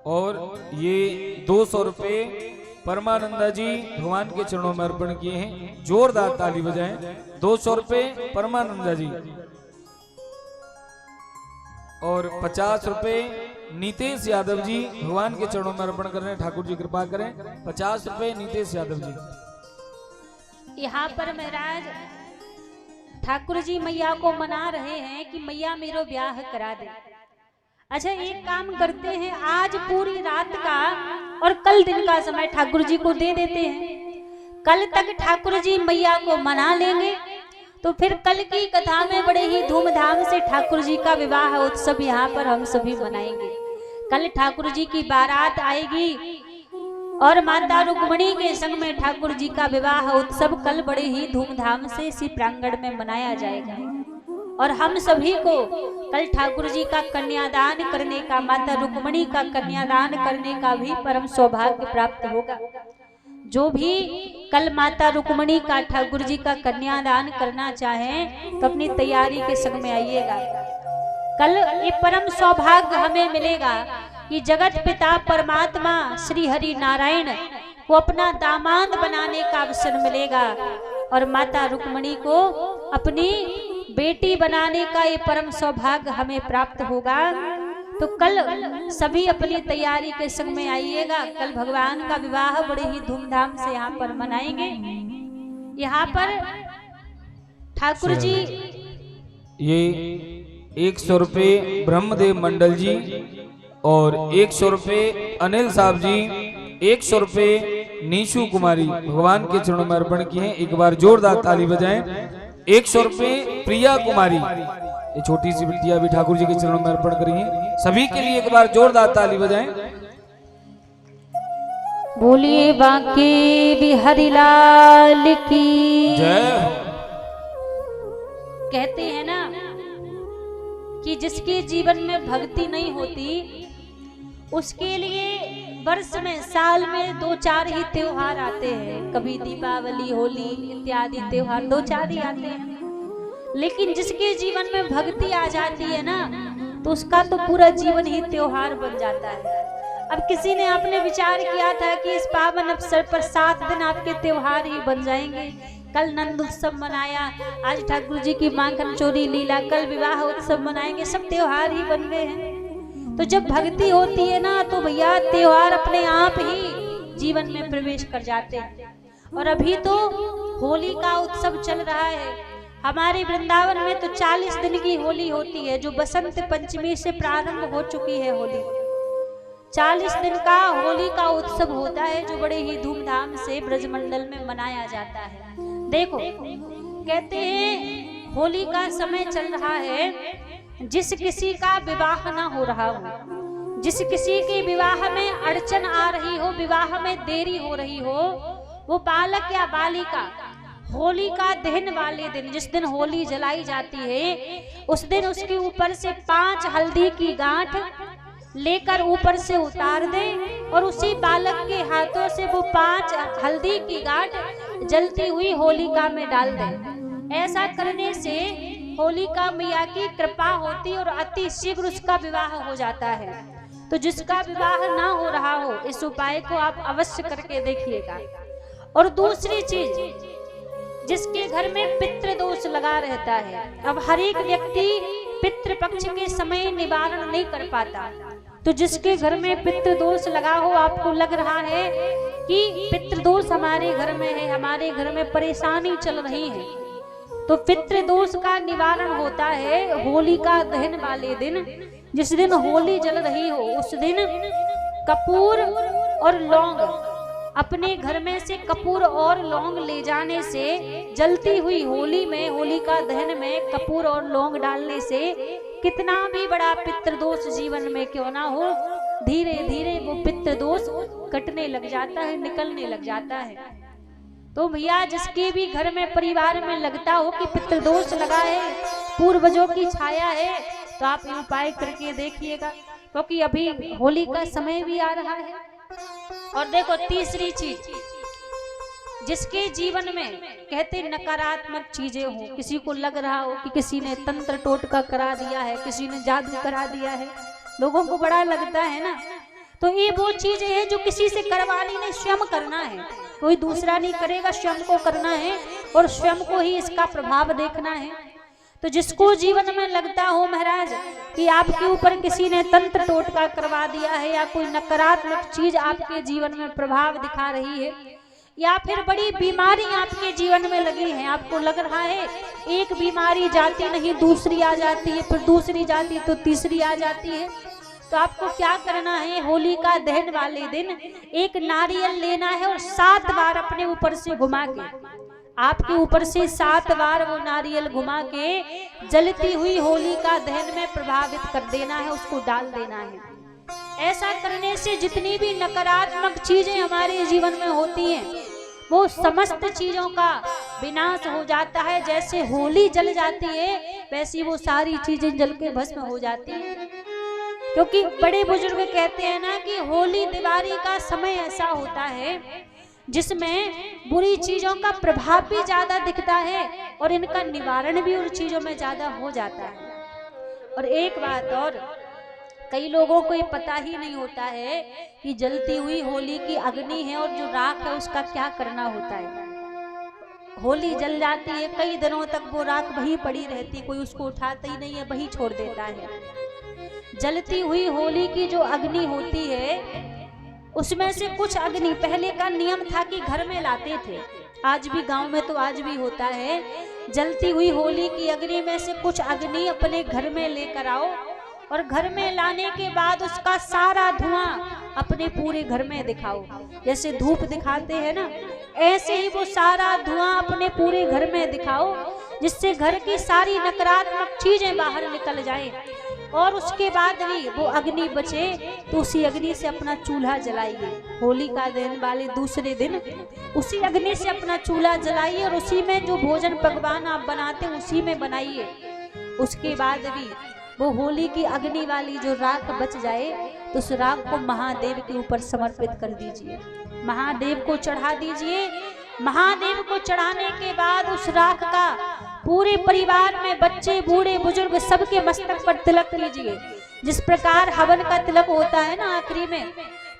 और ये 200 रुपए परमानंदा जी भगवान के चरणों में अर्पण किए हैं। जोरदार ताली बजाएं। 200 रुपए परमानंदा जी और 50 रुपए नीतेश यादव जी भगवान के चरणों में अर्पण कर रहे हैं। ठाकुर जी कृपा करें। 50 रुपए नीतेश यादव जी। यहाँ पर महाराज ठाकुर जी मैया को मना रहे हैं कि मैया मेरा ब्याह करा दे। अच्छा एक काम करते हैं, आज पूरी रात का और कल दिन का समय ठाकुर जी को दे देते हैं। कल तक ठाकुर जी मैया को मना लेंगे तो फिर कल की कथा में बड़े ही धूमधाम से ठाकुर जी का विवाह उत्सव यहाँ पर हम सभी मनाएंगे। कल ठाकुर जी की बारात आएगी और माता रुक्मणी के संग में ठाकुर जी का विवाह उत्सव कल बड़े ही धूमधाम से इसी प्रांगण में मनाया जाएगा। और हम सभी को कल ठाकुर जी का कन्यादान करने का, माता रुक्मणी का कन्यादान करने का भी परम सौभाग्य प्राप्त होगा। जो भी कल माता रुक्मणी का ठाकुर जी का कन्यादान करना चाहें तो अपनी तैयारी के संग में आइएगा। कल ये परम सौभाग्य हमें मिलेगा कि जगत पिता परमात्मा श्री हरि नारायण को अपना दामाद बनाने का अवसर मिलेगा और माता रुक्मणी को अपनी बेटी बनाने का ये परम सौभाग्य हमें प्राप्त होगा। तो कल सभी अपनी तैयारी के संग में आइएगा। कल भगवान का विवाह बड़े ही धूमधाम से यहाँ पर मनाएंगे। यहाँ पर ठाकुर जी ये 100 रुपए ब्रह्मदेव मंडल जी और 100 रुपए अनिल साहब जी, 100 रुपए नीशू कुमारी भगवान के चरणों में अर्पण किए हैं। एक बार जोरदार ताली बजाएं। 100 रुपए प्रिया कुमारी, ये छोटी सी बिटिया भी ठाकुर जी के चरणों में अर्पण करी है। सभी के लिए एक बार जोरदार ताली बजाएं। बोलिए बांके बिहारी लाल की जय। कहते हैं ना कि जिसके जीवन में भक्ति नहीं होती उसके लिए वर्ष में, साल में 2-4 ही त्योहार आते हैं। कभी दीपावली, होली इत्यादि त्योहार 2-4 ही आते हैं। लेकिन जिसके जीवन में भक्ति आ जाती है ना तो उसका तो पूरा जीवन ही त्योहार बन जाता है। अब किसी ने आपने विचार किया था कि इस पावन अवसर पर 7 दिन आपके त्योहार ही बन जाएंगे। कल नंद उत्सव मनाया, आज ठाकुर जी की माखन चोरी लीला, कल विवाह उत्सव मनाएंगे, सब त्योहार ही बन गए हैं। तो जब भक्ति होती है ना तो भैया त्योहार अपने आप ही जीवन में प्रवेश कर जाते हैं। और अभी तो होली का उत्सव चल रहा है। हमारे वृंदावन में तो 40 दिन की होली होती है, जो बसंत पंचमी से प्रारंभ हो चुकी है होली। 40 दिन का होली का उत्सव होता है जो बड़े ही धूमधाम से ब्रजमंडल में मनाया जाता है। देखो कहते हैं होली का समय चल रहा है, जिस किसी का विवाह ना हो रहा हो, जिस किसी के विवाह में अड़चन आ रही हो, विवाह में देरी हो रही हो, वो बालक या बालिका होली का दहन वाले दिन, जिस दिन होली जलाई जाती है, उस दिन उसके ऊपर से 5 हल्दी की गांठ लेकर ऊपर से उतार दे और उसी बालक के हाथों से वो 5 हल्दी की गांठ जलती हुई होलिका में डाल दे। ऐसा करने से होलिका मैया की कृपा होती और अति शीघ्र उसका विवाह हो जाता है। तो जिसका विवाह ना हो रहा हो, इस उपाय को आप अवश्य करके देखिएगा। और दूसरी चीज, जिसके घर में पितृदोष लगा रहता है, अब हर एक व्यक्ति पितृपक्ष के समय निवारण नहीं कर पाता, तो जिसके घर में पितृदोष लगा हो, आपको लग रहा है कि पितृदोष हमारे घर में है, हमारे घर में परेशानी चल रही है, तो पितृदोष का निवारण होता है होलिका दहन वाले दिन। जिस दिन होली जल रही हो उस दिन कपूर और लौंग अपने घर में से कपूर और लौंग ले जाने से, जलती हुई होली में, होलिका दहन में कपूर और लौंग डालने से कितना भी बड़ा पितृदोष जीवन में क्यों ना हो, धीरे धीरे वो पितृदोष कटने लग जाता है, निकलने लग जाता है। तो भैया जिसके भी घर में परिवार में लगता हो कि पितृदोष लगा है, पूर्वजों की छाया है, तो आप ये उपाय करके देखिएगा, क्योंकि अभी होली का समय भी आ रहा है। और देखो तीसरी चीज, जिसके जीवन में कहते नकारात्मक चीजें हो, किसी को लग रहा हो कि किसी ने तंत्र टोटका करा दिया है, किसी ने जादू करा दिया है, लोगों को बड़ा लगता है ना, तो ये वो चीजें हैं जो किसी से करवानी नहीं, स्वयं करना है, कोई दूसरा नहीं करेगा, स्वयं को करना है और स्वयं को ही इसका प्रभाव देखना है। तो जिसको जीवन में लगता हो महाराज कि आपके ऊपर किसी ने तंत्र टोटका करवा दिया है, या कोई नकारात्मक चीज आपके जीवन में प्रभाव दिखा रही है, या फिर बड़ी बीमारी आपके जीवन में लगी है, आपको लग रहा है एक बीमारी जाती नहीं दूसरी आ जाती है, फिर दूसरी जाती तो तीसरी आ जाती है, तो आपको क्या करना है, होली का दहन वाले दिन एक नारियल लेना है और 7 बार अपने ऊपर से घुमा के, आपके ऊपर से 7 बार वो नारियल घुमा के जलती हुई होली का दहन में प्रभावित कर देना है, उसको डाल देना है। ऐसा करने से जितनी भी नकारात्मक चीजें हमारे जीवन में होती हैं, वो समस्त चीजों का विनाश हो जाता है। जैसे होली जल जाती है, वैसी वो सारी चीजें जल के भस्म हो जाती हैं। क्योंकि बड़े बुजुर्ग कहते हैं ना कि होली दिवाली का समय ऐसा होता है जिसमें बुरी चीजों का प्रभाव भी ज्यादा दिखता है और इनका निवारण भी उन चीजों में ज्यादा हो जाता है। और एक बात और, कई लोगों को ये पता ही नहीं होता है कि जलती हुई होली की अग्नि है और जो राख है उसका क्या करना होता है। होली जल जाती है, कई दिनों तक वो राख वहीं पड़ी रहती, कोई उसको उठाता ही नहीं है, वहीं छोड़ देता है। जलती हुई होली की जो अग्नि होती है, उसमें से कुछ अग्नि, पहले का नियम था कि घर में लाते थे, आज भी गांव में तो आज भी होता है, जलती हुई होली की अग्नि में से कुछ अग्नि अपने घर में लेकर आओ और घर में लाने के बाद उसका सारा धुआं अपने पूरे घर में दिखाओ। जैसे धूप दिखाते हैं ना, ऐसे ही वो सारा धुआं अपने पूरे घर में दिखाओ, जिससे घर की सारी नकारात्मक चीजें बाहर निकल जाएं। और उसके बाद भी वो अग्नि बचे तो उसी अग्नि से अपना चूल्हा जलाइए। होली का दिन वाले दूसरे दिन उसी अग्नि से अपना चूल्हा जलाइए और उसी में जो भोजन पकवान आप बनाते हैं उसी में बनाइए। उसके बाद भी वो होली की अग्नि वाली जो राख बच जाए तो उस राख को महादेव के ऊपर समर्पित कर दीजिए, महादेव को चढ़ा दीजिए। महादेव को चढ़ाने के बाद उस राख का पूरे परिवार में बच्चे बूढ़े बुजुर्ग सबके मस्तक पर तिलक कीजिए। जिस प्रकार हवन का तिलक होता है ना आखिरी में,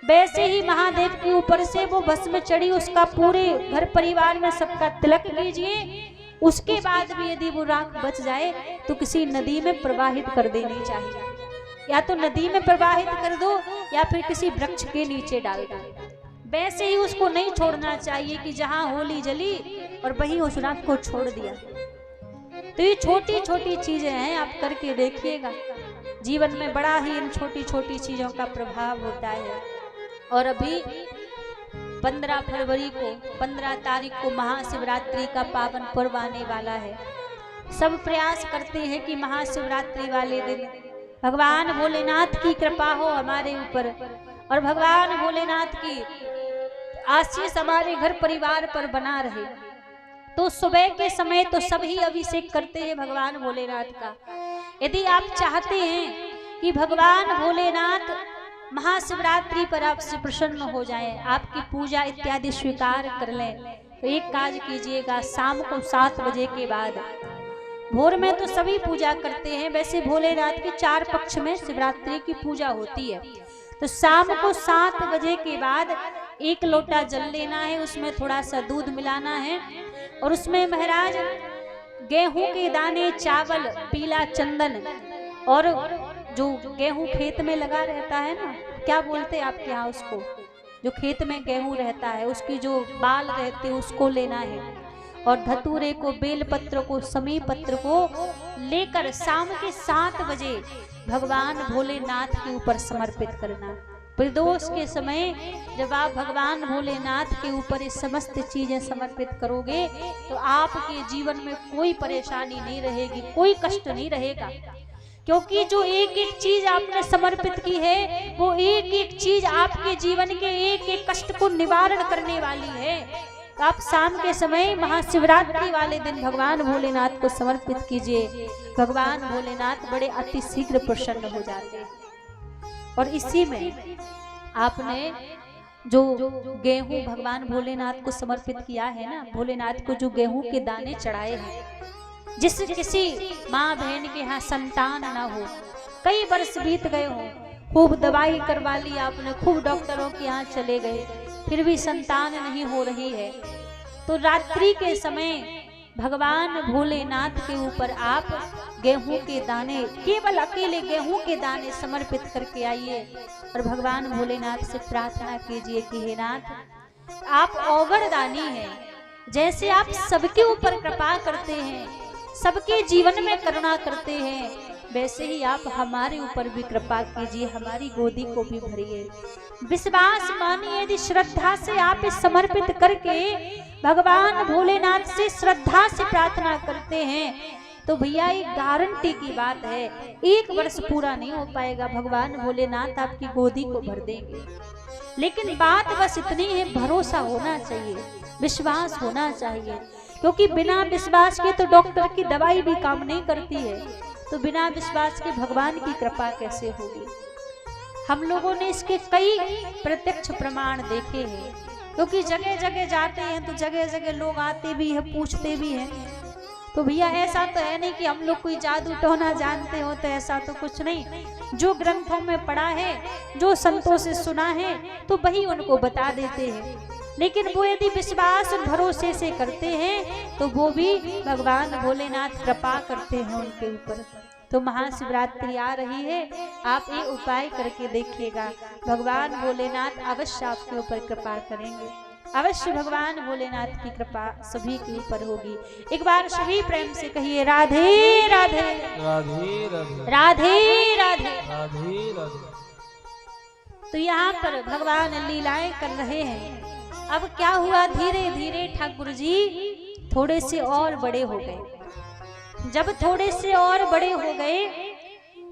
वैसे ही महादेव के ऊपर से वो भस्म चढ़ी उसका पूरे घर परिवार में सबका तिलक कीजिए। उसके बाद भी यदि वो राख बच जाए तो किसी नदी में प्रवाहित कर देनी चाहिए, या तो नदी में प्रवाहित कर दो या फिर किसी वृक्ष के नीचे डाल दो। वैसे ही उसको नहीं छोड़ना चाहिए कि जहां होली जली और वहीं उस राख को छोड़ दिया। तो ये छोटी छोटी चीजें हैं, आप करके देखिएगा, जीवन में बड़ा ही इन छोटी छोटी चीजों का प्रभाव होता है। और अभी 15 फरवरी को 15 तारीख को महाशिवरात्रि का पावन पर्व आने वाला है। सब प्रयास करते हैं कि महाशिवरात्रि वाले दिन भगवान भोलेनाथ की कृपा हो हमारे ऊपर और भगवान भोलेनाथ की आशीष हमारे घर परिवार पर बना रहे। तो सुबह के समय तो सभी अभिषेक करते हैं भगवान भोलेनाथ का। यदि आप चाहते हैं कि भगवान भोलेनाथ महाशिवरात्रि पर आपसे प्रसन्न हो जाएं, आपकी पूजा इत्यादि स्वीकार कर लें, तो एक काज कीजिएगा, शाम को 7 बजे के बाद, भोर में तो सभी पूजा करते हैं, वैसे भोलेनाथ के 4 पक्ष में शिवरात्रि की पूजा होती है, तो शाम को 7 बजे के बाद 1 लोटा जल लेना है, उसमें थोड़ा सा दूध मिलाना है और उसमें महाराज गेहूं के दाने, चावल, पीला चंदन और जो गेहूं खेत में लगा रहता है ना, क्या बोलते हैं आपके यहाँ उसको, जो खेत में गेहूं रहता है उसकी जो बाल रहते हैं उसको लेना है और धतूरे को, बेल पत्र को, समी पत्र को लेकर शाम के 7 बजे भगवान भोलेनाथ के ऊपर समर्पित करना। प्रदोष के समय जब आप भगवान भोलेनाथ के ऊपर ये समस्त चीजें समर्पित करोगे तो आपके जीवन में कोई परेशानी नहीं रहेगी, कोई कष्ट नहीं रहेगा। क्योंकि जो एक एक चीज आपने समर्पित की है वो एक एक चीज आपके जीवन के एक एक कष्ट को निवारण करने वाली है। तो आप शाम के समय महाशिवरात्रि वाले दिन भगवान भोलेनाथ को समर्पित कीजिए, भगवान भोलेनाथ बड़े अति शीघ्र प्रसन्न हो जाते हैं। और इसी में आपने जो गेहूं भगवान भोलेनाथ को समर्पित किया है ना, भोलेनाथ को जो गेहूं के दाने चढ़ाए हैं, जिस किसी माँ बहन के यहाँ संतान ना हो, कई वर्ष बीत गए हो, खूब दवाई करवा ली आपने, खूब डॉक्टरों के यहाँ चले गए, फिर भी संतान नहीं हो रही है, तो रात्रि के समय भगवान भोलेनाथ के ऊपर आप गेहूं के दाने, केवल अकेले गेहूं के दाने समर्पित करके आइए और भगवान भोलेनाथ से प्रार्थना कीजिए कि हे नाथ, आप औगणदानी हैं, जैसे आप सबके ऊपर कृपा करते हैं, सबके जीवन में करुणा करते हैं, वैसे ही आप हमारे ऊपर भी कृपा कीजिए, हमारी गोदी को भी भरिए। विश्वास मानिए, यदि श्रद्धा से आप इस समर्पित करके भगवान भोलेनाथ से श्रद्धा से प्रार्थना करते हैं तो भैया ये गारंटी की बात है, 1 वर्ष पूरा नहीं हो पाएगा, भगवान भोलेनाथ आपकी गोदी को भर देंगे। लेकिन बात बस इतनी है, भरोसा होना चाहिए, विश्वास होना चाहिए, क्योंकि बिना विश्वास के तो डॉक्टर की दवाई भी काम नहीं करती है, तो बिना विश्वास के भगवान की कृपा कैसे होगी। हम लोगों ने इसके कई प्रत्यक्ष प्रमाण देखे हैं, क्योंकि जगह जगह जाते हैं तो जगह जगह लोग आते भी हैं, पूछते भी हैं। तो भैया ऐसा तो है नहीं कि हम लोग कोई जादू टोना जानते हो, तो ऐसा तो कुछ नहीं, जो ग्रंथों में पढ़ा है, जो संतों से सुना है, तो वही उनको बता देते हैं। लेकिन वो यदि विश्वास और भरोसे से करते हैं तो वो भी भगवान भोलेनाथ कृपा करते हैं उनके ऊपर। तो महाशिवरात्रि आ रही है, आप ये उपाय करके देखिएगा, भगवान भोलेनाथ अवश्य आपके ऊपर कृपा करेंगे, अवश्य भगवान भोलेनाथ की कृपा सभी के ऊपर होगी। एक बार सभी प्रेम से कहिए राधे राधे राधे राधे राधे राधे राधे राधे। तो यहाँ पर भगवान लीलाएं कर रहे हैं। अब क्या हुआ, धीरे धीरे ठाकुर जी थोड़े से और बड़े हो गए। जब थोड़े से और बड़े हो गए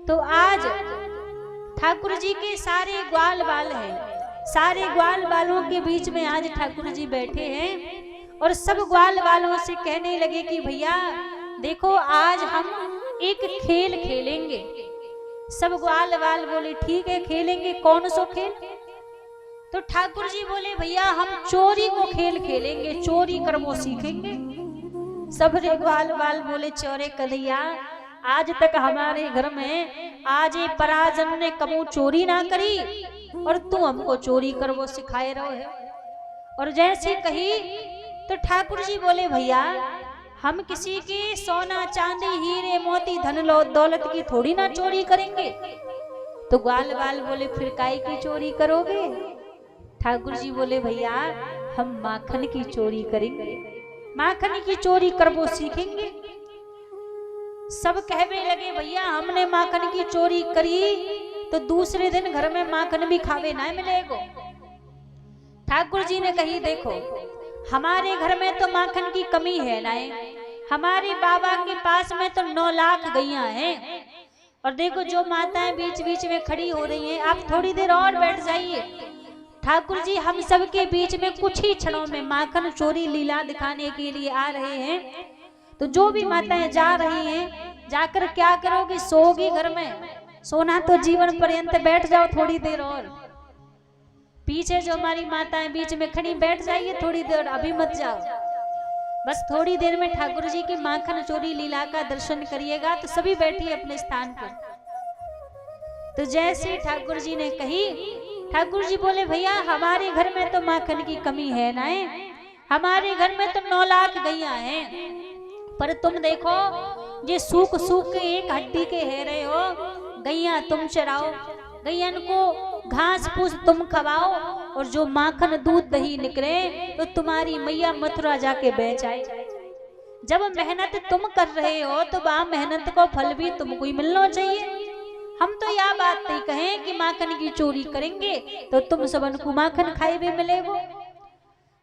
तो आज ठाकुर जी के सारे ग्वाल बाल हैं, सारे ग्वाल बालों के बीच में आज ठाकुर जी बैठे हैं और सब ग्वाल बालों से कहने लगे कि भैया देखो आज हम एक खेल खेलेंगे। सब ग्वाल बाल बोले ठीक है खेलेंगे, कौन सो खेल? तो ठाकुर जी बोले भैया हम चोरी को खेल खेलेंगे, चोरी करवो सीखेंगे। सब ग्वाल बाल बोले चोरे कन्हैया, आज तक हमारे घर में आज ये पराजन ने कबू चोरी ना करी और तू हमको चोरी करवो सिखाए रहो है। और जैसे कही तो ठाकुर जी बोले भैया हम किसी के सोना चांदी हीरे मोती धन दौलत की थोड़ी ना चोरी करेंगे। तो ग्वाल बाल बोले फिर काय की चोरी करोगे? ठाकुर जी बोले भैया हम माखन की चोरी करेंगे, माखन की चोरी करवो सीखेंगे। सब कहने लगे भैया हमने माखन की चोरी करी तो दूसरे दिन घर में माखन भी खावे ना मिलेगो। ठाकुर जी ने कही देखो हमारे घर में तो माखन की कमी है ना, हमारे बाबा के पास में तो 9 लाख गैया हैं और देखो जो माताएं बीच बीच में खड़ी हो रही हैं, आप थोड़ी देर और बैठ जाइए। ठाकुर जी हम सबके बीच में कुछ ही क्षणों में माखन चोरी लीला दिखाने के लिए आ रहे हैं। तो जो भी माताएं जा रही हैं जाकर क्या करोगी, सोओगी घर में? सोना तो जीवन पर्यंत, बैठ जाओ थोड़ी देर और। पीछे जो हमारी माताएं बीच में खड़ी बैठ जाइए थोड़ी देर, अभी मत जाओ, बस थोड़ी देर में ठाकुर जी की माखन चोरी लीला का दर्शन करिएगा। तो सभी बैठिए अपने स्थान पर। तो जैसे ठाकुर जी ने कही, ठाकुर जी बोले भैया हमारे घर में तो माखन की कमी है ना, हमारे घर में तो 9 लाख गैया हैं, पर तुम देखो ये सूख सूख के एक हड्डी के है रहे हो, गैया तुम चराओ, गैयन को घास फूस तुम खवाओ और जो माखन दूध दही निकले तो तुम्हारी मैया मथुरा जाके बेच आए। जब मेहनत तुम कर रहे हो तो वह मेहनत को फल भी तुमको ही मिलना चाहिए। हम तो यह बात नहीं कहें कि माखन की चोरी करेंगे तो तुम सबन को माखन खाए भी मिलेगो।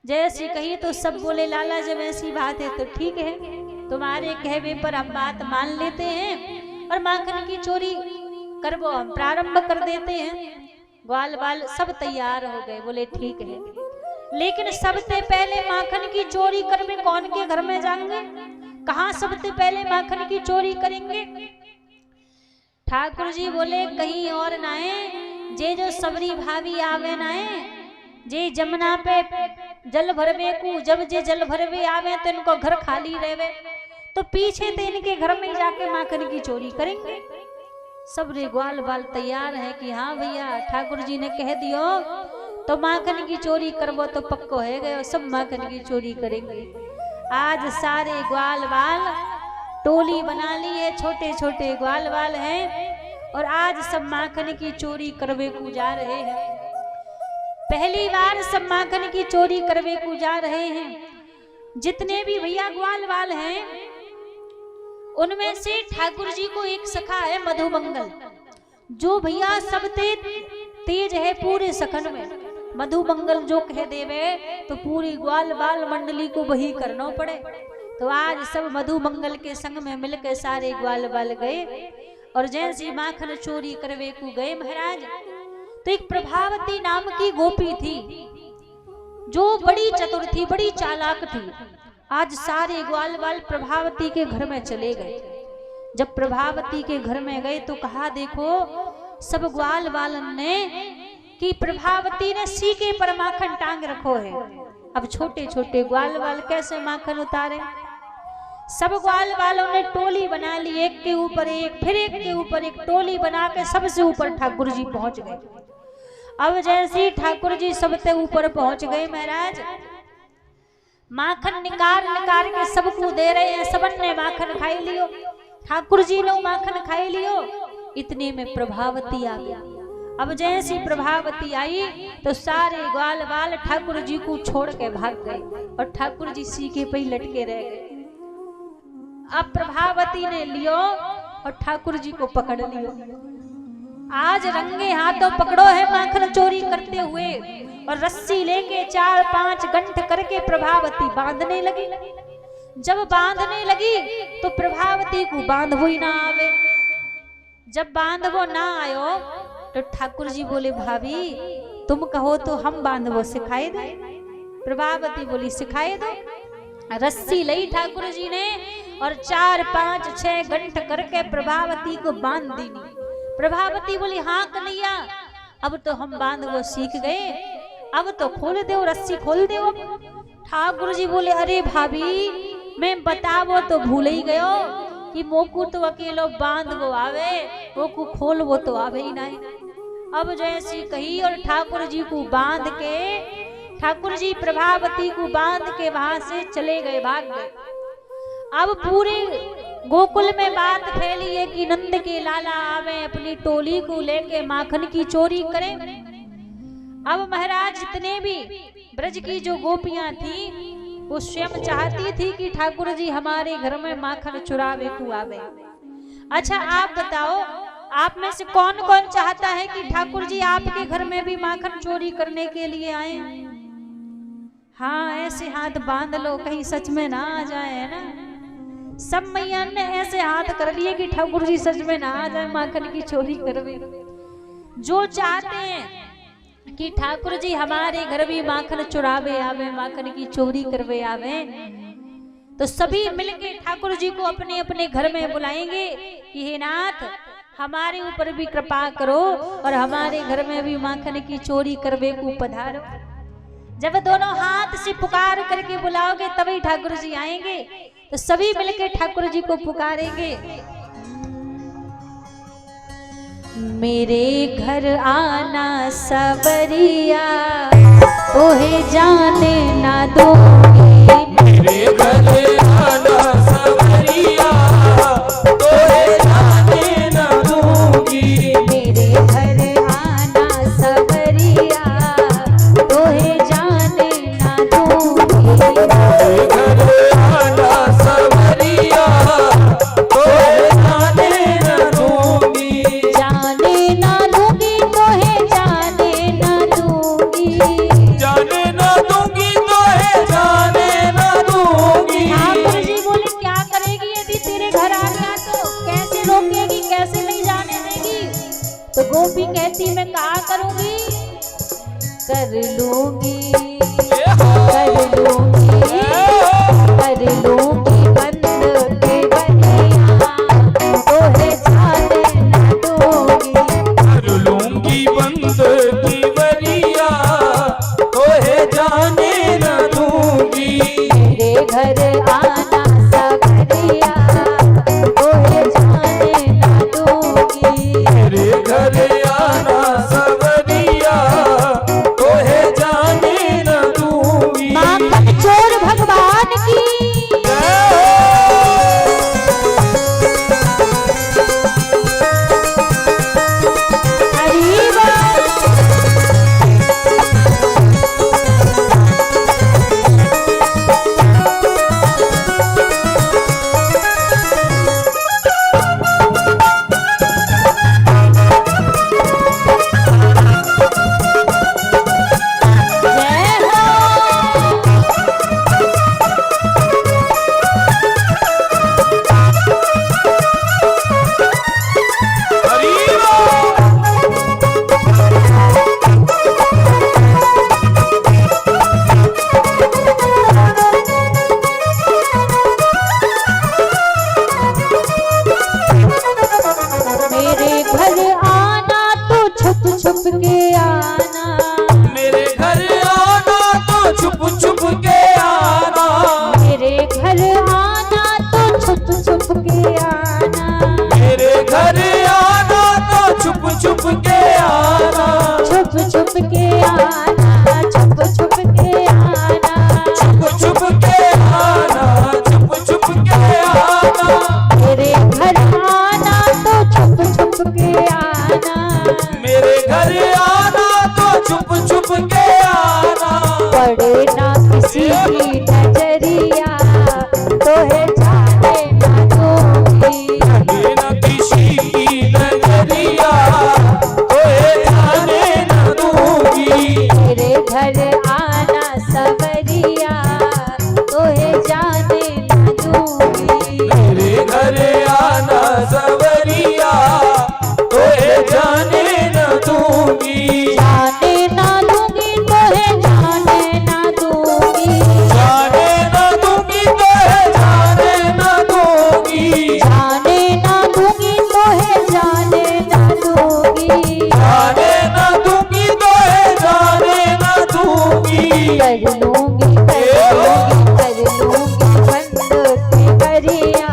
जैसी कही तो सब बोले लाला जब ऐसी बात है तो ठीक है, तुम्हारे कहवे पर हम बात मान लेते हैं और माखन की चोरी करबो हम प्रारंभ कर देते हैं। ग्वाल बाल सब तैयार हो गए, बोले ठीक है, लेकिन सबसे पहले माखन की चोरी करने कौन के घर में जाएंगे, कहाँ सबसे पहले माखन की चोरी करेंगे। ठाकुर जी बोले कहीं और ना है, जे जो सबरी भाभी आवे ना है, जे जमुना पे जल भरवे को जब जे जल भरवे आवे तो इनको घर खाली रहे तो पीछे तो इनके घर में जाके माखन की चोरी करेंगे। सब रे ग्वाल बाल तैयार है कि हाँ भैया ठाकुर जी ने कह दियो तो माखन की चोरी करवो तो पक्को है गए, सब माखन की चोरी करेंगे। आज सारे ग्वाल बाल टोली बना ली है, छोटे छोटे ग्वाल बाल हैं और आज सब माखन की चोरी करवे को जा रहे हैं। पहली बार सब माखन की चोरी करवे को जा रहे हैं। जितने भी भैया ग्वाल बाल हैं उनमें से ठाकुर जी को एक सखा है मधुमंगल, जो भैया सबसे तेज है पूरे सखन में। मधुमंगल जो कह देवे तो पूरी ग्वाल बाल मंडली को वही करना पड़े। तो आज सब मधुमंगल के संग में मिलकर सारे ग्वाल बाल गए और जैसी माखन चोरी करवे को गए महाराज, तो एक प्रभावती नाम की गोपी थी जो बड़ी चतुर थी, बड़ी चालाक थी। आज सारे ग्वाल बाल प्रभावती के घर में चले गए। जब प्रभावती के घर में गए तो कहा देखो सब ग्वाल बालन ने कि प्रभावती ने सीके पर माखन टांग रखो है। अब छोटे छोटे ग्वाल बाल कैसे माखन उतारे। सब ग्वाल बालों ने टोली बना ली, एक के ऊपर एक फिर एक के ऊपर एक टोली बना के सबसे ऊपर ठाकुर जी पहुंच गए। अब जैसे ठाकुर जी सबसे ऊपर पहुंच गए महाराज, माखन निकाल निकाल के सबको दे रहे हैं। सबन ने माखन खाई लियो, ठाकुर जी ने माखन खाई लियो। इतने में प्रभावती आ गया। अब जैसी प्रभावती आई तो सारे ग्वाल बाल ठाकुर जी को छोड़ के भाग गए और ठाकुर जी सीके पे लटके रह गए। अब प्रभावती ने लियो और ठाकुर जी को पकड़ लियो। आज रंगे हाथों पकड़ो है माखन चोरी करते हुए और रस्सी लेके 4-5 गंठ करके प्रभावती बांधने लगी। जब बांधने लगी तो प्रभावती को बांधवो ही ना आवे। जब बांधवो ना आयो तो ठाकुर जी बोले भाभी तुम कहो तो हम बांधवो सिखाए दो। प्रभावती बोली सिखाए दो। रस्सी लई ठाकुर जी ने और 4-5-6 गंठ करके प्रभावती को बांध दी। प्रभावती बोली हाँ कन्हैया अब तो हम बांधवो सीख गए, अब तो खोल दो रस्सी खोल दो। ठाकुर जी बोले अरे भाभी मैं बतावो तो भूल ही गयो कि मोकू तो अकेलो बांधवो आवे, मोकू खोलवो तो आवे ही नहीं। अब जैसी कही और ठाकुर जी को बांध के ठाकुर जी प्रभावती को बांध के वहां से चले गए, भाग गए। अब पूरे गोकुल में बात फैली है कि नंद के लाला आवे अपनी टोली को लेके माखन की चोरी करें। अब महाराज जितने भी ब्रज की जो गोपियां थी वो स्वयं चाहती थी कि ठाकुर जी हमारे घर में माखन चुरावे को आवे। अच्छा आप बताओ आप में से कौन कौन चाहता है कि ठाकुर जी आपके घर में भी माखन चोरी करने के लिए आए। हाँ ऐसे हाथ बांध लो कहीं सच में ना आ जाए, है ना। सब मैया ने ऐसे हाथ कर लिए कि ठाकुर जी सच में ना आ जाए माखन की चोरी करवे। जो चाहते हैं कि ठाकुर जी हमारे घर भी माखन चुरावे आवे, माखन की चोरी करवे आवे, तो सभी मिलके ठाकुर जी को अपने अपने घर में बुलाएंगे कि हे नाथ हमारे ऊपर भी कृपा करो और हमारे घर में भी माखन की चोरी करवे को पधारो। जब दोनों हाथ से पुकार करके बुलाओगे तभी ठाकुर जी आएंगे। तो सभी मिलके ठाकुर जी को पुकारेंगे। मेरे घर आना सबरिया तोहे जाने ना दूंगी। मेरे घर आना सबरिया तोहे जाने ना दूंगी। मेरे घर आना सबरिया तोहे जाने ना दूंगी। मेरे घर आना सबरिया तोहे जाने ना दूंगी। जाने का करूंगी, कर लूंगी, कर लूंगी, कर लूंगी बंद के बनिया, तोहे जाने न दूंगी, कर लूंगी बंद की बरिया, तोहे जाने न दूंगी, मेरे घर आना सवरिया, तोहे जाने न दूंगी, मेरे घर आना सवरिया, तोहे जाने न दूंगी। माखन चोर भगवान की हरी बोल। जय हो। हरि बोल। मेरे घर आना तो छुप छुप के आना, मेरे घर आना तो छुप छुप के आना, मेरे घर आना तो छुप छुप के आना, मेरे घर आना तो छुप छुप के आना, छुप छुप के आना, छुप छुप के आना, छुप छुप के आना, छुप छुप के आना, मेरे घर आना तो छुप छुप के आना, मेरे घर आना तो छुप छुप के आना, पड़े ना किसी की नजरिया, तोहे जाने ना दूंगी, बिना किसी की नजरिया, तोहे जाने न दूंगी, मेरे घर आना सवरिया, तोहे जाने ना दूंगी, मेरे घर आना सवरिया, तोहे जाने न दूंगी, जाने ना दूंगी, तोहे जाने ना दूंगी, जाने न दूंगी, तोहे जाने न दूंगी, जाने ना दूंगी, तोहे जाने ना दूंगी, जाने न दूंगी, तोहे जाने न दूंगी, कर लूंगी, कर लूंगी, कर लूंगी बंद के बरिया,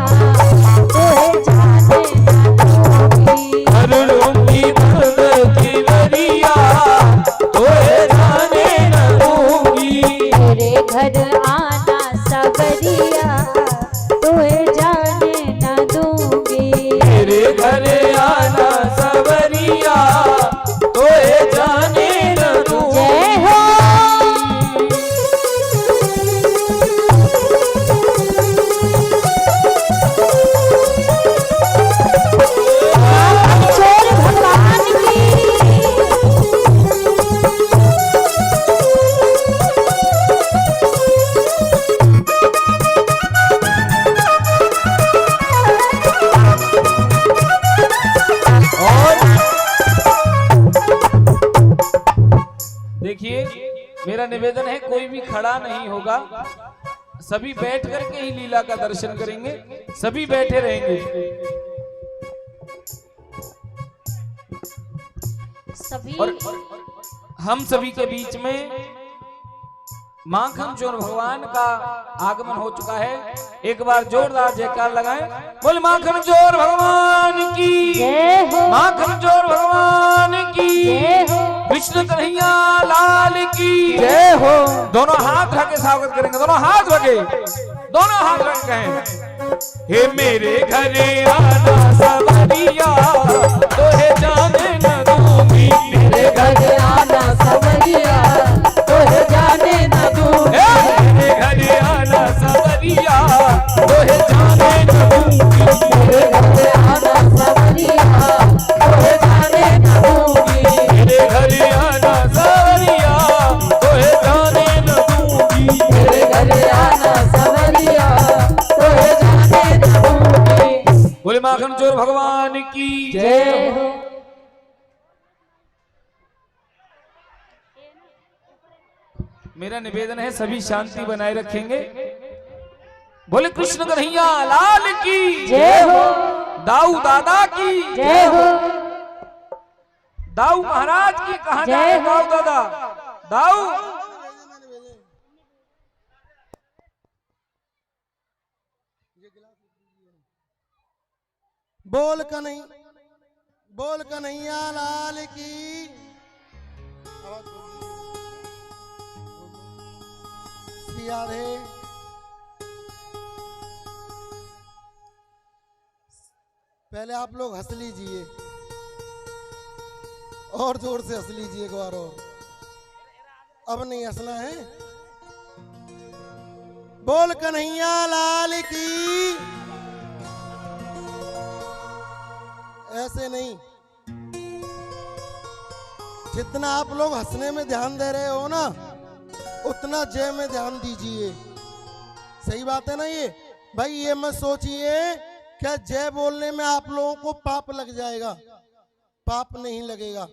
तोहे जाने ना दूंगी, कर लूंगी बंद की बरिया, तोहे जाने न दूंगी, मेरे घर आना सवरिया, तोहे जाने ना दूंगी, मेरे घर आना सवरिया, तोहे जाने न दूंगी। जय हो। चोर भगवान की और देखिए, मेरा निवेदन है कोई भी खड़ा नहीं होगा, सभी बैठ करके ही लीला का दर्शन करेंगे, सभी बैठे रहेंगे। सभी और हम सभी के बीच में माखन चोर भगवान का आगमन हो चुका है। एक बार जोरदार जयकार लगाएं, बोल माखन चोर भगवान की, जय हो, माखन चोर भगवान की, जय हो, कृष्ण कन्हैया लाल की जय हो। दोनों हाथ रख के स्वागत करेंगे, दोनों हाथ रखे, दोनों हाथ रख के, हे मेरे घरे आना सवरिया, तोहे जाने न दूंगी, मेरे घरे आना सवरिया, तोहे जाने न दूंगी, मेरे घरे आना सवरिया, तोहे जाने न दूंगी, मेरे घरे आना सवरिया, तोहे जाने न दूंगी, मेरे घरे आना सवरिया, तोहे जाने न दूंगी, मेरे घरे आना सवरिया, तोहे जाने न दूंगी। बोले माखन चोर भगवान की जय मेरा निवेदन है सभी शांति बनाए रखेंगे। बोले कृष्ण कन्हैया लाल की जय हो, दाऊ दादा की जय हो, दाऊ महाराज की। कहा जय जाए हो। दाऊ दादा? दाऊ बोल कन्हैया लाल की। श्री राधे। पहले आप लोग हंस लीजिए और जोर से हंस लीजिए एक बार और। अब नहीं हंसना है। बोल कन्हैया लाल की। ऐसे नहीं, जितना आप लोग हंसने में ध्यान दे रहे हो ना, उतना जय में ध्यान दीजिए। सही बात है ना ये भाई? ये मत सोचिए क्या जय बोलने में आप लोगों को पाप लग जाएगा। पाप नहीं लगेगा।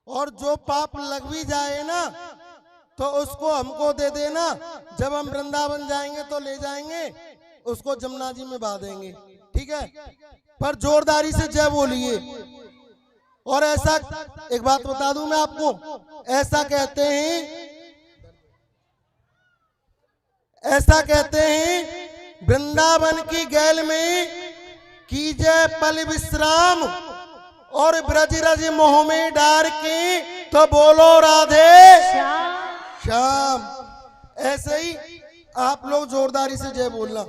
और जो पाप लग भी जाए ना तो उसको हमको दे देना। जब हम वृंदावन जाएंगे तो ले जाएंगे उसको, जमुना जी में बहा देंगे। ठीक है? पर जोरदारी से जय बोलिए। और ऐसा एक बात बता दूं मैं आपको, ऐसा कहते हैं वृंदावन की गैल में कीजे पल विश्राम, और ब्रज रज मोह में डार के तो बोलो राधे श्याम। ऐसे ही आप लोग जोरदारी से जय बोलना।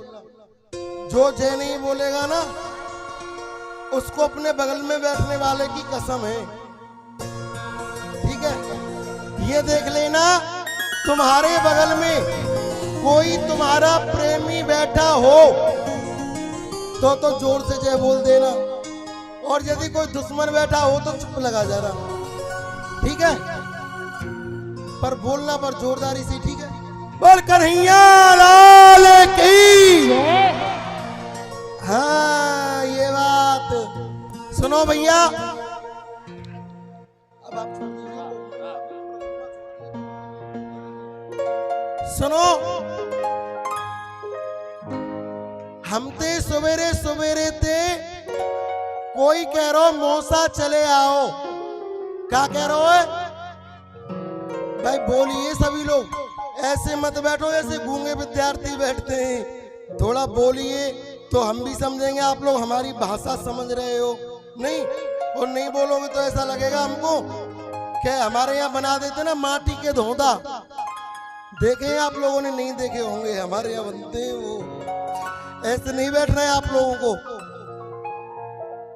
जो जय नहीं बोलेगा ना, उसको अपने बगल में बैठने वाले की कसम है। ठीक है? ये देख लेना, तुम्हारे बगल में कोई तुम्हारा प्रेमी बैठा हो तो जोर से जय बोल देना। और यदि कोई दुश्मन बैठा हो तो चुप लगा जाना। ठीक है? पर बोलना पर जोरदारी से। ठीक है? बोल कन्हैया लाल की। हाँ, ये बात सुनो भैया। अब आप छोड़ दीजिए। सुनो, हम ते सवेरे सवेरे ते कोई कह रहा मौसा चले आओ। क्या कह रहा है भाई? बोलिए सभी लोग। ऐसे मत बैठो जैसे गूंगे विद्यार्थी बैठते हैं। थोड़ा बोलिए तो हम भी समझेंगे आप लोग हमारी भाषा समझ रहे हो। नहीं, और नहीं बोलोगे तो ऐसा लगेगा हमको कि हमारे यहाँ बना देते ना माटी के धोंदा। देखे आप लोगों ने? नहीं देखे होंगे, हमारे यहाँ बनते हैं वो। ऐसे नहीं बैठना है आप लोगों को।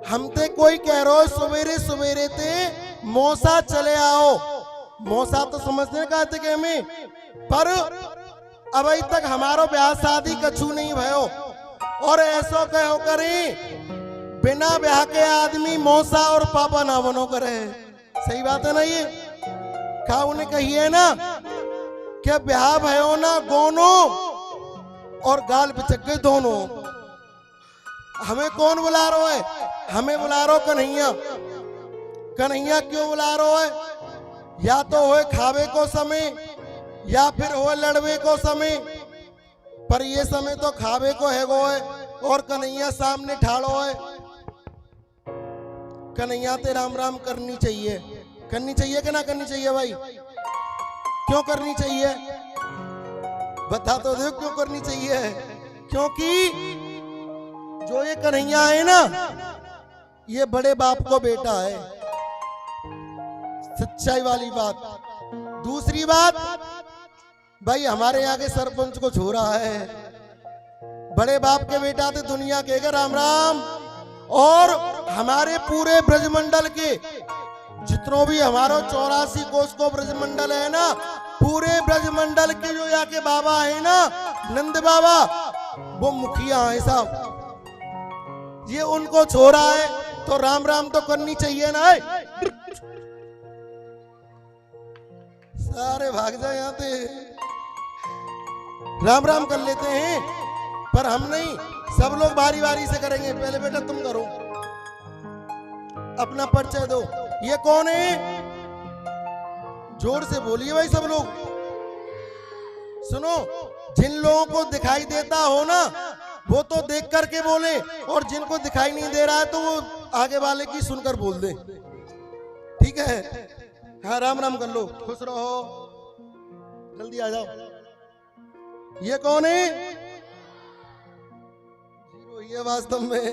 हम ते कोई कह रहा हो सवेरे सवेरे ते मौसा चले आओ। मौसा तो समझते कहते कि हमें, पर अभी तक हमारो ब्याह शादी कछु नहीं भयो। और ऐसो कहो करें बिना ब्याह के आदमी मौसा और पापा ना बनो करे। सही बात है ना? ये क्या उन्हें कही है ना कि ब्याह भयो ना गोनो और गाल बिचक गए दोनों। हमें कौन बुला रहा है? हमें बुला रहा कन्हैया। कन्हैया क्यों बुला रहा है? या तो होए खावे को समय, या फिर होए लड़वे को समय। पर ये समय तो खावे को है गो है, और कन्हैया सामने ठाड़ो है। कन्हैया ते राम राम करनी चाहिए। करनी चाहिए कि ना करनी चाहिए भाई? क्यों करनी चाहिए? बता तो दो क्यों करनी चाहिए। क्योंकि जो ये कन्हैया है ना, ये बड़े बाप को बेटा है। सच्चाई वाली बात। दूसरी बात भाई, हमारे यहाँ के सरपंच को छोड़ा है। बड़े बाप के बेटा थे, दुनिया के राम राम। और हमारे पूरे ब्रजमंडल के जितनों भी हमारा 84 कोस को ब्रजमंडल है ना, पूरे ब्रजमंडल के जो यहाँ के बाबा है ना, नंद बाबा, वो मुखिया है साहब। ये उनको छोड़ा है तो राम राम तो करनी चाहिए ना। सारे भाग जाए यहाँ पे, राम राम कर लेते हैं। पर हम नहीं, सब लोग बारी बारी से करेंगे। पहले बेटा तुम करो, अपना परिचय दो। ये कौन है? जोर से बोलिए भाई सब लोग। सुनो, जिन लोगों को दिखाई देता हो ना वो तो देख करके बोले, और जिनको दिखाई नहीं दे रहा है तो वो आगे वाले की सुनकर बोल दे, ठीक है? हाँ, राम राम कर लो, खुश रहो, जल्दी आ जाओ। ये कौन है? जीरो ही है वास्तव में।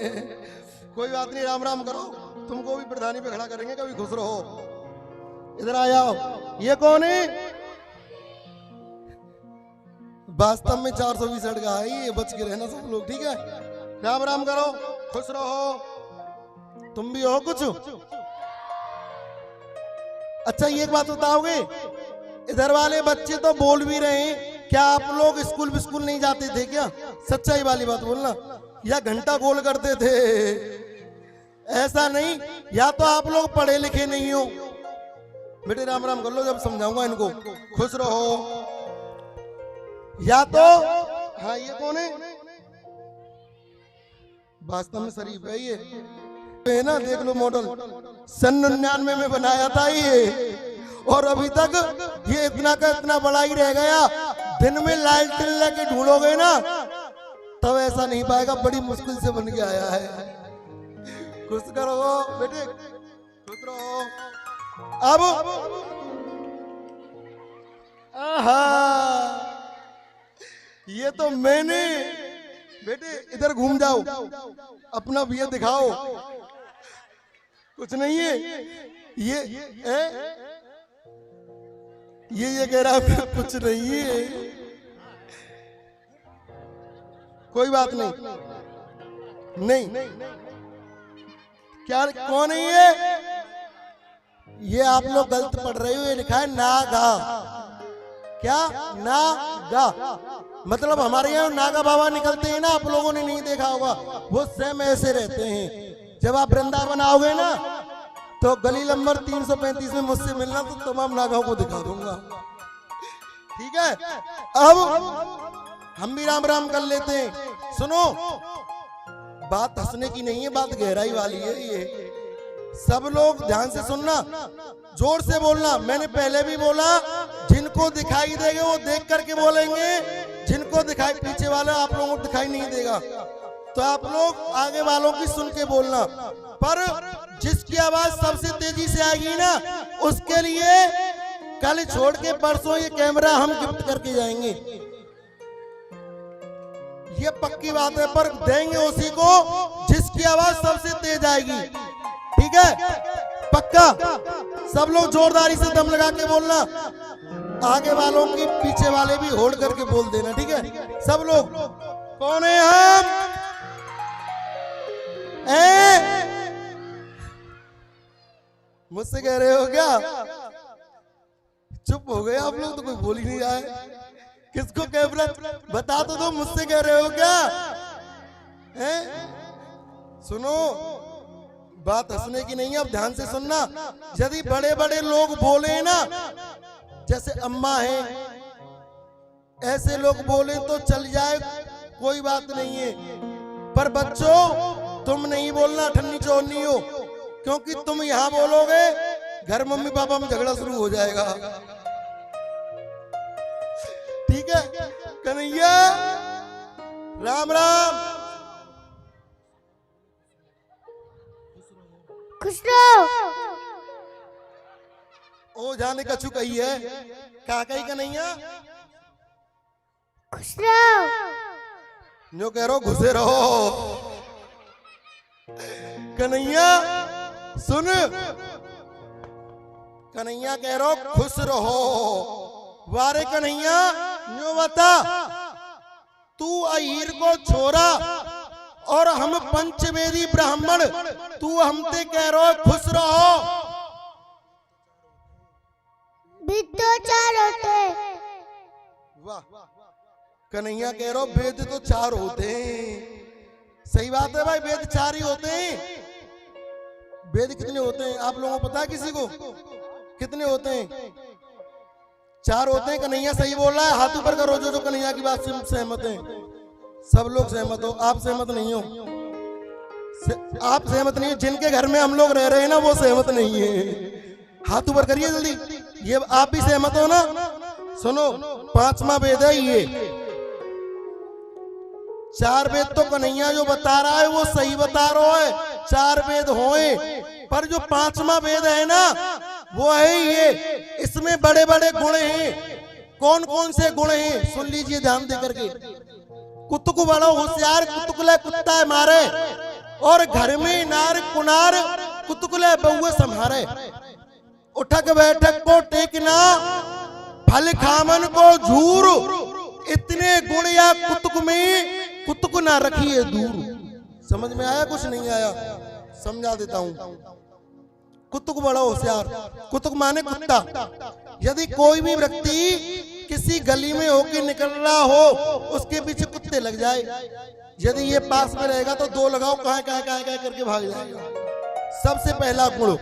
कोई बात नहीं, राम राम करो, तुमको भी प्रधानी पे खड़ा करेंगे, कभी खुश रहो। इधर आ जाओ। ये कौन है? वास्तव में 420 का है, ये बच के रहना सब लोग, ठीक है? राम राम करो, खुश रहो। तुम भी हो कुछ? अच्छा, ये एक बात बताओगे, इधर वाले बच्चे तो बोल भी रहे हैं, क्या आप लोग स्कूल नहीं जाते थे क्या? सच्चाई वाली बात बोलना, या घंटा गोल करते थे? ऐसा नहीं, या तो आप लोग पढ़े लिखे नहीं हो। बेटे राम राम कर लो, जब समझाऊंगा इनको, खुश रहो। या तो हाँ, ये कौन है? वास्तव में शरीफ है ये, है ना? देख लो, मॉडल सन 99 में बनाया था ये, और अभी तक ये इतना का इतना बड़ा ही रह गया। दिन में लाइट लेके ढूंढोगे ना तब ऐसा नहीं पाएगा, बड़ी मुश्किल से बन के आया है। खुश करो बेटे, खुश रहो। अब आहा, ये तो मैंने, बेटे इधर घूम जाओ, अपना भैया दिखाओ। कुछ नहीं है ये कह रहा है कुछ नहीं है। कोई बात नहीं, क्या कौन है ये आप लोग गलत पढ़ रहे हो। ये लिखा है नागा। क्या? नागा मतलब हमारे यहाँ नागा बाबा निकलते हैं ना, आप लोगों ने नहीं देखा होगा, वो सेम ऐसे रहते हैं। जब आप वृंदावन आओगे ना तो गली नंबर 335 में मुझसे मिलना, तो तमाम नागाओं को दिखा दूंगा, ठीक है? अब हम भी राम राम कर लेते हैं। सुनो, बात हंसने की नहीं है, बात गहराई वाली है। ये सब लोग ध्यान से सुनना, जोर से बोलना। मैंने पहले भी बोला, जिनको दिखाई देगा वो देख करके बोलेंगे, जिनको दिखाई, पीछे वाला आप लोगों को दिखाई नहीं देगा तो आप लोग आगे वालों की सुन के बोलना। पर जिसकी आवाज सबसे तेजी से आएगी ना, उसके लिए कल छोड़ के परसों ये कैमरा हम गिफ्ट करके जाएंगे, ये पक्की बात है। पर देंगे उसी को जिसकी आवाज सबसे तेज आएगी, ठीक है? पक्का? सब लोग जोरदारी से दम लगा के बोलना, आगे वालों की पीछे वाले भी होल्ड करके बोल देना, ठीक है? सब लोग। कौन है हम? मुझसे कह रहे हो क्या? चुप हो गए आप लोग, तो कोई बोल ही नहीं रहा है। किसको कैमरा बता तो दो, मुझसे कह रहे हो क्या? सुनो, बात हंसने की नहीं है, अब ध्यान से सुनना। यदि बड़े बड़े लोग बोले ना, जैसे अम्मा है, ऐसे लोग बोले तो चल जाए, कोई बात नहीं है। पर बच्चों, तुम नहीं बोलना, ठन्नी चौनी हो, क्योंकि तुम यहां बोलोगे घर मम्मी पापा में झगड़ा शुरू हो जाएगा, ठीक है? कन्हैया राम राम। खुश रहो। ओ जाने कछु कही है, क्या कही कन्हैया? खुश रहो। जो कह रहो घुसे रहो। कन्हैया सुन, कन्हैया कह रहो खुश रहो। वारे कन्हैया, न्यू बता, तू अहीर को छोरा और हम पंचवेदी ब्राह्मण, तू हमते कह रहो खुश रहो। वेद तो 4 होते। वाह, कन्हैया कह रहो वेद तो 4 होते हैं। सही बात है भाई, वेद 4 ही होते हैं। वेद कितने होते हैं आप लोगों को पता है? किसी को कितने होते हैं? 4 होते हैं। कन्हैया सही बोल रहा है, हाथ ऊपर करो जो कन्हैया की बात से सहमत हैं। सब लोग सहमत हो, आप सहमत नहीं हो? आप सहमत नहीं हो? जिनके घर में हम लोग रह रहे हैं ना, वो सहमत नहीं है। हाथ ऊपर करिए जल्दी। ये आप भी सहमत हो ना? सुनो, पांचवा वेद है ये। चार वेद तो कन्हैया जो बता रहा है वो सही बता रहा है, चार वेद होए, पर जो पांचवा वेद है ना वो है ये। इसमें बड़े बड़े गुण हैं। कौन कौन से गुण हैं सुन लीजिए ध्यान दे करके। कुत्तु को बड़ा होशियार, कुत्तुकुले कुत्ता है मारे, और घर में नार कुनार, कुत्तुकुले बहुए संहारे। उठक बैठक को टेकना, फल खामन को झूर, इतने गुण या कुतुक में कुतुक ना रखिए दूर। समझ में आया? कुछ नहीं आया? समझा देता हूं। कुतुक बड़ा होशियार, कुतुक माने कुत्ता। यदि कोई भी व्यक्ति किसी गली में होके निकल रहा हो, उसके पीछे कुत्ते लग जाए, यदि ये पास में रहेगा तो दो लगाओ, कहां कहां कहां कहां करके भाग जाएगा। सबसे पहला गुण।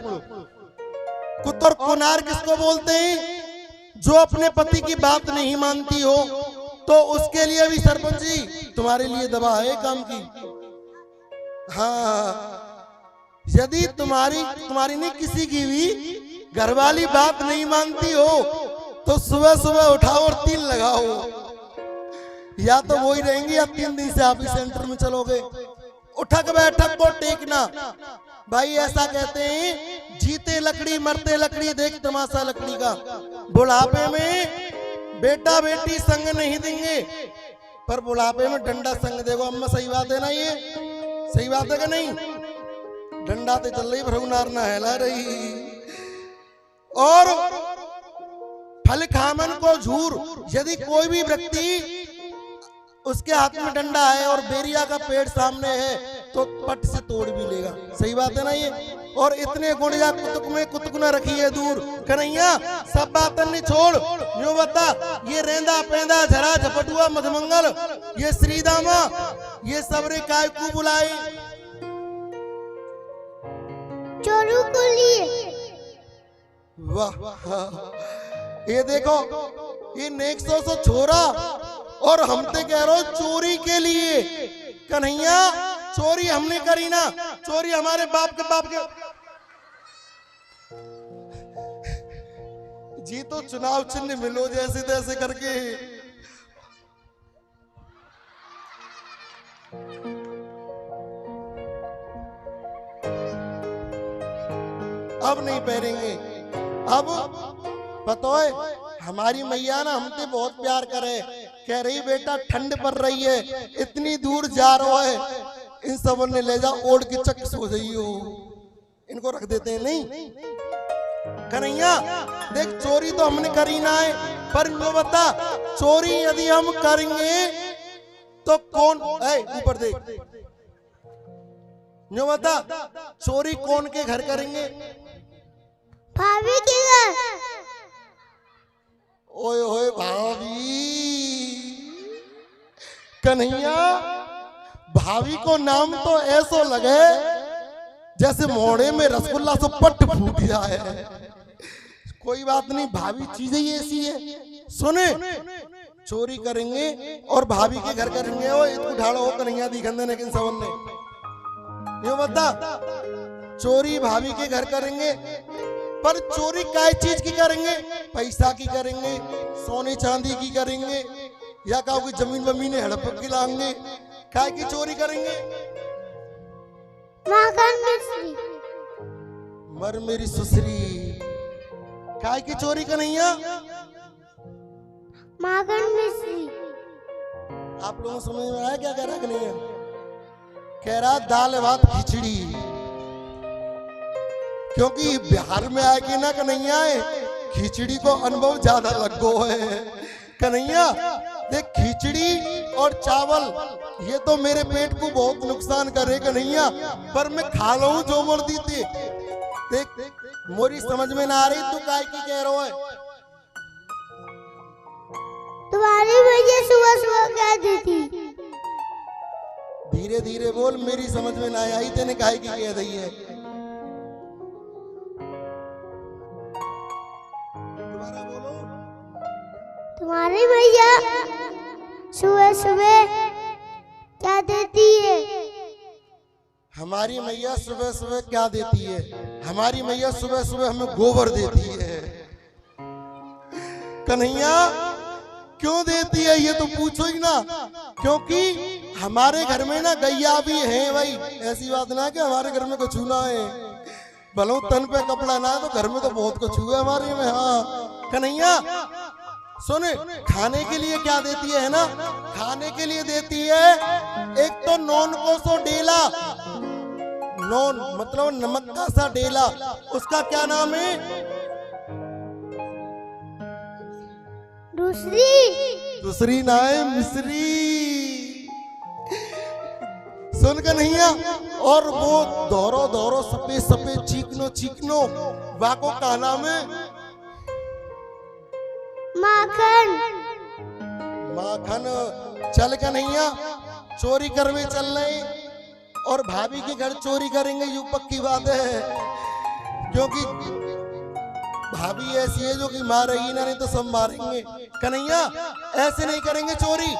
कुत्ता और कुनार किसको बोलते हैं? जो अपने पति की बात नहीं मानती हो, तो उसके लिए भी सरपंच जी तुम्हारे लिए दवा है काम की। हाँ, यदि तुम्हारी नहीं किसी की भी घरवाली बात नहीं मानती हो, तो सुबह सुबह उठाओ और 3 लगाओ। या तो वही रहेंगी या 3 दिन से आप इस सेंटर में चलोगे। उठक बैठक को टेकना, भाई ऐसा कहते हैं, जीते लकड़ी मरते लकड़ी, देख तमाशा लकड़ी का। बुढ़ापे में बेटा बेटी संग नहीं देंगे, पर बुढ़ापे में डंडा संग देगो। अम्मा सही बात है ना? ये सही बात है कि नहीं? डंडा तो चल रही, भरू नार ना हिला रही। और फल खामन को झूर, यदि कोई भी व्यक्ति उसके हाथ में डंडा है और बेरिया का पेड़ सामने है, तो पट से तोड़ भी लेगा। सही बात है ना ये? और इतने गुण या कुतुक में कुतुक न रखिए दूर। कन्हैया सब बातन ने छोड़, यो बता, ये रेंदा पेंदा झरा झपटुआ मधमंगल, ये श्रीदामा, ये सबरे काय को बुलाए? चोरू को लिए। वाह, ये देखो, ये नेक्सो से छोरा, और हम तो कह रहे हो चोरी के लिए। कन्हैया चोरी हमने करी ना, चोरी हमारे बाप के जी। तो चुनाव चिन्ह मिलो जैसे तैसे करके। अब नहीं पहनेंगे। अब पता है हमारी मैया ना हमसे बहुत प्यार करे, कह रही बेटा ठंड पड़ रही है, इतनी दूर जा रहा है, इन सब ने ले जा ओढ़ के चक सो जाइयो। इनको रख देते हैं। नहीं कन्हैया देख, चोरी तो हमने करी ना है, पर वो बता, चोरी यदि हम करेंगे तो कौन? ऊपर देख, जो बता, चोरी कौन के घर करेंगे? भाभी के घर। ओए ओए भाभी, कन्हैया भाभी को नाम तो ऐसो लगे जैसे मोड़े में रसगुल्ला से पट फूट जाए। कोई बात नहीं, भाभी चीज ही ऐसी है। सुने, चोरी करेंगे और भाभी के घर करेंगे। ओ इसको ढाड़ो हो कन्हैया दिखंदे ने किन सबन ने ये बता, चोरी भाभी के घर करेंगे, पर चोरी काय चीज की करेंगे? पैसा की करेंगे, सोने चांदी की करेंगे, या कहोगे जमीन वमीन हड़प के लाएंगे? काय की चोरी करेंगे? माखन मिश्री। मर मेरी सुसरी, काय की चोरी कन्हैया? माखन मिश्री। आप लोगों को समझ में आया क्या कह रहा कन्हैया? कह रहा दाल भात खिचड़ी, क्योंकि बिहार में आके ना कन्हैया खिचड़ी को अनुभव ज्यादा लगो है। कन्हैया देख, खिचड़ी और चावल ये तो मेरे पेट को बहुत नुकसान करे कन्हैया, पर मैं खा लूं जो मोर दी थी। देख मोरी समझ में ना आ रही, तू काय की कह रहा है? तुम्हारी भैया सुबह सुबह क्या देती? धीरे धीरे बोल, मेरी समझ में ना आई, तेने काय की कह दी है? दोबारा बोलो। तुम्हारी भैया सुबह सुबह क्या देती है? हमारी मैया सुबह सुबह क्या देती है? हमारी मैया सुबह सुबह हमें गोबर देती है। कन्हैया क्यों देती है ये तो पूछो ही ना, क्योंकि हमारे घर में ना गैया भी है भाई। ऐसी बात ना कि हमारे घर में कुछ ना है, भलो तन पे कपड़ा ना है तो घर में तो बहुत कुछ हुआ हमारे में। हाँ कन्हैया सुन, खाने के लिए क्या देती है ना, खाने के लिए देती है एक तो नॉन को सो डेला, नॉन मतलब नमक का सा डेला, उसका क्या नाम है? दूसरी ना है मिश्री। सुन कन्हैया, और वो दौरो दौरो सफेद सफेद चीकनो चीकनो वाको का नाम है? माखन। माखन। चल कन्हैया चोरी करवे चल रहे, और भाभी के घर चोरी करेंगे यू पक्की बात है, क्योंकि भाभी ऐसी है जो कि मारेगी ना, नहीं तो सब मारेंगे। कन्हैया ऐसे नहीं करेंगे चोरी,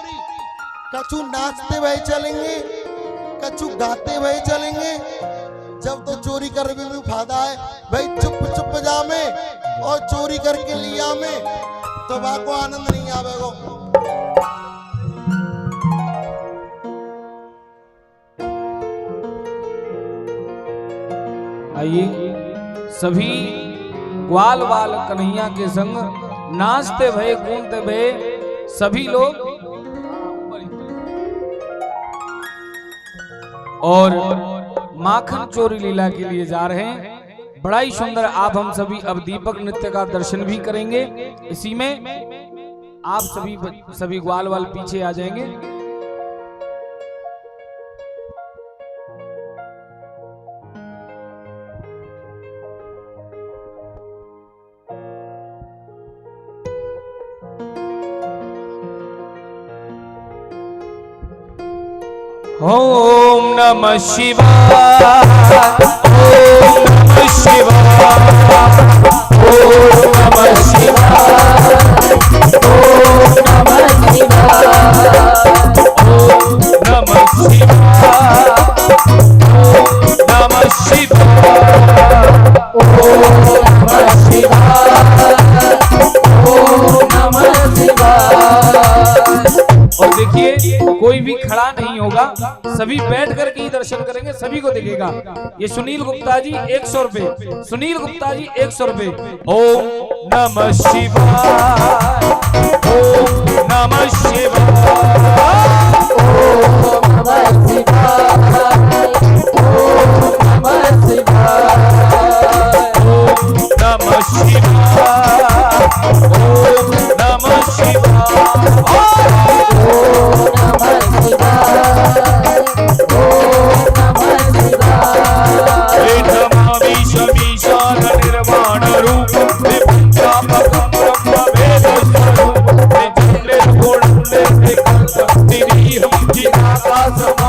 कछु नाचते हुए चलेंगे, कछु गाते हुए चलेंगे, जब तो चोरी करने में फायदा है भाई। चुप चुप जा में और चोरी करके लिया में तो बाको आनंद नहीं आवेगो। आइए सभी ग्वाल वाल कन्हैया के संग नाचते भये कूदते भये सभी लोग, और माखन चोरी लीला के लिए जा रहे हैं। बड़ा ही सुंदर आप हम सभी अब दीपक नृत्य का दर्शन भी करेंगे। इसी में आप सभी ग्वाल वाल पीछे आ जाएंगे। ओम नमः शिवाय, ओम नमः शिवाय, ओम नमः शिवाय, ओम नमः शिवाय, ओम नमः शिवाय, ओम नमः शिवाय, ओम नमः शिवाय, ओम नमः शिवाय। और देखिए कोई भी खड़ा नहीं होगा, सभी बैठ करके ही दर्शन करेंगे, सभी को दिखेगा। ये सुनील गुप्ता जी 100 रुपए, सुनील गुप्ता जी 100 रुपए। ओम नमः शिवाय, ओम नमः शिवाय, ओम नमः शिवाय, ओम नमः शिवाय, ओम नमः शिवाय, ओम नमः शिवाय, ओम नमः शिवाय, ओम नमः शिवाय। नमामि शमीशान निर्वाण रूपं विपञ्चापकं ब्रह्म वेद स्वरूपं चन्द्रे गुणं निर्विकल्पं निरीहं चिदाकाशमाकाशवासं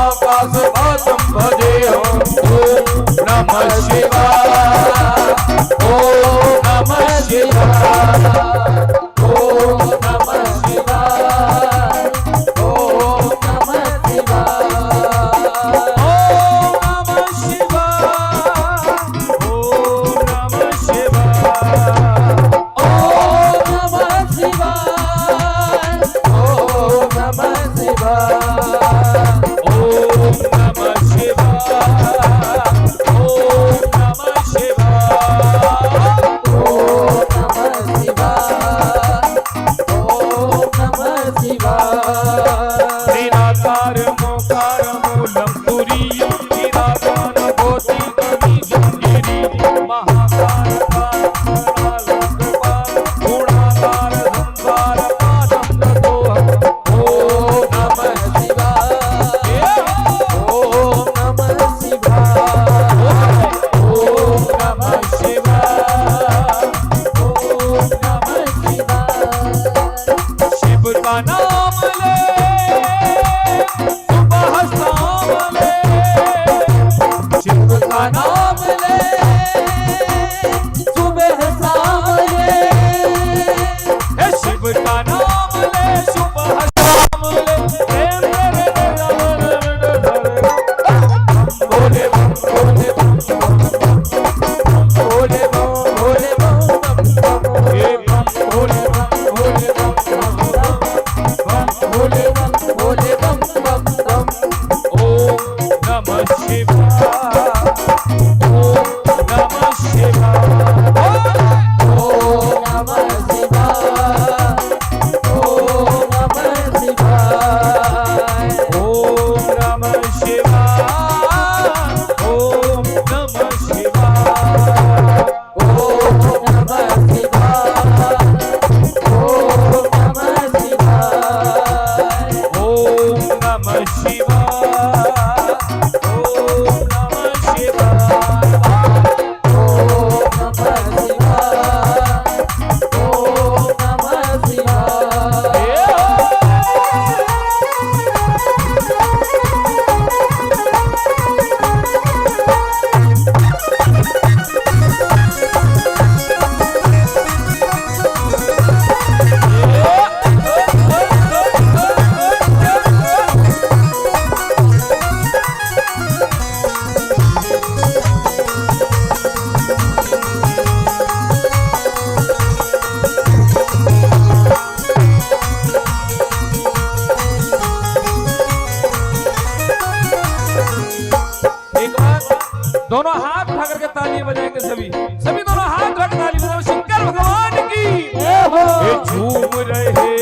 दोनों हाथ उठा करके तालियां बजाएंगे सभी सभी दोनों हाथ उठा के ताली बजाओ शंकर भगवान की ये झूम रहे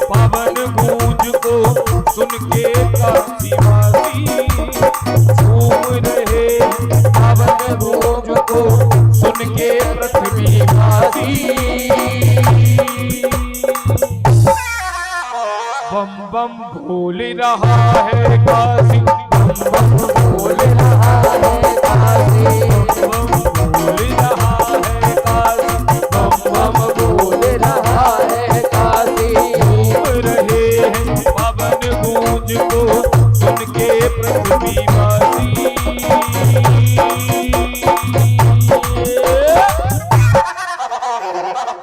पावन गूंज को सुन के काशीवासी झूम रहे पावन गूंज को सुन के पृथ्वीवासी बम बम भूल रहा है काशी बम बम भूल रहा है काशी बम भूल रहा है काशी बम बम भूल रहा है काशी झूम रहे हैं पावन गूंज को सुन के पृथ्वीवासी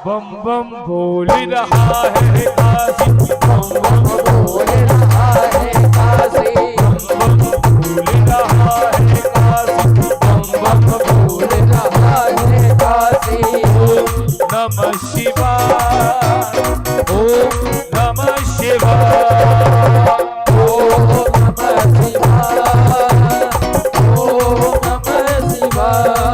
बम बम बोल रहा है काशी बम बम बोल रहा है काशी बम बम बोल रहा है काशी बम बम बोल रहा है काशी ओम नमः शिवाय ओम नमः शिवाय ओम नमः शिवाय ओम नमः शिवाय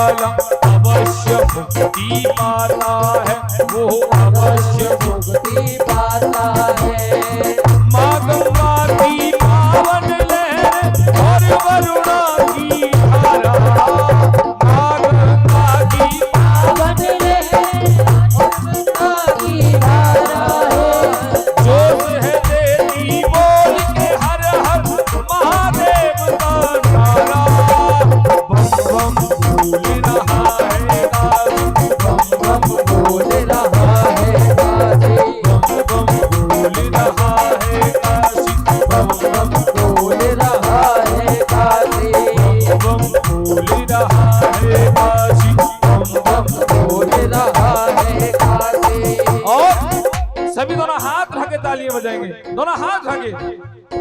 अवश्य मुक्ति पाता है वो अवश्य मुक्ति पाता है माँ गंगा की पावन लहर और वरुणा की धारा माँ गंगा की पावन लहर और वरुणा की धारा है जोश है देवी बोल के हर हर महादेव का नारा बम बम बोल रहा है बम बम बोल रहा है काशी बम बम बोल रहा है काशी बम बम बोल रहा है काशी और सभी दोनों हाथ उठा के तालियां बजाएंगे दोनों हाथ उठा के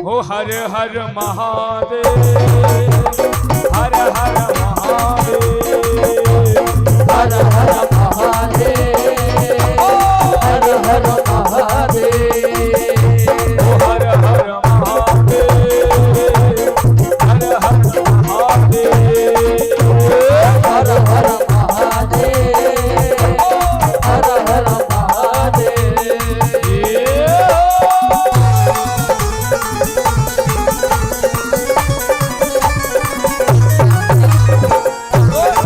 हो हर हर महादेव हर हर महादेव हर हर महादेव हर हर महादेव हर हर महादेव हर हर महादेव हर हर महादेव हर हर महादेव Oh!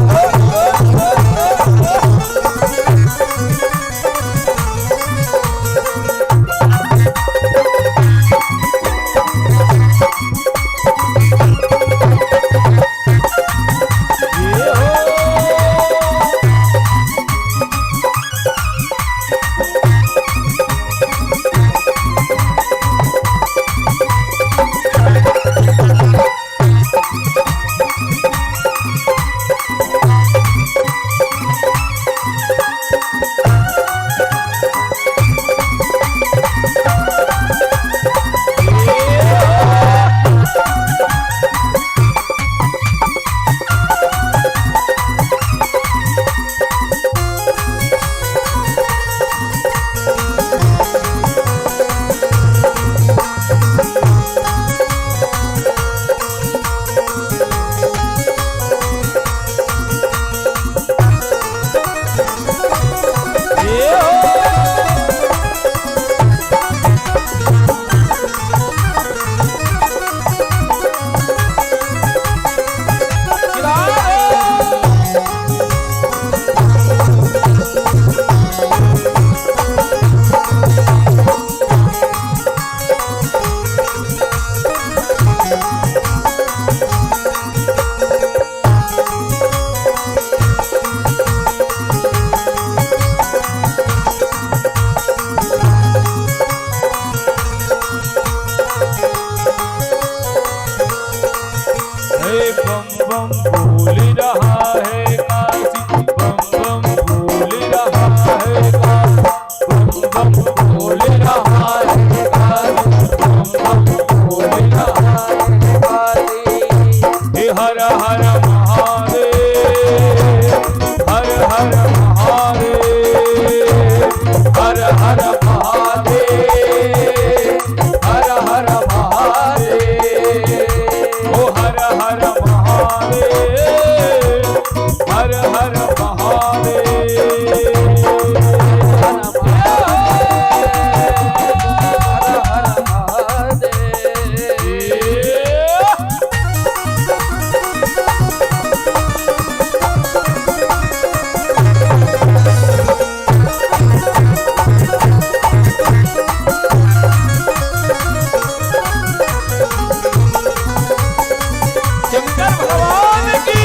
हर महादेव। शंकर भगवान की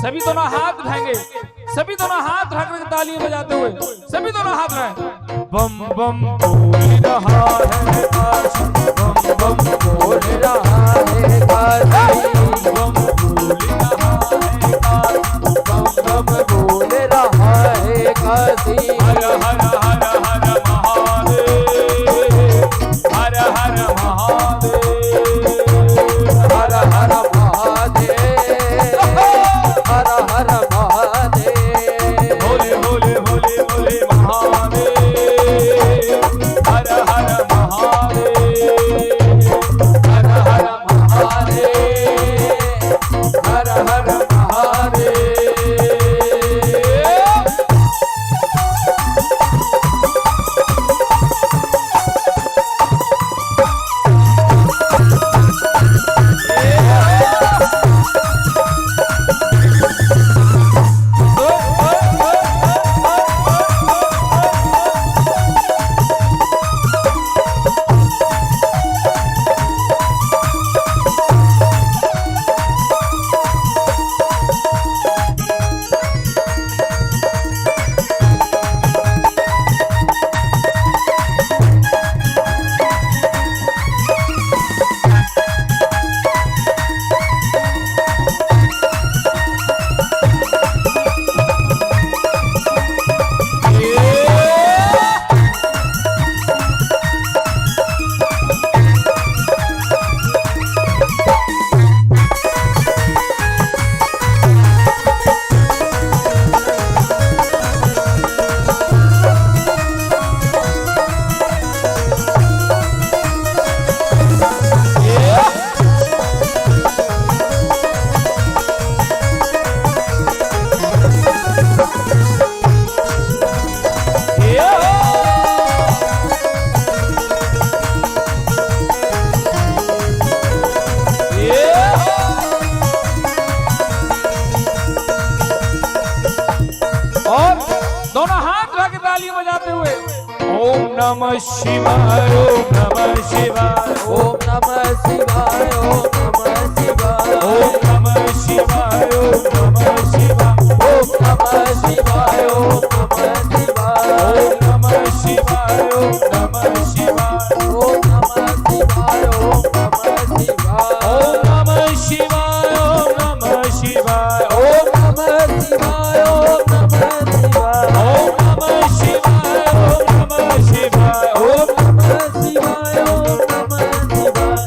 सभी दोनों हाथ उठाएंगे, सभी दोनों हाथ रख कर तालियां बजाते हुए सभी दोनों हाथ उठाएं। बम बम बोल रहा है काशी, बम बम बोल रहा है काशी, बम बोल रहा है काशी, बम बम बोल रहा है काशी। हर हर हर हर महादेव, हर हर महादेव, हर हर महादेव, हर हर महादेव। भोले भोले भोले भोले महादेव, हर हर महादेव, हर हर महादेव, हर हर महादेव। दोनों हाथ रख के तालियां बजाते हुए ओम नमः शिवाय, ओम नमः शिवाय, ओम नमः शिवाय, ओम नमः शिवाय, ओम नमः शिवाय, ओम नमः शिवाय, ओम नमः शिवाय, ओम नमः शिवाय, ओम नमः शिवाय, ओम नमः शिवाय, ओम नमः शिवाय, ओम नमः शिवाय, ओम नमः शिवाय, ओम नमः शिवाय, ओम नमः शिवाय, ओम नमः शिवाय, ओम नमः शिवाय, ओम नमः शिवाय, ओम नमः शिवाय, ओम नमः शिवाय।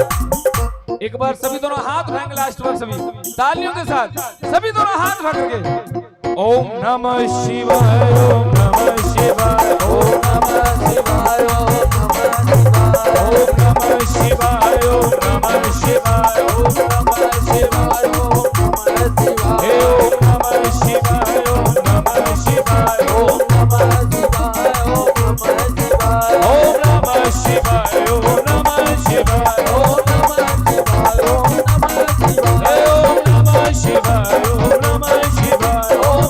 एक बार सभी दोनों हाथ उठाएंगे, लास्ट बार सभी तालियों के साथ सभी दोनों हाथ उठा करके ओम नमः शिवाय, ओम नमः शिवाय, ओम नमः शिवाय, ओम नमः शिवाय, ओम नमः शिवाय, ओम नमः शिवाय, ओम नमः शिवाय, ओम नमः शिवाय, ओम नमः शिवाय, ओम नमः शिवाय, ओम नमः शिवाय, ओम नमः शिवाय, ओम नमः शिवाय, ओम नमः शिवाय, ओम नमः शिवाय, ओम नमः शिवाय, ओम नमः शिवाय, ओम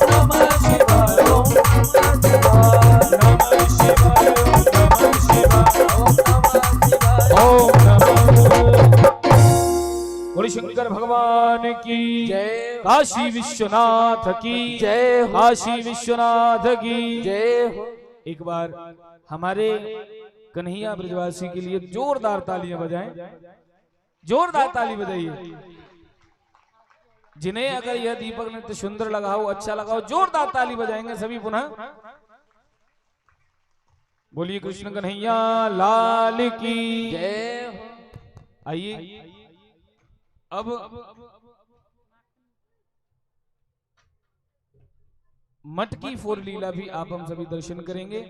नमः शिवाय, ओम नमः शिवाय, नमः शिवाय, ओम नमः शिवाय, ओम नमः। बोले शंकर भगवान की जय, काशी विश्वनाथ की जय, काशी विश्वनाथ की जय हो। एक बार हमारे कन्हैया ब्रजवासी के लिए जोरदार तालियां बजाएं। जोरदार ताली बजाइए। जिन्हें अगर यह दीपक नृत्य सुंदर लगा हो, अच्छा लगा हो, जोरदार ताली बजाएंगे सभी पुनः। बोलिए कृष्ण कन्हैया लाल की जय। आइए अब मटकी फोर लीला भी आप हम सभी दर्शन करेंगे।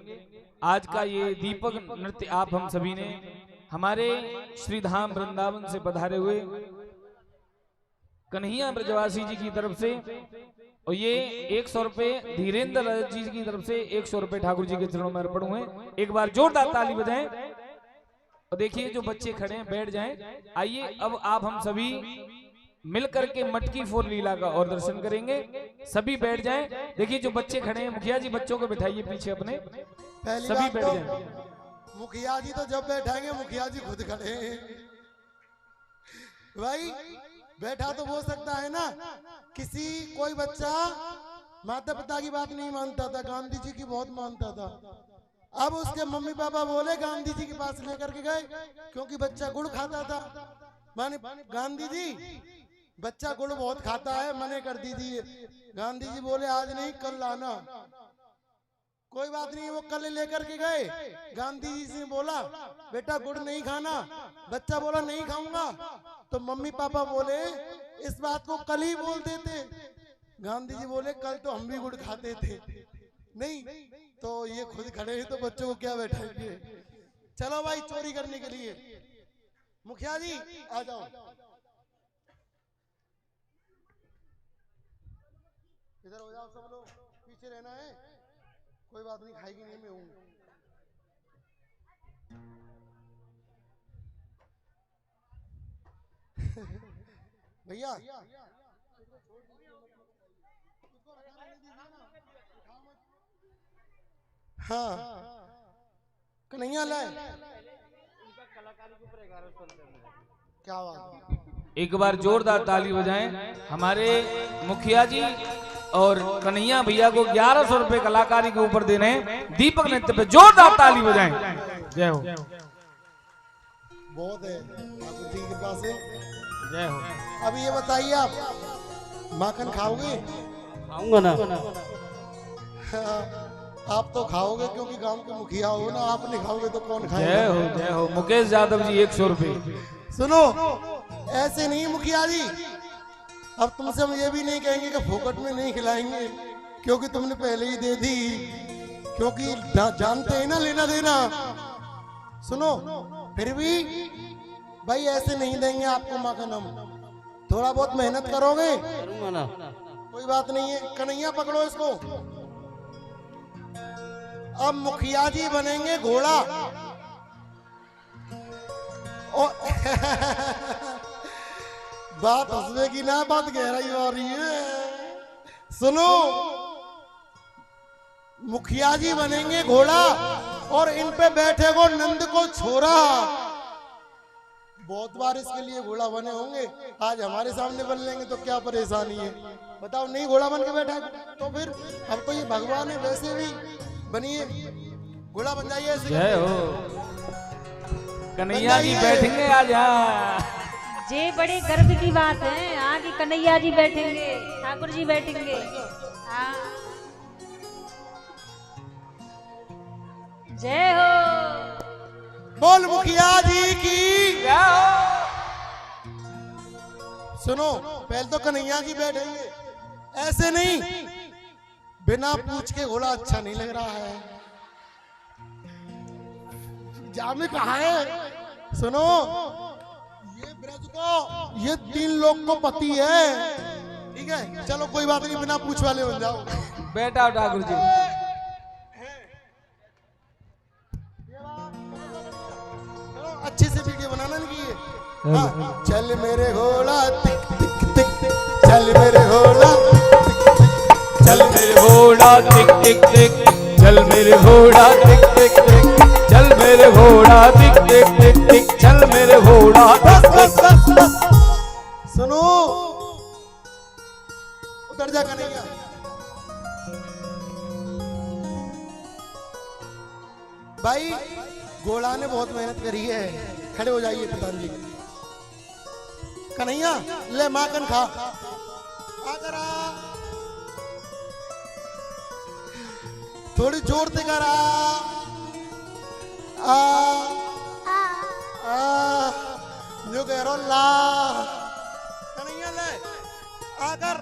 आज का ये दीपक नृत्य आप हम सभी ने हमारे श्री धाम वृंदावन से पधारे हुए कन्हैया ब्रजवासी जी की तरफ से, और ये 100 रुपए धीरेन्द्र राज जी की तरफ से 100 रुपए ठाकुर जी के चरणों में अर्पण हुए। एक बार जोरदार ताली बजाएं और देखिए जो बच्चे खड़े हैं बैठ जाएं। आइए अब आप हम सभी मिलकर के मटकी फोर लीला का और दर्शन करेंगे। सभी बैठ जाएं। देखिए जो बच्चे खड़े हैं, मुखिया जी बच्चों को बिठाइए पीछे अपने, पहली सभी बात बैठ तो जाएं। मुखिया जी तो जब बैठाएंगे, मुखिया जी खुद खड़े हैं भाई। बैठा तो हो सकता है ना, किसी कोई बच्चा माता पिता की बात नहीं मानता था, गांधी जी की बहुत मानता था। अब उसके मम्मी पापा बोले गांधी जी के पास लेकर के गए, क्योंकि बच्चा गुड़ खाता था। माने गांधी जी बच्चा गुड़ बहुत खाता है, मने कर दीजिए। गांधी जी बोले आज नहीं कल लाना। कोई बात नहीं, वो कल लेकर के गए। गांधी जी से बोला बेटा गुड़ नहीं खाना, बच्चा बोला नहीं खाऊंगा। तो मम्मी पापा बोले इस बात को कल ही बोल देते। गांधी जी बोले कल तो हम भी गुड़ खाते थे। नहीं तो ये खुद खड़े हैं तो बच्चों को क्या बैठाएंगे। चलो भाई चोरी करने के लिए मुखिया जी आ जाओ। इधर हो जाओ सब लोग, पीछे रहना है। कोई बात नहीं, खाएगी नहीं, मैं हूं। भैया हाँ कन्हैया लाए क्या बात। एक बार जोरदार ताली बजाएं हमारे मुखिया जी और कन्हैया भैया को 1100 रुपए कलाकारी के ऊपर देने दीपक नृत्य पे जोरदार ताली बजाएं। जय हो। बहुत है ठाकुर जी की कृपा से। जय हो। अब ये बताइए आप माखन खाओगे? खाऊंगा ना। आप तो खाओगे क्योंकि गांव के मुखिया हो ना, आप नहीं खाओगे तो कौन खाएगा? जय हो जय हो। मुकेश यादव जी 100 रुपए। सुनो ऐसे नहीं मुखिया जी, अब तुमसे हम ये भी नहीं कहेंगे कि फोकट में नहीं खिलाएंगे, क्योंकि तुमने पहले ही दे दी, क्योंकि जानते हैं ना लेना देना। सुनो फिर भी भाई ऐसे नहीं देंगे आपको माखन हम, थोड़ा बहुत मेहनत करोगे। करूंगा ना। कोई बात नहीं है। कन्हैया पकड़ो इसको। अब मुखिया जी बनेंगे घोड़ा और बात हंसने की ना, बात गहराई हो रही है। सुनो मुखिया जी बनेंगे घोड़ा और इन पे बैठे को नंद को छोरा। बहुत बार इसके लिए घोड़ा बने होंगे, आज हमारे सामने बन लेंगे तो क्या परेशानी है बताओ। नहीं घोड़ा बन के बैठा तो फिर अब तो ये भगवान है, वैसे भी बनिए घोड़ा बन जाइए। जय हो। कन्हैया जी बैठेंगे आज। ये बड़े गर्व की बात है, आगे कन्हैया जी बैठेंगे, ठाकुर जी बैठेंगे। हाँ जय हो। बोल मुखिया जी की। सुनो पहले तो कन्हैया जी बैठेंगे, ऐसे नहीं बिना पूछ के घोड़ा अच्छा नहीं लग रहा है। जामे कहा है। सुनो ये ब्रज को ये 3 लोग को पति है, ठीक है। चलो कोई बात नहीं, बिना पूछ वाले बन जाओ। बेटा ठाकुर जी अच्छे से वीडियो बनाना नहीं है। हाँ। चल मेरे घोड़ा टिक टिक टिक, चल मेरे घोड़ा चल मेरे घोड़ा टिक टिक टिक, चल मेरे घोड़ा टिक टिक टिक, चल मेरे घोड़ा टिक टिक टिक टिक, चल मेरे घोड़ा। बस बस बस बस। सुनो उतर जा कन्हैया। भाई घोड़ा ने बहुत मेहनत करी है, खड़े हो जाइए प्रधान जी। कन्हैया ले माखन खा। आकर आ, थोड़ी जोर से कर आ जो कह रहा ला कन्हैया ले आकर।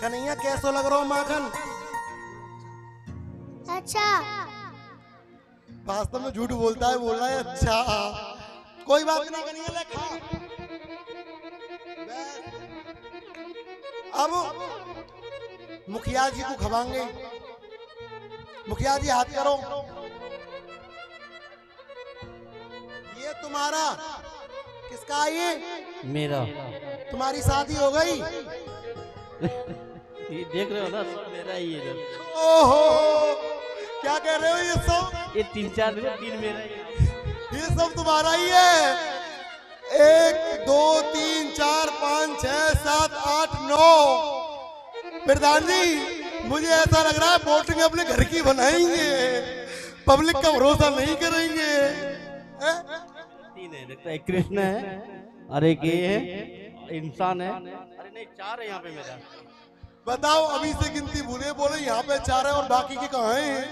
कन्हैया कैसा लग रहा हो माखन? अच्छा। वास्तव में झूठ बोलता है, बोल रहा है अच्छा। कोई बात नहीं कन्हैया ले खा। अब मुखिया जी को खवाएंगे। मुखिया जी हाथ करो। ये तुम्हारा किसका है ये? मेरा। तुम्हारी शादी हो गई? ये देख रहे हो ना, सब मेरा ही है। ओहो क्या कह रहे हो? ये सब ये 3-4 दिन 3 मेरा ही है। ये सब तुम्हारा ही है? 1 2 3 4 5 6 7 8 9। प्रधान जी मुझे ऐसा लग रहा है वोटिंग अपने घर की बनाएंगे, पब्लिक का भरोसा नहीं करेंगे। 3 है, लगता है। एक कृष्ण है और एक ये है, इंसान है। अरे नहीं 4 है यहाँ पे मेरा। बताओ अभी से गिनती भूले, बोले यहाँ पे 4 है और बाकी के कहाँ हैं?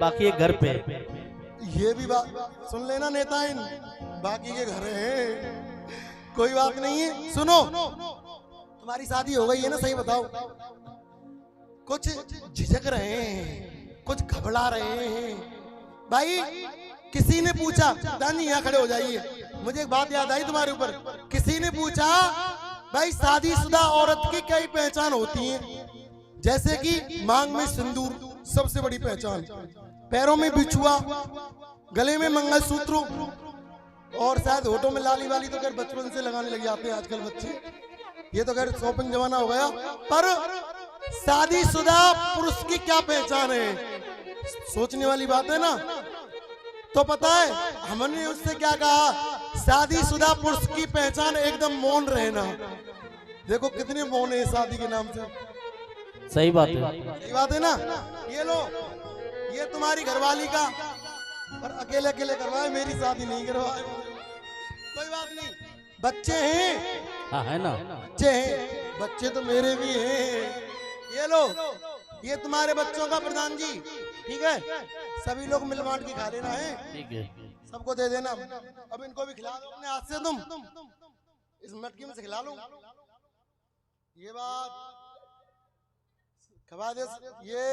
बाकी एक घर पे। ये भी बात सुन लेना नेता, इन बाकी के घर हैं। कोई बात नहीं है। सुनो तुम्हारी शादी हो गई है ना, सही बताओ। कुछ झिझक रहे हैं, कुछ घबरा रहे हैं भाई। किसी ने पूछा, दानी यहाँ खड़े हो जाइए, मुझे एक बात याद आई तुम्हारे ऊपर। किसी ने पूछा भाई शादीशुदा औरत की कई पहचान होती है, जैसे कि मांग में सिंदूर सबसे बड़ी पहचान, पैरों में बिछुआ, गले में मंगलसूत्र, और शायद होठों में लाली वाली तो खैर बचपन से लगाने लग जाते हैं आजकल बच्चे। ये तो खैर शॉपिंग जमाना हो गया। पर शादीशुदा पुरुष की क्या पहचान है? सोचने वाली बात है ना। तो पता है हमने उससे क्या कहा? शादीशुदा पुरुष की पहचान एकदम मौन रहना। देखो कितने मौन है शादी के नाम से। सही बात है। सही बात है ना। ये लो, ये तुम्हारी घरवाली का, पर अकेले अकेले करवाए, मेरी शादी नहीं करवाए। कोई बात नहीं, बच्चे हैं। हाँ है ना। बच्चे हैं, बच्चे तो मेरे भी हैं। ये लो, ये तुम्हारे बच्चों का प्रधान जी, ठीक है? सभी लोग मिल बांट के खा लेना है। ठीक है, सबको दे देना। अब इनको भी खिला दो अपने हाथ से, तुम इस मटकी में से खिला लो। ये बात खवा दे। ये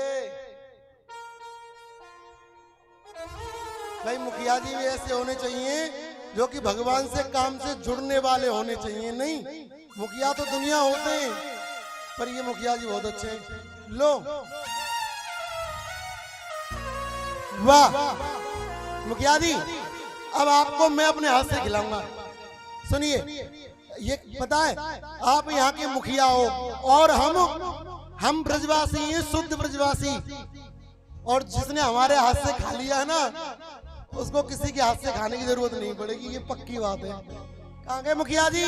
भाई मुखिया जी भी ऐसे होने चाहिए जो कि भगवान से काम से जुड़ने वाले होने चाहिए। नहीं, मुखिया तो दुनिया होते हैं, पर ये मुखिया जी बहुत अच्छे हैं। लो, वाह मुखिया जी, अब आपको मैं अपने हाथ से खिलाऊंगा। सुनिए, ये पता है आप यहाँ के मुखिया हो और हम ब्रजवासी हैं, शुद्ध ब्रजवासी। और जिसने हमारे हाथ से खा लिया है ना, उसको किसी के हाथ से खाने की जरूरत नहीं पड़ेगी, ये पक्की बात है। कहाँ गए मुखिया जी?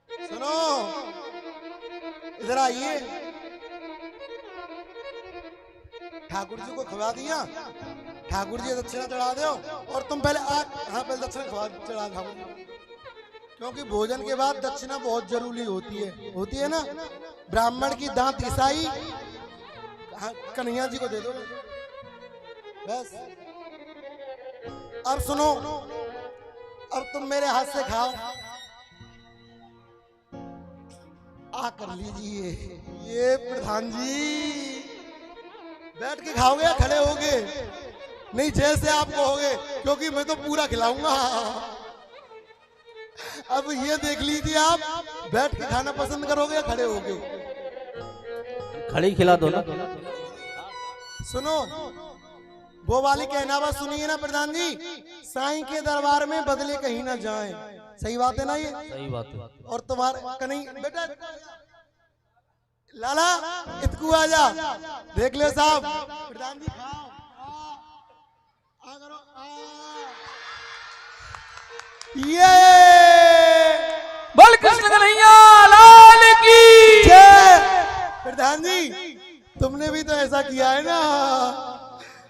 सुनो, इधर आइए। ठाकुर जी को खवा दिया, ठाकुर जी दक्षिणा चढ़ा दो। और तुम पहले हाँ पहले दक्षिणा चढ़ा ठाकुर जी, क्योंकि भोजन के बाद दक्षिणा बहुत जरूरी होती है ना। ब्राह्मण की दांत ईसाई कन्हैया जी को दे दो बस। अब सुनो, अब तुम मेरे हाथ से खाओ। आ कर लीजिए। ये प्रधान जी बैठ के खाओगे या खड़े होगे? नहीं, जैसे आप कहोगे, क्योंकि मैं तो पूरा खिलाऊंगा। अब ये देख लीजिए, आप बैठ के खाना पसंद करोगे या खड़े होगे? खड़ी खिला दो ना। सुनो, वो वाली कहनावा सुनिए ना प्रधान जी, साईं के दरबार में बदले कहीं ना जाएं। सही बात है ना ये? सही बात है। और तुम्हारा कहीं बेटा लाला इतकू आजा, देख ले साहब। प्रधान जी खाओ, आ करो, ये बोल कृष्ण कन्हैया लाल की जय। प्रधान जी तुमने भी तो ऐसा किया है ना,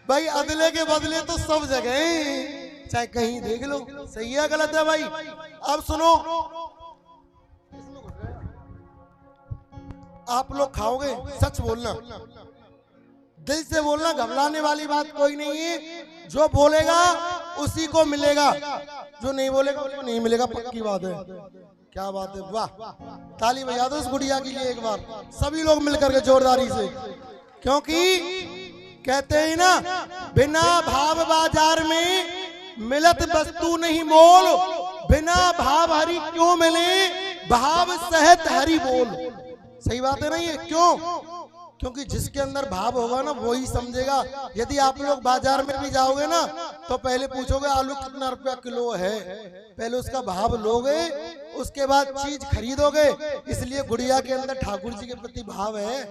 भाई अदले के बदले तो सब जगह हैं, चाहे कहीं देख लो। सही है गलत है भाई? अब सुनो, आप लोग खाओगे, सच बोलना, दिल से बोलना, घबराने वाली बात कोई नहीं है। जो बोलेगा उसी को मिलेगा, जो नहीं बोलेगा उसको नहीं मिलेगा, पक्की बात है। क्या बात है, वाह, ताली बजा दो इस गुड़िया के लिए एक बार, सभी लोग मिलकर के जोरदारी से। क्योंकि कहते हैं ना, बिना भाव बाजार में मिलत वस्तु नहीं मोल, बिना भाव हरि क्यों मिले, भाव सहित हरि बोल। सही बात है ना ये? क्यों? क्योंकि जिसके अंदर भाव होगा ना वही समझेगा। यदि आप लोग बाजार में भी जाओगे ना तो पहले पूछोगे आलू कितना रुपया किलो है, पहले उसका भाव लोगे, उसके बाद चीज खरीदोगे। इसलिए गुड़िया के अंदर ठाकुर जी के प्रति भाव है।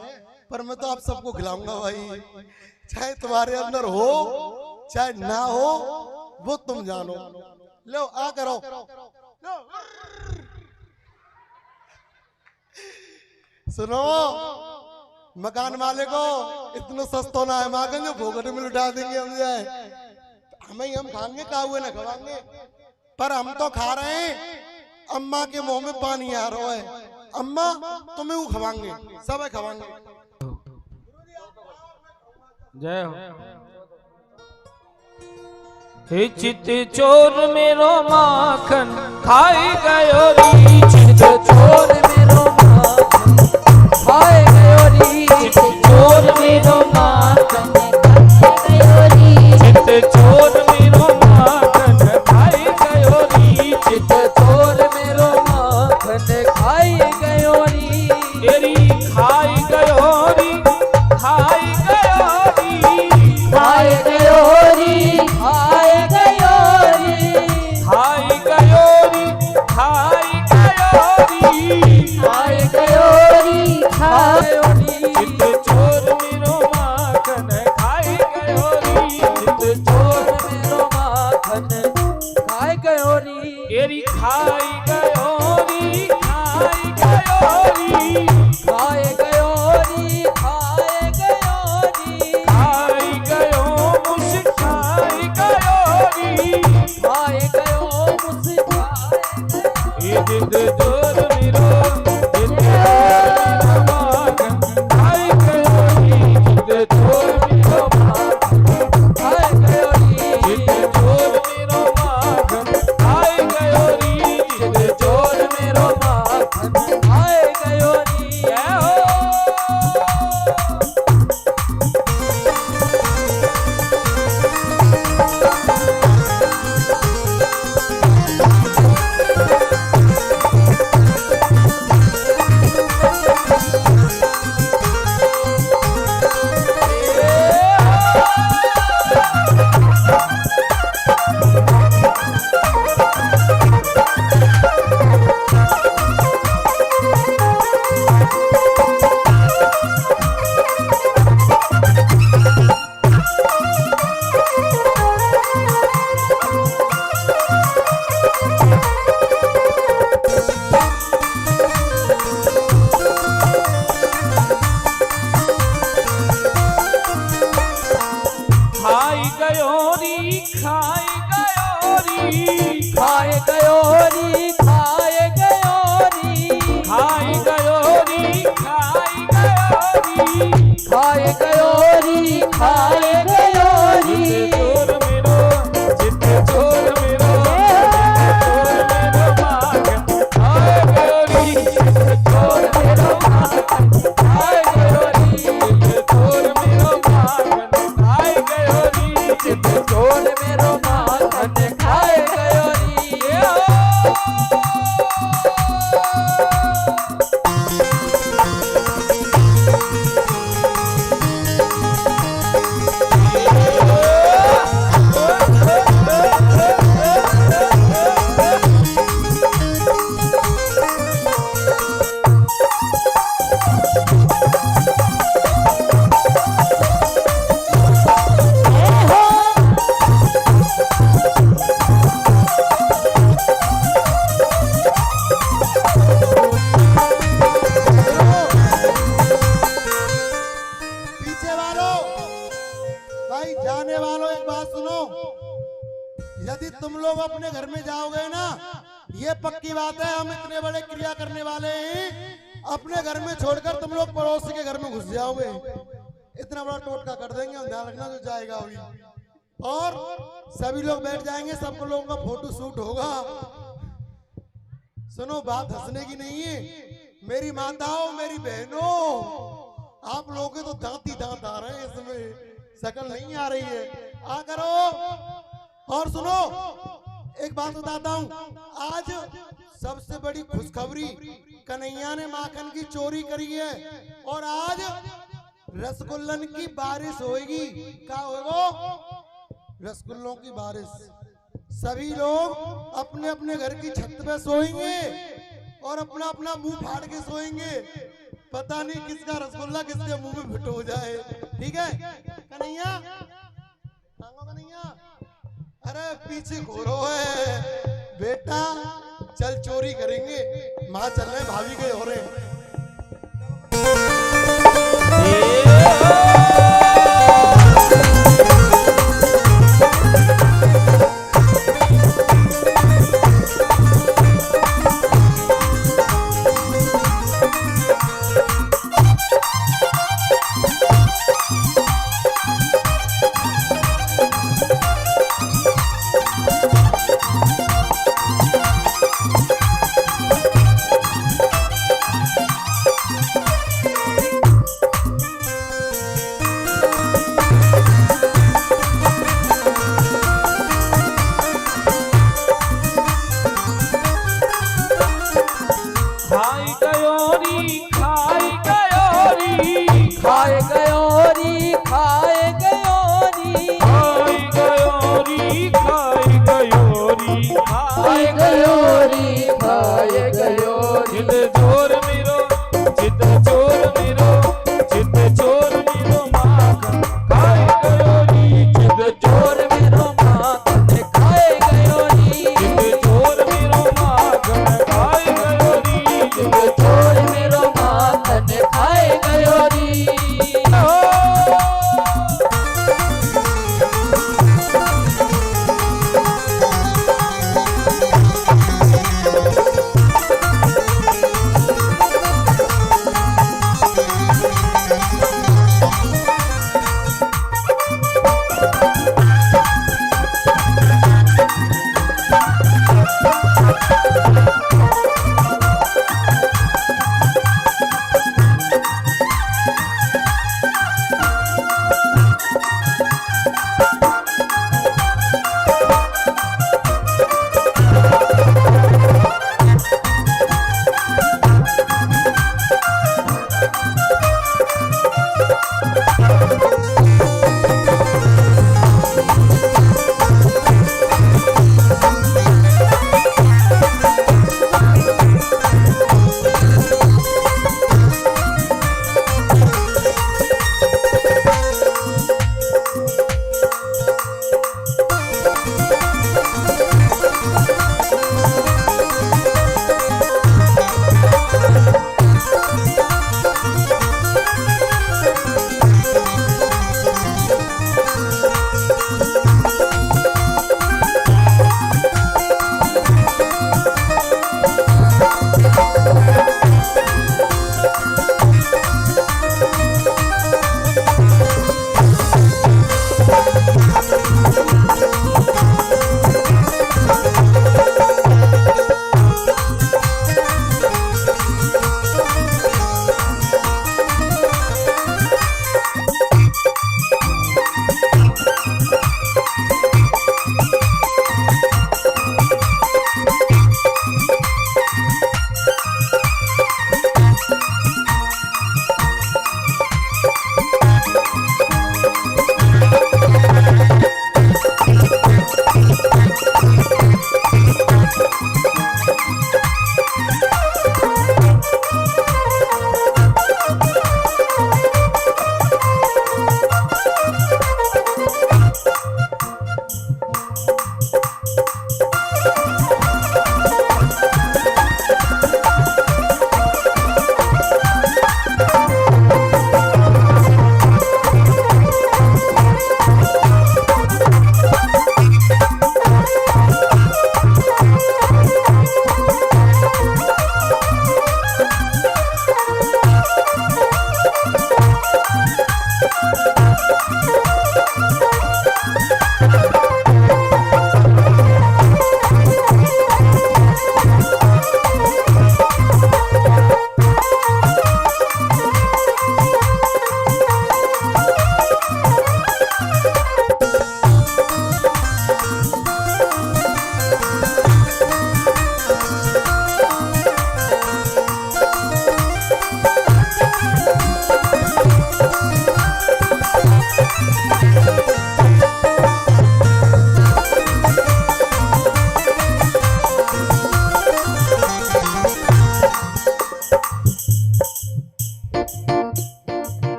पर मैं तो आप सबको खिलाऊंगा भाई, चाहे तुम्हारे अंदर हो चाहे ना हो, वो तुम जानो। लो आ करो, लो। सुनो, मकान मालिक को इतना सस्ता ना है, मांगे जो भोगट में लुटा देंगे हम जाए, हमें हम खाएंगे, का हुए ना खवाएंगे। पर हम तो खा रहे हैं, अम्मा के मुंह में पानी आ रहा है। अम्मा तुम्हें वो खवाएंगे, सब खवाएंगे। जय हो। हे चित चोर मेरो माखन खाई गयो री, चित चोर मेरो माखन खाई गयो री, चित चोर मेरो माखन खाई गयो री, चित चोर मेरो माखन खाई गयो री, चित चोर मेरो माखन खाई गयो री, तेरी खाई गयो री, खाई गयो री, खाई गयो री, खाई गयो री, खाई गयो री, खाई गयो री, खाई गयो री, खाई गयो री, चित चोर मेरो माखन खाई गयो री, चित चोर मेरो माखन खाई गयो री, तेरी खाई गयो री, खाई गयो री, खाई गयो री, खाई गयो री, खाई गयो मुस्काई गयो री, खाई गयो मुस्काई, ये जिद जोर मेरो, जिद मेरो माखन खाई गयो री, जिद जोर मेरो माखन खाई गयो री, जिद जोर मेरो माखन खाई गयो री, जिद जोर मेरो माखन खाई गयो री। जय हो। खाई गयो री, खाई गयो री, खाई गयो री, खाई गयो री, खाई गयो री, खाई गयो री, खाई गयो री, खाई गयो री, चोर मेरो, चित चोर मेरो, चोर मेरो माखन खाई गयो री, चित चोर मेरो माखन खाई गयो री, चित चोर मेरो माखन खाई गयो री, चित चोर मेरो माखन खाई गयो री। ये हो। यदि तुम लोग अपने घर में जाओगे ना, ये पक्की बात है, हम इतने बड़े क्रिया करने वाले हैं, अपने घर में छोड़कर तुम लोग पड़ोसी के घर में घुस जाओगे, इतना बड़ा टोटका कर देंगे हम, ध्यान रखना जो जाएगा अभी। और सभी लोग बैठ जाएंगे, सब लोगों का फोटो शूट होगा। सुनो, बात हंसने की नहीं है, मेरी माताओं, मेरी बहनों, आप लोगों के तो दांत ही दांत आ रहे हैं, इसमें शकल नहीं आ रही है, आ करो। और सुनो, एक बात बताता हूँ, आज सबसे बड़ी खुशखबरी, कन्हैया ने माखन की चोरी करी है और आज रसगुल्लन की बारिश होगी। क्या होगा? रसगुल्लों की बारिश। सभी लोग अपने अपने घर की छत पे सोएंगे और अपना अपना मुंह फाड़ के सोएंगे, पता नहीं किसका रसगुल्ला किसके मुंह में फिट हो जाए। ठीक है कन्हैया? कन्हैया, अरे पीछे घोरो है बेटा, चल चोरी करेंगे, माँ चल रहे, भाभी के हो रहे।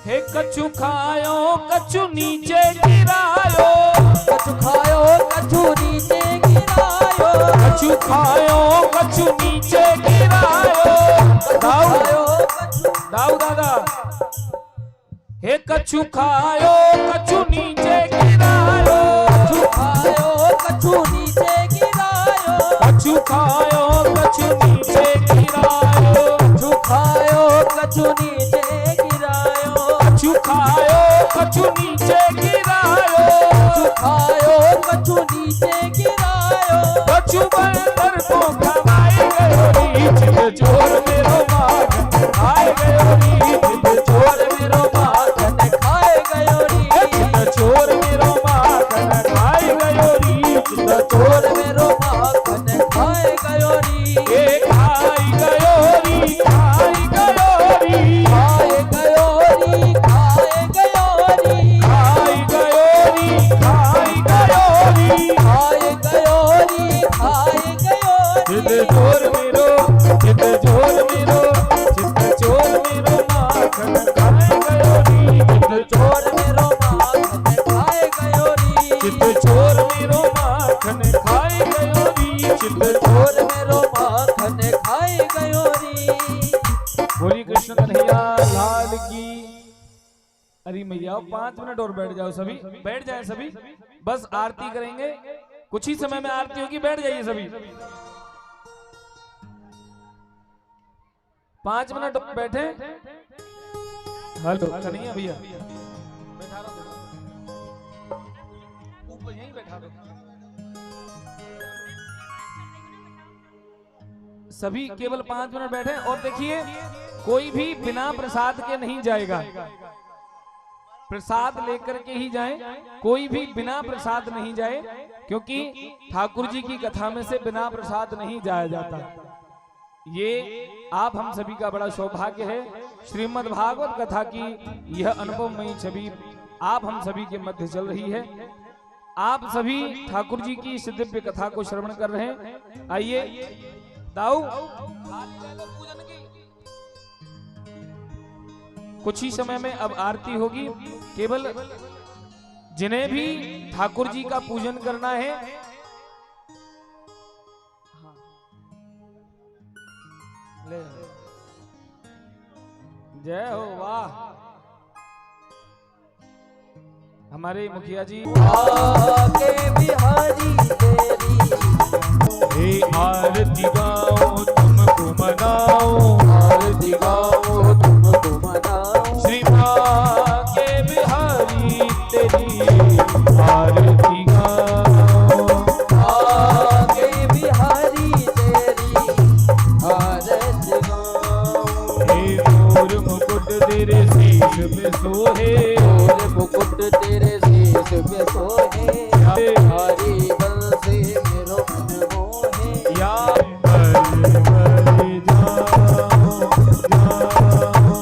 हे कछु खायो कछु नीचे गिरायो, कछु खायो कछु नीचे गिरायो, कछु खायो कछु नीचे गिरायो। दाऊ दादा, हे कछु खायो कछु नीचे गिरायो, कछु खायो कछु नीचे गिरायो, कछु खायो कछु नीचे गिरायो, कछु खायो कछु नीचे गिरायो, कछु खायो कछु नीचे गिरायो, कछु खायो कछु नीचे गिरायो, कछु बंदर को खवाए गयो री, चित चोर मेरो माखन खाए गयो री, चित चोर मेरो माखन खाए गयो री, चित चोर मेरो माखन खाए गयो री, चित चोर मेरो माखन खाए गयो री, ए खाई गयो री, खाई गयो री, खाए गयो री, खाए गयो री, खाई गयो री, खाई गयो री, खाए गयो री, खाए गयो री, चित चोर मेरो, चित चोर मेरो, चित चोर मेरो माखन खाए गयो री, चित चोर मेरो माखन खाए गयो री, चित चोर मेरो माखन खाए गयो री, चित चोर मेरो माखन खाए गयो री। बोली कृष्ण कन्हैया लाल की। अरे मैया 5 मिनट और बैठ जाओ सभी, बैठ जाए सभी, बस आरती करेंगे, कुछ ही समय में आरती होगी, बैठ जाइए सभी। 5 मिनट बैठे। हेलो कन्हैया भैया, बैठा रहो, ऊपर यहीं बैठा दो सभी, केवल 5 मिनट बैठे। और देखिए कोई भी बिना प्रसाद के नहीं जाएगा, प्रसाद लेकर के ही जाए, कोई भी बिना प्रसाद नहीं जाए, क्योंकि ठाकुर जी की कथा में से बिना प्रसाद नहीं जाया जाता। ये आप हम सभी का बड़ा सौभाग्य है। श्रीमद् भागवत कथा की यह अनुभवमयी छवि आप हम सभी के मध्य चल रही है। आप सभी ठाकुर जी की इस दिव्य कथा को श्रवण कर रहे हैं। आइए दाऊ, कुछ ही समय में अब आरती होगी। केवल जिन्हें भी ठाकुर जी का पूजन करना है, जय हो, वाह। हमारे मुखिया जी, आके बिहारी तेरी, हे आरती गाओ तुमको मनाओ, आरती गाओ तुमको मनाओ, श्री माँ के बिहारी तेरी आरती गाओ, आके बिहारी तेरी आरती गाओ, हे मोर मुकुट तेरे शीश पे सोहे, और मुकुट तेरे शीश पे सोहे, हरी बंसी मेरो मन मोहे, या बल बल जाओ जाओ,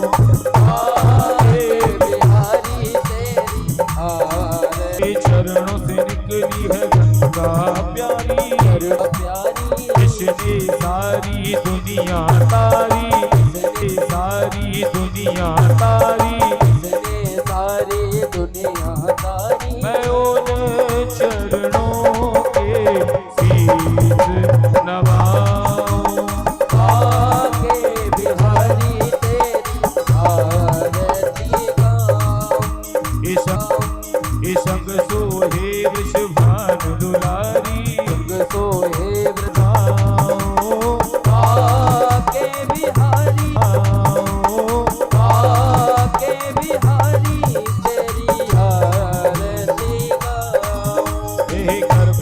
आके बिहारी तेरी आरती के चरणों से निकली है गंगा प्यारी, प्यारी, इसने सारी दुनिया तारी, इसने सारी दुनिया तारी, इसने सारी दुनिया तारी, मैं उन चरणों के शीश नवाऊं, आके बिहारी तेरी आरती गाऊं, संग सोहे वृषभानु दुलारी, संग सोहे आओ आके बिहारी, आओ, आके बिहारी तेरी आरती गाऊं, हे गर्भ